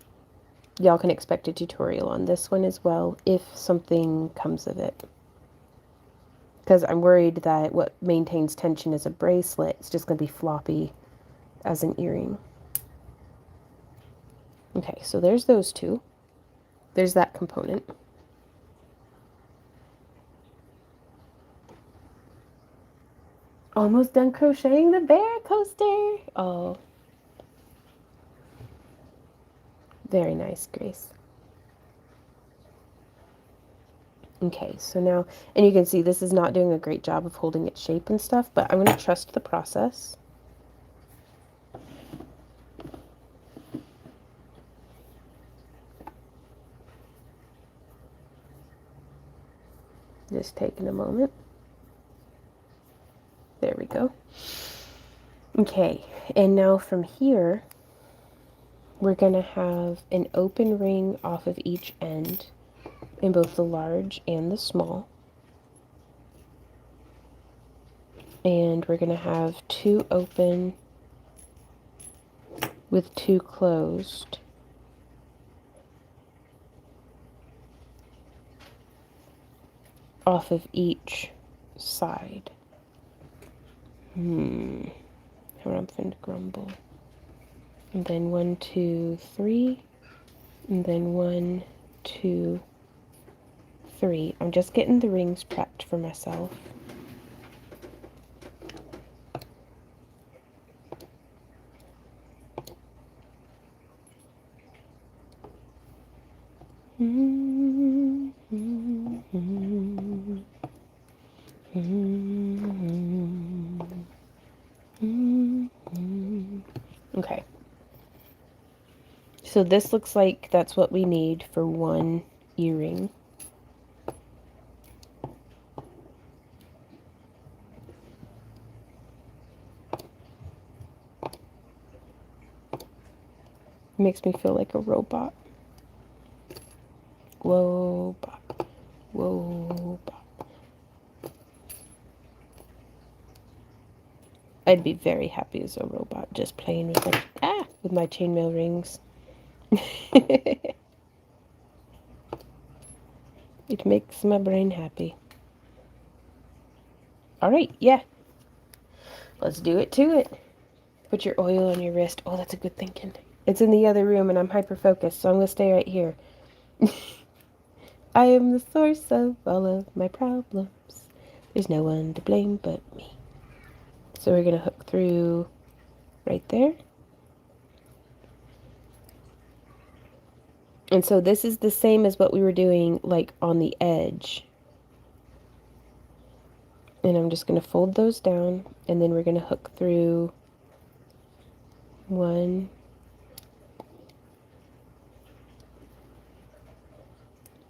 Y'all can expect a tutorial on this one as well if something comes of it. Because I'm worried that what maintains tension as a bracelet is just going to be floppy as an earring. Okay, so there's those 2. There's that component. Almost done crocheting the bear coaster. Oh. Very nice, Grace. Okay, so now, and you can see this is not doing a great job of holding its shape and stuff, but I'm going to trust the process. Just taking a moment. There we go. Okay, and now from here, we're going to have an open ring off of each end in both the large and the small. And we're going to have 2 open with 2 closed. Off of each side. How I'm finna grumble. And then 1, 2, 3. And then 1, 2, 3. I'm just getting the rings prepped for myself. Okay. So this looks like that's what we need for 1 earring. Makes me feel like a robot. Whoa, bop. Whoa, bop. I'd be very happy as a robot just playing with my chainmail rings. It makes my brain happy. Alright, yeah. Let's do it to it. Put your oil on your wrist. Oh, that's a good thinking. It's in the other room and I'm hyper-focused, so I'm going to stay right here. I am the source of all of my problems. There's no one to blame but me. So we're going to hook through right there. And so this is the same as what we were doing like on the edge. And I'm just going to fold those down and then we're going to hook through 1,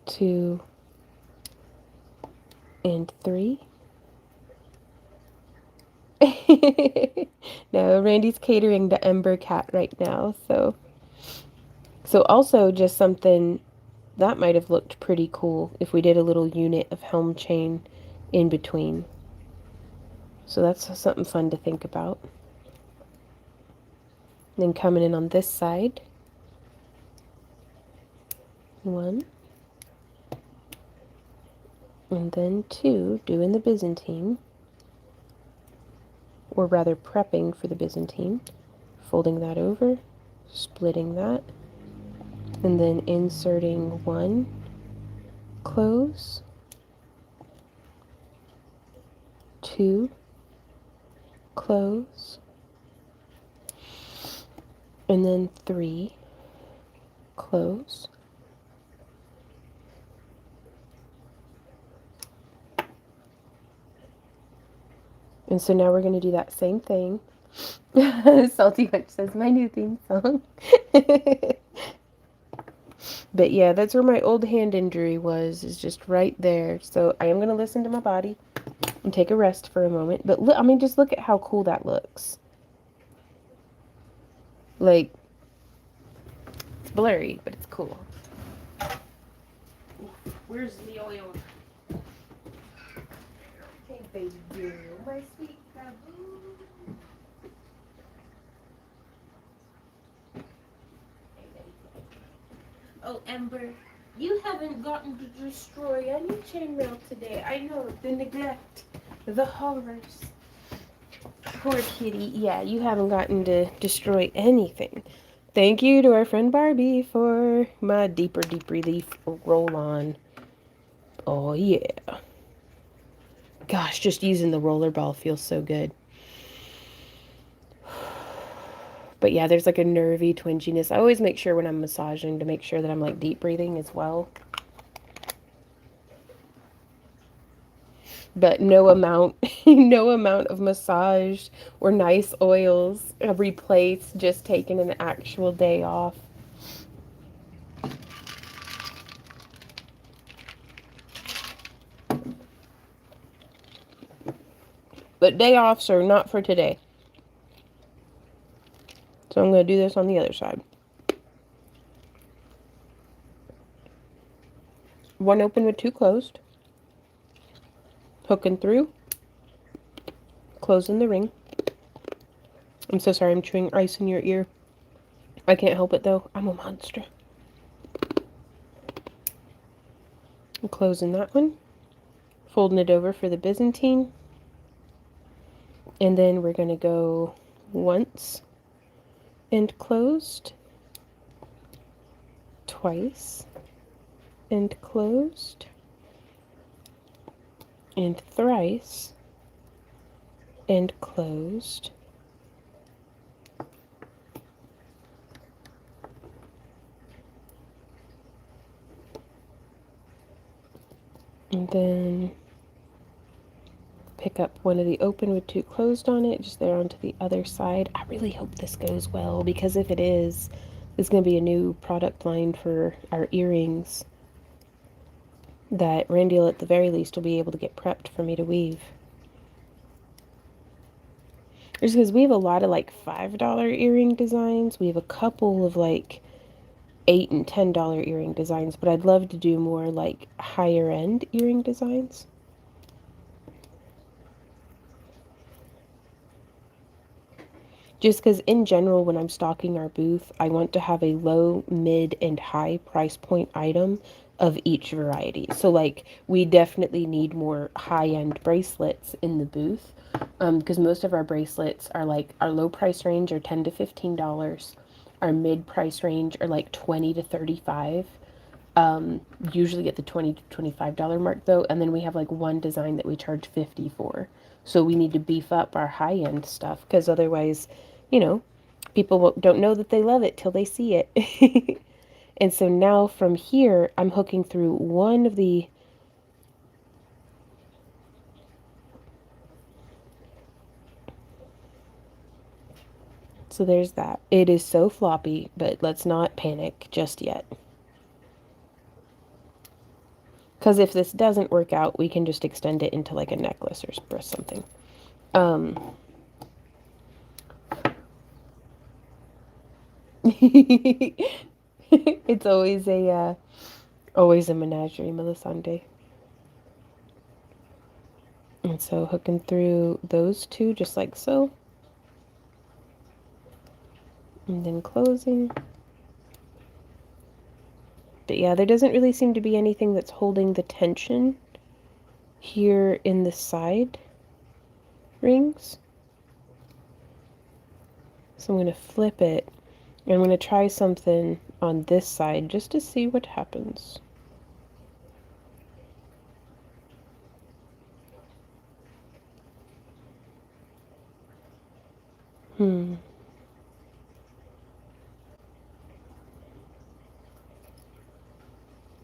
2, and 3. No, Randy's catering to Ember Cat right now, so also just something that might have looked pretty cool if we did a little unit of helm chain in between. So that's something fun to think about. Then coming in on this side. 1. And then 2, doing the Byzantine. Or rather prepping for the Byzantine. Folding that over, splitting that, and then inserting 1, close, 2, close, and then 3, close. And so now we're going to do that same thing. Salty Witch says, my new theme song. But yeah, that's where my old hand injury was, is just right there. So I am going to listen to my body and take a rest for a moment. But look, I mean, just look at how cool that looks. Like, it's blurry, but it's cool. Where's the oil? Hey, baby, my sweet baboon. Oh, Ember, you haven't gotten to destroy any chainmail today. I know, the neglect, the horrors. Poor kitty. Yeah, you haven't gotten to destroy anything. Thank you to our friend Barbie for my deeper, deep relief roll-on. Oh, yeah. Gosh, just using the rollerball feels so good. But yeah, there's like a nervy twinginess. I always make sure when I'm massaging to make sure that I'm like deep breathing as well. But no amount, no amount of massage or nice oils replace just taking an actual day off. But day offs are not for today. So I'm going to do this on the other side. 1 open with 2 closed. Hooking through. Closing the ring. I'm so sorry, I'm chewing ice in your ear. I can't help it though. I'm a monster. I'm closing that one. Folding it over for the Byzantine. And then we're going to go once and closed. Twice and closed. And thrice and closed. And then pick up one of the open with 2 closed on it, just there onto the other side. I really hope this goes well, because if it is, this is going to be a new product line for our earrings that Randy, at the very least, will be able to get prepped for me to weave. Just because we have a lot of like $5 earring designs. We have a couple of like $8 and $10 earring designs, but I'd love to do more like higher end earring designs. Just because in general, when I'm stocking our booth, I want to have a low, mid, and high price point item of each variety. So like we definitely need more high-end bracelets in the booth, because most of our bracelets are like our low price range are $10 to $15. Our mid price range are like 20 to 35. Usually at the $20 to $25 mark though, and then we have like one design that we charge 50 for. So we need to beef up our high end stuff because otherwise, you know, people don't know that they love it till they see it. And so now from here, I'm hooking through one of the. So there's that. It is so floppy, but let's not panic just yet. Because if this doesn't work out, we can just extend it into like a necklace or something. It's always a menagerie, Melisande. And so hooking through those two just like so. And then closing. But yeah, there doesn't really seem to be anything that's holding the tension here in the side rings. So I'm going to flip it. And I'm going to try something on this side just to see what happens.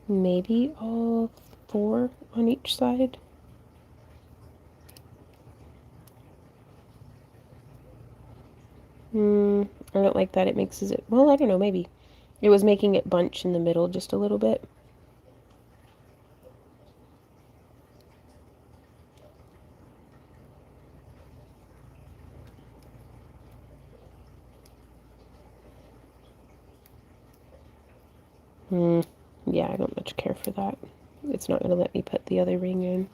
Maybe all 4 on each side. I don't like that. It mixes it. Well, I don't know. Maybe. It was making it bunch in the middle just a little bit. Yeah, I don't much care for that. It's not going to let me put the other ring in.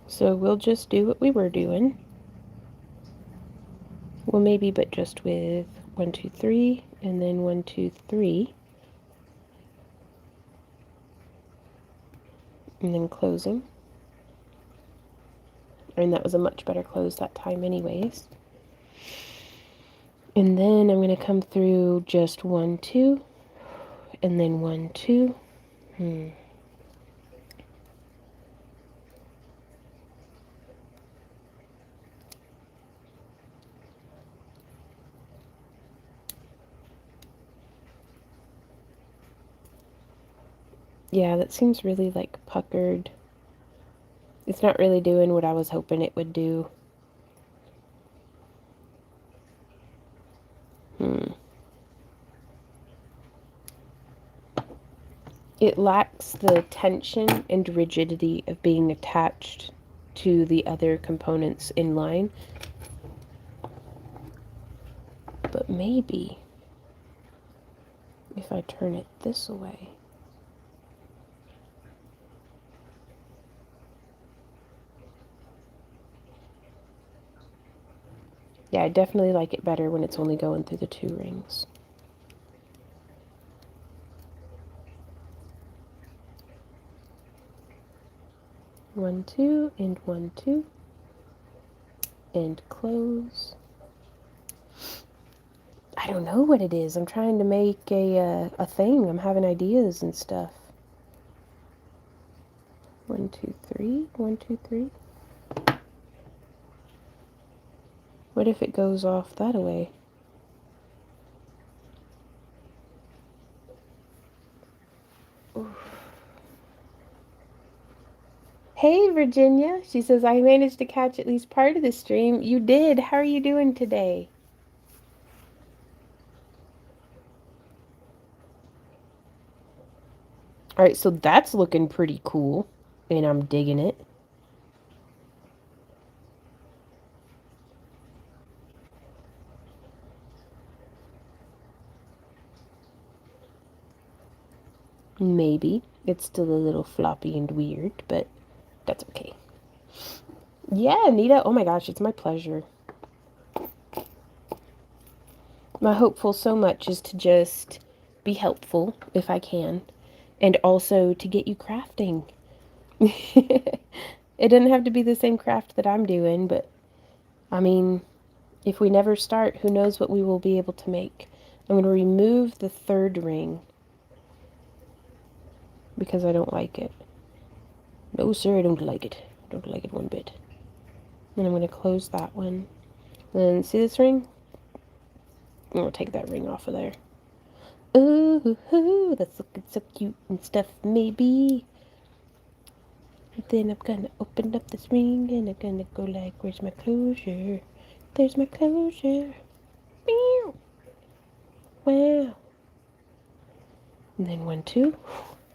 So we'll just do what we were doing. Well, maybe, but just with 1, 2, 3, and then 1, 2, 3. And then closing. And that was a much better close that time anyways. And then I'm going to come through just 1, 2, and then 1, 2. Yeah, that seems really like puckered. It's not really doing what I was hoping it would do. It lacks the tension and rigidity of being attached to the other components in line. But maybe if I turn it this way. Yeah, I definitely like it better when it's only going through the 2 rings. One, 2, and 1, 2. And close. I don't know what it is. I'm trying to make a thing. I'm having ideas and stuff. 1, 2, 3. 1, 2, 3. What if it goes off that way? Hey, Virginia. She says, I managed to catch at least part of the stream. You did. How are you doing today? All right, so that's looking pretty cool, and I'm digging it. Maybe. It's still a little floppy and weird, but that's okay. Yeah, Nita. Oh my gosh, it's my pleasure. My hopeful so much is to just be helpful if I can, and also to get you crafting. It doesn't have to be the same craft that I'm doing, but I mean, if we never start, who knows what we will be able to make. I'm going to remove the third ring because I don't like it. No, sir, I don't like it. I don't like it one bit. Then I'm going to close that one. Then see this ring? I'm going to take that ring off of there. Ooh, that's looking so cute and stuff, maybe. And then I'm going to open up this ring and I'm going to go like, where's my closure? There's my closure. Meow. Wow. And then 1, 2.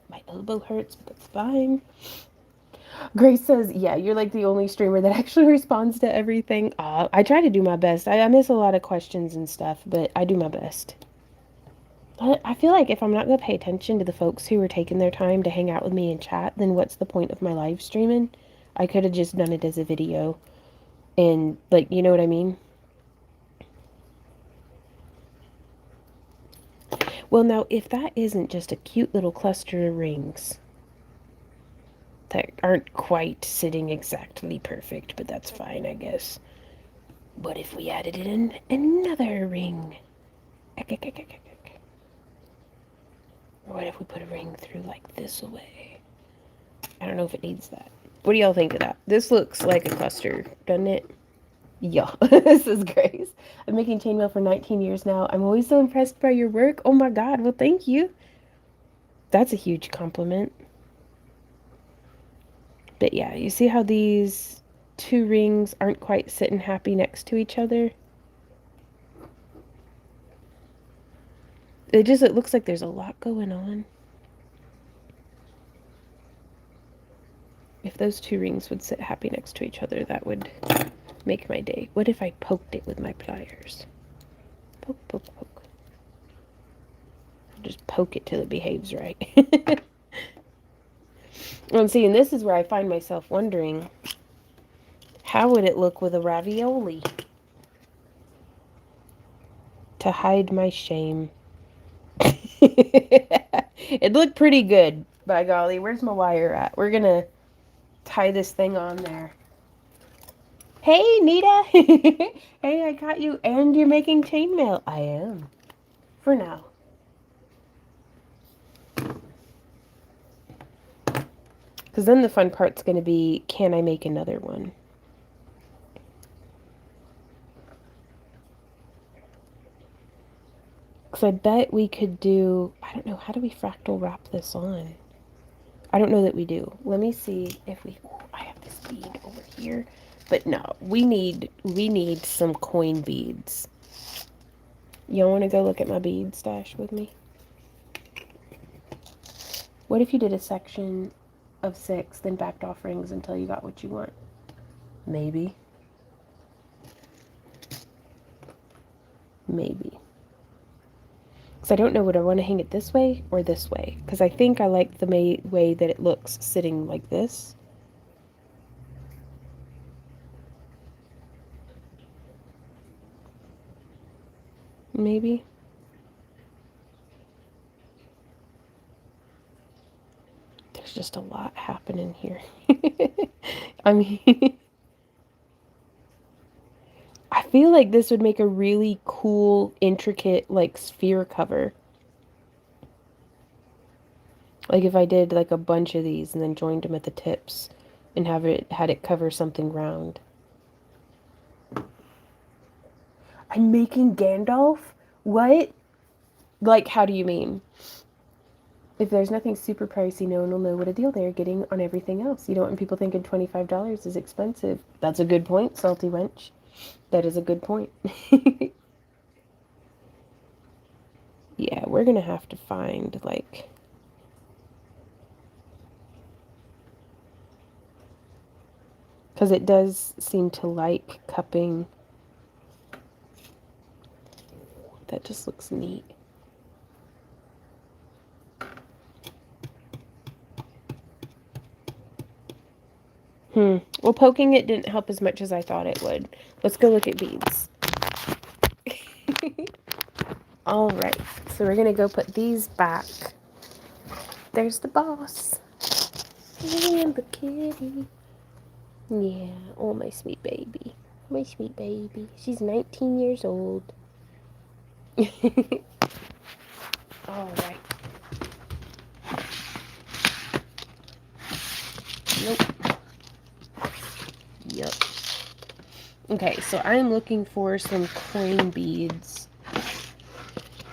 My elbow hurts, but that's fine. Grace says, yeah, you're like the only streamer that actually responds to everything. I try to do my best. I miss a lot of questions and stuff, but I do my best. I feel like if I'm not going to pay attention to the folks who are taking their time to hang out with me and chat, then what's the point of my live streaming? I could have just done it as a video. And, like, you know what I mean? Well, now, if that isn't just a cute little cluster of rings that aren't quite sitting exactly perfect, but that's fine, I guess. What if we added in another ring? What if we put a ring through like this way? I don't know if it needs that. What do y'all think of that? This looks like a cluster, doesn't it? Yeah, this is Grace. I'm making chainmail for 19 years now. I'm always so impressed by your work. Oh my God, well, thank you. That's a huge compliment. But yeah, you see how these two rings aren't quite sitting happy next to each other? It looks like there's a lot going on. If those two rings would sit happy next to each other, that would make my day. What if I poked it with my pliers? Poke, poke, poke. Just poke it till it behaves right. And see, and this is where I find myself wondering, how would it look with a ravioli? To hide my shame. It looked pretty good, by golly. Where's my wire at? We're gonna tie this thing on there. Hey, Nita! Hey, I caught you, and you're making chainmail. I am. For now. Because then the fun part's going to be, can I make another one? Because I bet we could do, I don't know, how do we fractal wrap this on? I don't know that we do. Let me see if we, ooh, I have this bead over here. But no, we need some coin beads. Y'all want to go look at my bead stash with me? What if you did a section of 6, then backed off rings until you got what you want? Maybe. Maybe. Because I don't know, would I want to hang it this way or this way? Because I think I like the way that it looks sitting like this. Maybe. There's just a lot happening here. I mean, I feel like this would make a really cool, intricate, like, sphere cover. Like if I did like a bunch of these and then joined them at the tips and had it cover something round. I'm making Gandalf? What? Like, how do you mean? If there's nothing super pricey, no one will know what a deal they're getting on everything else. You don't want people thinking $25 is expensive. That's a good point, salty wench. That is a good point. Yeah, we're gonna have to find, like... Because it does seem to like cupping. That just looks neat. Well, poking it didn't help as much as I thought it would. Let's go look at beads. All right, so we're gonna go put these back. There's the boss. And the kitty. Yeah, oh, my sweet baby. My sweet baby. She's 19 years old. All right. Nope. Yep. Okay, so I'm looking for some coin beads.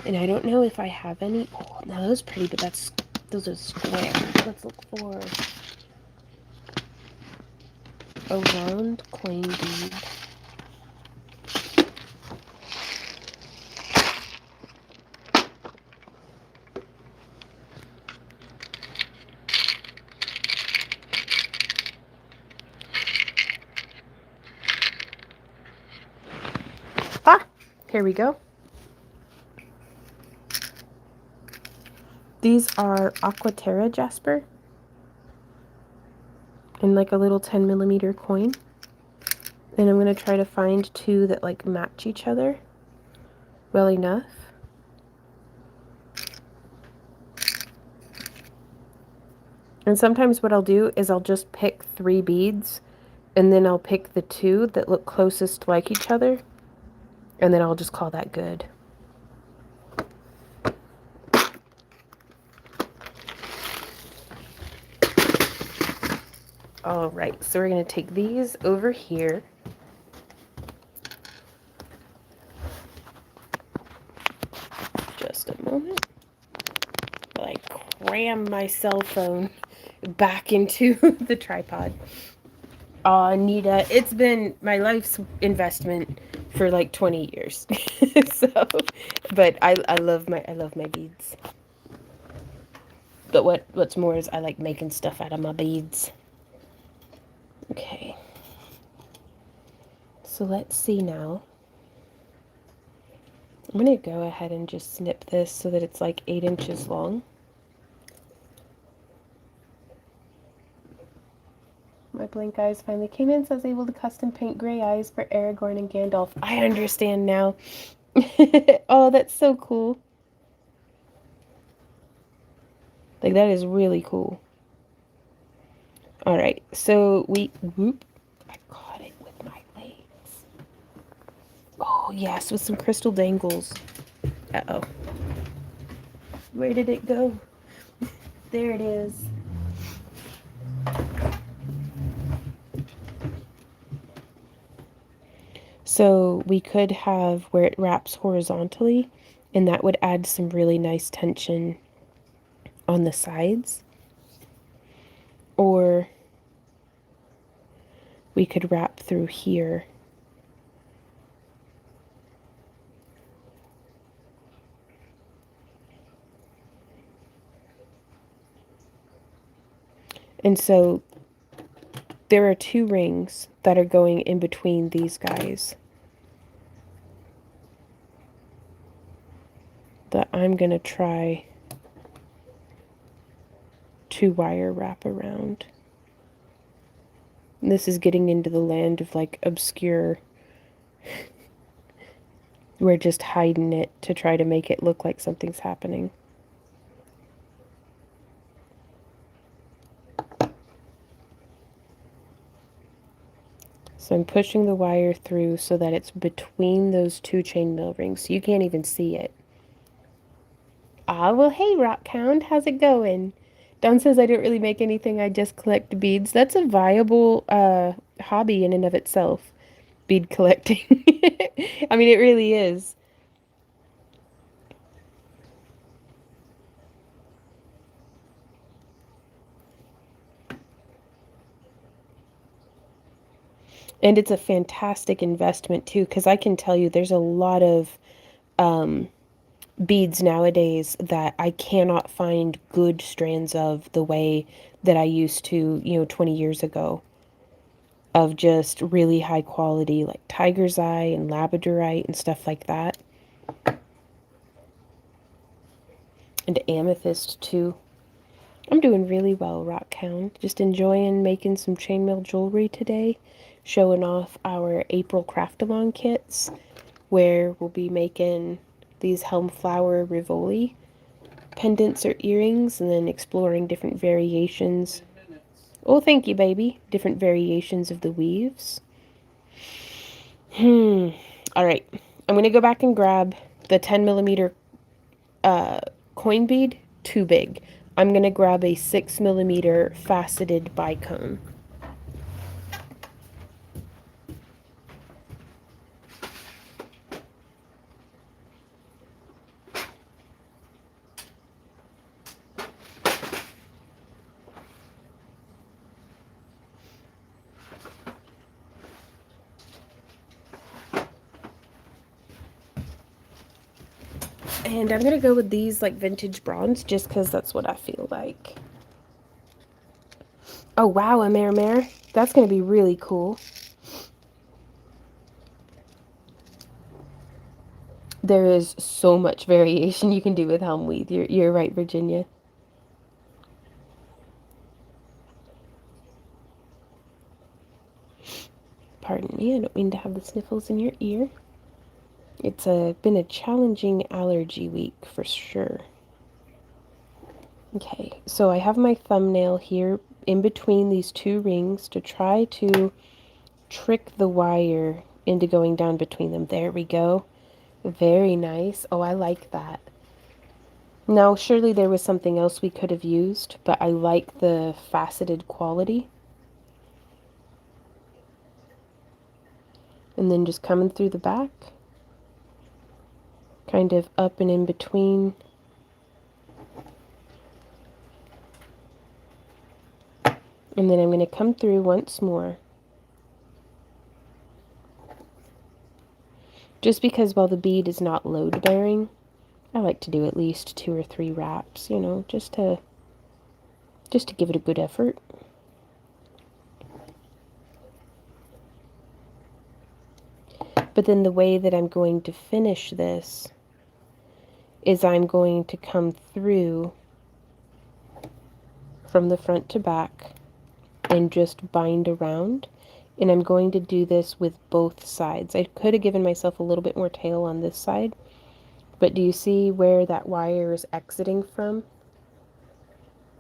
And I don't know if I have any. Oh, now those are pretty, but those are square. Let's look for a round coin bead. Ah, here we go. These are Aquaterra jasper in like a little 10mm coin. And I'm going to try to find two that like match each other well enough. And sometimes what I'll do is I'll just pick 3 beads and then I'll pick the 2 that look closest like each other and then I'll just call that good. All right, so we're going to take these over here. Just a moment. I cram my cell phone back into the tripod. Nita, it's been my life's investment for like 20 years. So, but I love my beads. But what's more is I like making stuff out of my beads. Okay. So let's see now. I'm going to go ahead and just snip this so that it's like 8 inches long. My blank eyes finally came in, so I was able to custom paint gray eyes for Aragorn and Gandalf. I understand now. Oh, that's so cool. Like, that is really cool. Alright, so whoop, I caught it with my legs. Oh, yes, with some crystal dangles. Uh-oh. Where did it go? There it is. So we could have where it wraps horizontally, and that would add some really nice tension on the sides. Or we could wrap through here. And so there are 2 rings that are going in between these guys that I'm going to try to wire wrap around. And this is getting into the land of like obscure. We're just hiding it to try to make it look like something's happening. So I'm pushing the wire through so that it's between those 2 chainmail rings, so you can't even see it. Ah, well, hey, Rockhound, how's it going? Dawn says I don't really make anything, I just collect beads. That's a viable hobby in and of itself, bead collecting. I mean, it really is. And it's a fantastic investment, too, because I can tell you there's a lot of beads nowadays that I cannot find good strands of the way that I used to, 20 years ago. Of just really high quality, like tiger's eye and labradorite and stuff like that. And amethyst, too. I'm doing really well, Rockhound. Just enjoying making some chainmail jewelry today, showing off our April craft-along kits, where we'll be making these helm flower Rivoli pendants or earrings, and then exploring different variations. Oh, thank you, baby. Different variations of the weaves. All right. I'm going to go back and grab the 10 millimeter coin bead. Too big. I'm going to grab a 6 millimeter faceted bicone. And I'm going to go with these like vintage bronze just because that's what I feel like. Oh, wow, a mare. That's going to be really cool. There is so much variation you can do with helm weave. You're right, Virginia. Pardon me, I don't mean to have the sniffles in your ear. It's been a challenging allergy week for sure. Okay, so I have my thumbnail here in between these two rings to try to trick the wire into going down between them. There we go. Very nice. Oh, I like that. Now, surely there was something else we could have used, but I like the faceted quality. And then just coming through the back, kind of up and in between. And then I'm going to come through once more. Just because while the bead is not load bearing, I like to do at least 2 or 3 wraps, you know, just to give it a good effort. But then the way that I'm going to finish this is I'm going to come through from the front to back and just bind around. And I'm going to do this with both sides. I could have given myself a little bit more tail on this side, but do you see where that wire is exiting from?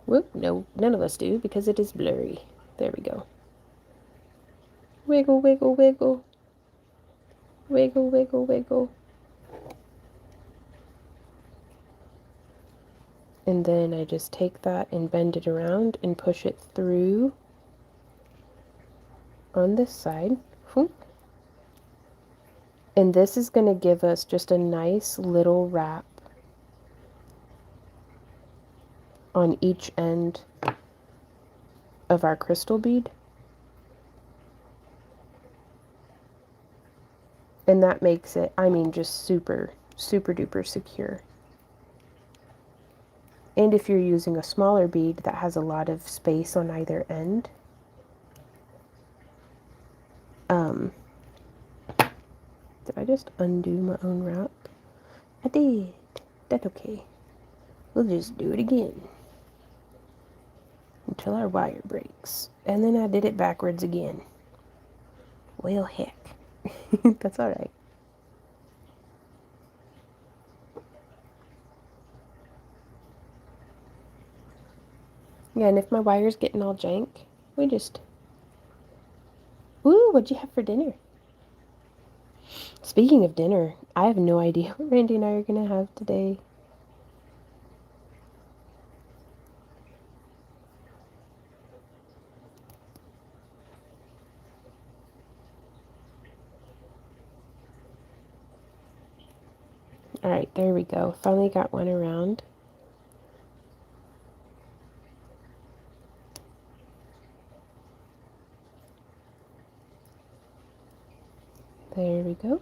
Whoop, no, none of us do because it is blurry. There we go. Wiggle, wiggle, wiggle. Wiggle, wiggle, wiggle. And then I just take that and bend it around and push it through on this side. And this is going to give us just a nice little wrap on each end of our crystal bead. And that makes it, I mean, just super, super duper secure. And if you're using a smaller bead that has a lot of space on either end, did I just undo my own wrap? I did. That's okay. We'll just do it again until our wire breaks. And then I did it backwards again. Well, heck. That's alright. Yeah, and if my wire's getting all jank, we just... Ooh, what'd you have for dinner? Speaking of dinner, I have no idea what Randy and I are going to have today. Alright, there we go. Finally got one around. There we go.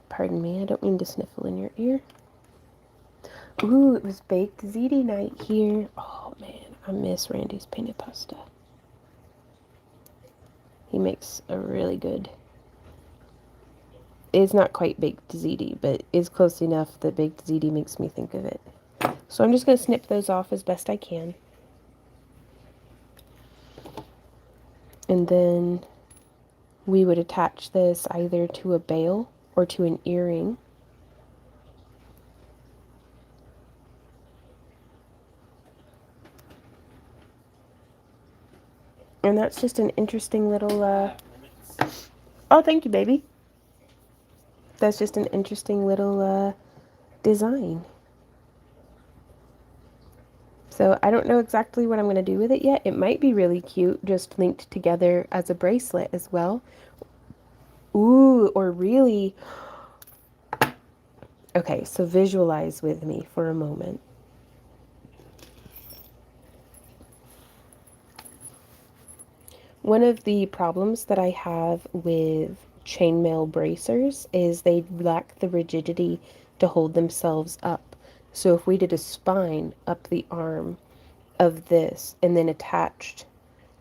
Pardon me, I don't mean to sniffle in your ear. Ooh, it was baked ziti night here. Oh man, I miss Randy's penne pasta. He makes a really good It's not quite baked ziti, but is close enough that baked ziti makes me think of it. So I'm just going to snip those off as best I can. And then we would attach this either to a bail or to an earring. And that's just an interesting little, oh, thank you, baby. That's just an interesting little, design. So I don't know exactly what I'm going to do with it yet. It might be really cute, just linked together as a bracelet as well. Ooh, or really... Okay, so visualize with me for a moment. One of the problems that I have with chainmail bracers is they lack the rigidity to hold themselves up. So if we did a spine up the arm of this and then attached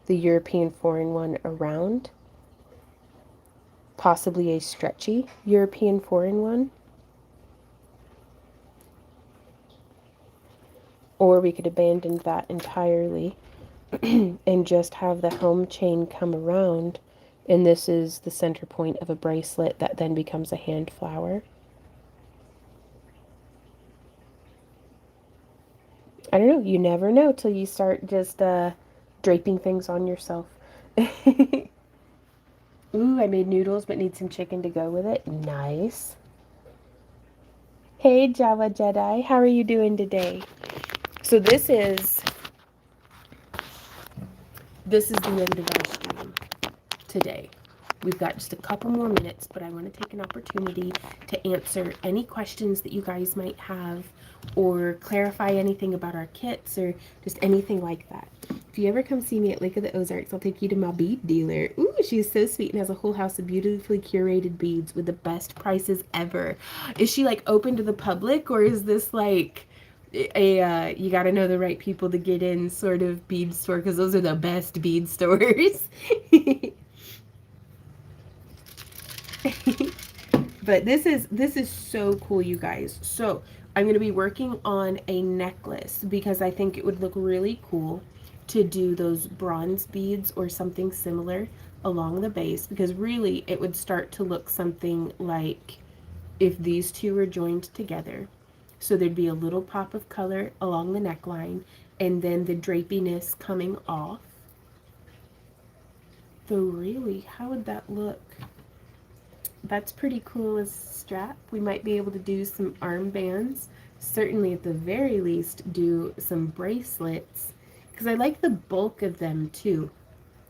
the European foreign one around, possibly a stretchy European foreign one, or we could abandon that entirely and just have the helm chain come around, and this is the center point of a bracelet that then becomes a hand flower. I don't know, you never know till you start just draping things on yourself. Ooh, I made noodles but need some chicken to go with it. Nice. Hey Java Jedi, how are you doing today? So this is the end of our stream today. We've got just a couple more minutes, but I want to take an opportunity to answer any questions that you guys might have or clarify anything about our kits or just anything like that. If you ever come see me at Lake of the Ozarks, I'll take you to my bead dealer. Ooh, she's so sweet and has a whole house of beautifully curated beads with the best prices ever. Is she like open to the public, or is this like a you got to know the right people to get in sort of bead store, because those are the best bead stores. But this is so cool, you guys. So I'm going to be working on a necklace because I think it would look really cool to do those bronze beads or something similar along the base, because really it would start to look something like if these two were joined together. So there'd be a little pop of color along the neckline and then the drapiness coming off. So really, how would that look? That's pretty cool as a strap. We might be able to do some armbands. Certainly at the very least do some bracelets, because I like the bulk of them too.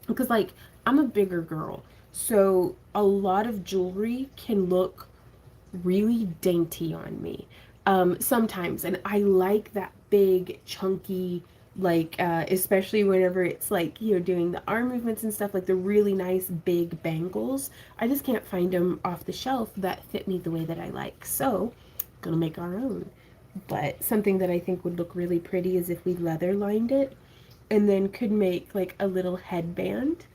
Because like I'm a bigger girl, so a lot of jewelry can look really dainty on me sometimes, and I like that big chunky, like especially whenever it's like, you know, doing the arm movements and stuff, like the really nice big bangles. I just can't find them off the shelf that fit me the way that I like, so gonna make our own. But something that I think would look really pretty is if we leather lined it and then could make like a little headband.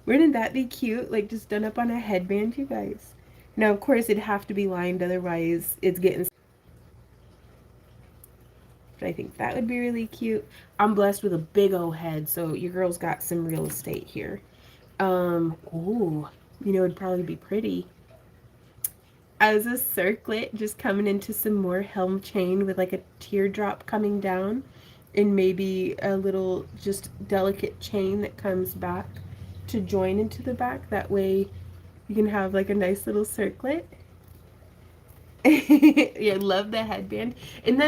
Wouldn't that be cute? Like just done up on a headband, you guys. Now, of course, it'd have to be lined, otherwise it's getting... But I think that would be really cute. I'm blessed with a big old head, so your girl's got some real estate here. Ooh, you know, it'd probably be pretty as a circlet, just coming into some more helm chain with like a teardrop coming down and maybe a little just delicate chain that comes back to join into the back. That way you can have like a nice little circlet. Yeah, love the headband. And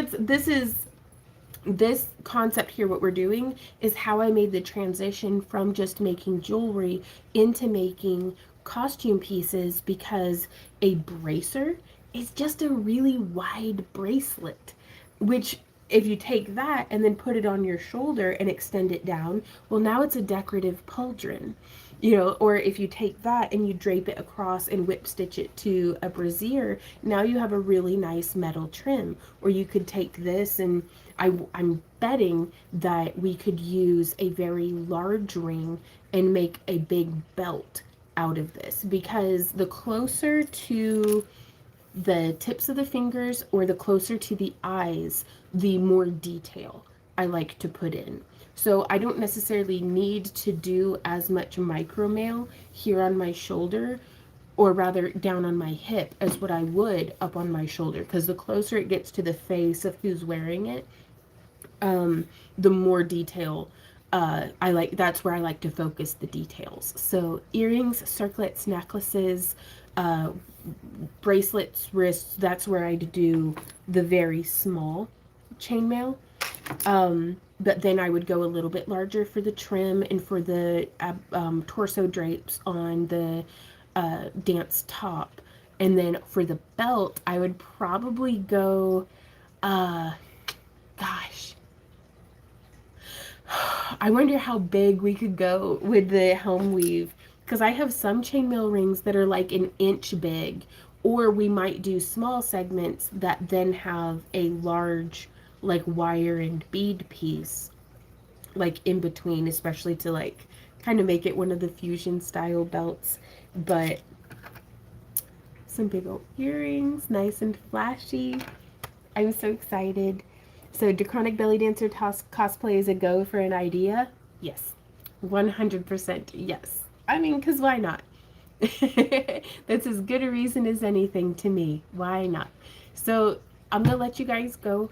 this concept here, what we're doing is how I made the transition from just making jewelry into making costume pieces, because a bracer is just a really wide bracelet, which if you take that and then put it on your shoulder and extend it down, well, now it's a decorative pauldron. You know, or if you take that and you drape it across and whip stitch it to a brassiere, now you have a really nice metal trim. Or you could take this and I'm betting that we could use a very large ring and make a big belt out of this, because the closer to the tips of the fingers or the closer to the eyes, the more detail I like to put in. So I don't necessarily need to do as much micro mail here on my shoulder, or rather down on my hip, as what I would up on my shoulder, because the closer it gets to the face of who's wearing it, the more detail I like. That's where I like to focus the details. So earrings, circlets, necklaces, uh, bracelets, wrists, that's where I do the very small chainmail. But then I would go a little bit larger for the trim and for the torso drapes on the dance top. And then for the belt, I would probably go, uh, gosh, I wonder how big we could go with the helm weave, because I have some chainmail rings that are like an inch big, or we might do small segments that then have a large like wire and bead piece like in between, especially to like kind of make it one of the fusion style belts. But some big old earrings, nice and flashy. I'm so excited. So, Draconic Belly Dancer cosplay is a go for an idea? Yes. 100% yes. I mean, because why not? That's as good a reason as anything to me. Why not? So, I'm going to let you guys go.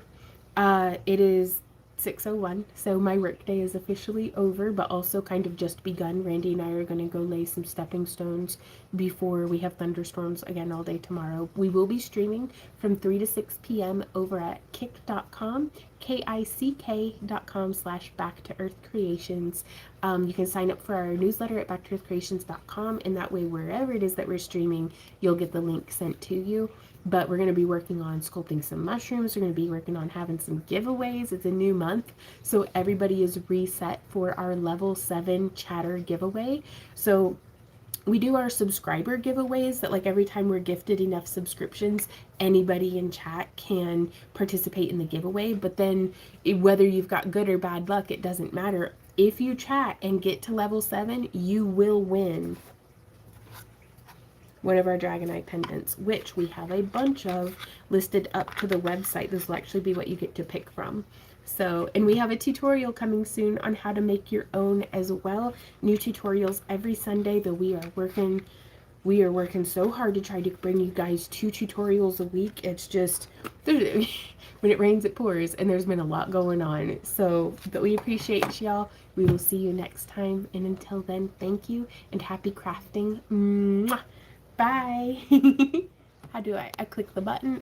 It is 6:01, so my workday is officially over, but also kind of just begun. Randy and I are going to go lay some stepping stones before we have thunderstorms again all day tomorrow. We will be streaming from 3 to 6 p.m. over at kick.com, kick.com/Back to Earth Creations. You can sign up for our newsletter at backtoearthcreations.com, and that way, wherever it is that we're streaming, you'll get the link sent to you. But we're going to be working on sculpting some mushrooms. We're going to be working on having some giveaways. It's a new month, so everybody is reset for our level 7 chatter giveaway. So we do our subscriber giveaways that, like, every time we're gifted enough subscriptions, anybody in chat can participate in the giveaway. But then whether you've got good or bad luck, it doesn't matter. If you chat and get to level 7, you will win one of our Dragonite pendants, which we have a bunch of listed up to the website. This will actually be what you get to pick from. So, and we have a tutorial coming soon on how to make your own as well. New tutorials every Sunday, though we are working so hard to try to bring you guys 2 tutorials a week. It's just, when it rains, it pours, and there's been a lot going on. So, but we appreciate y'all. We will see you next time. And until then, thank you and happy crafting. Mwah. Bye. How do I click the button?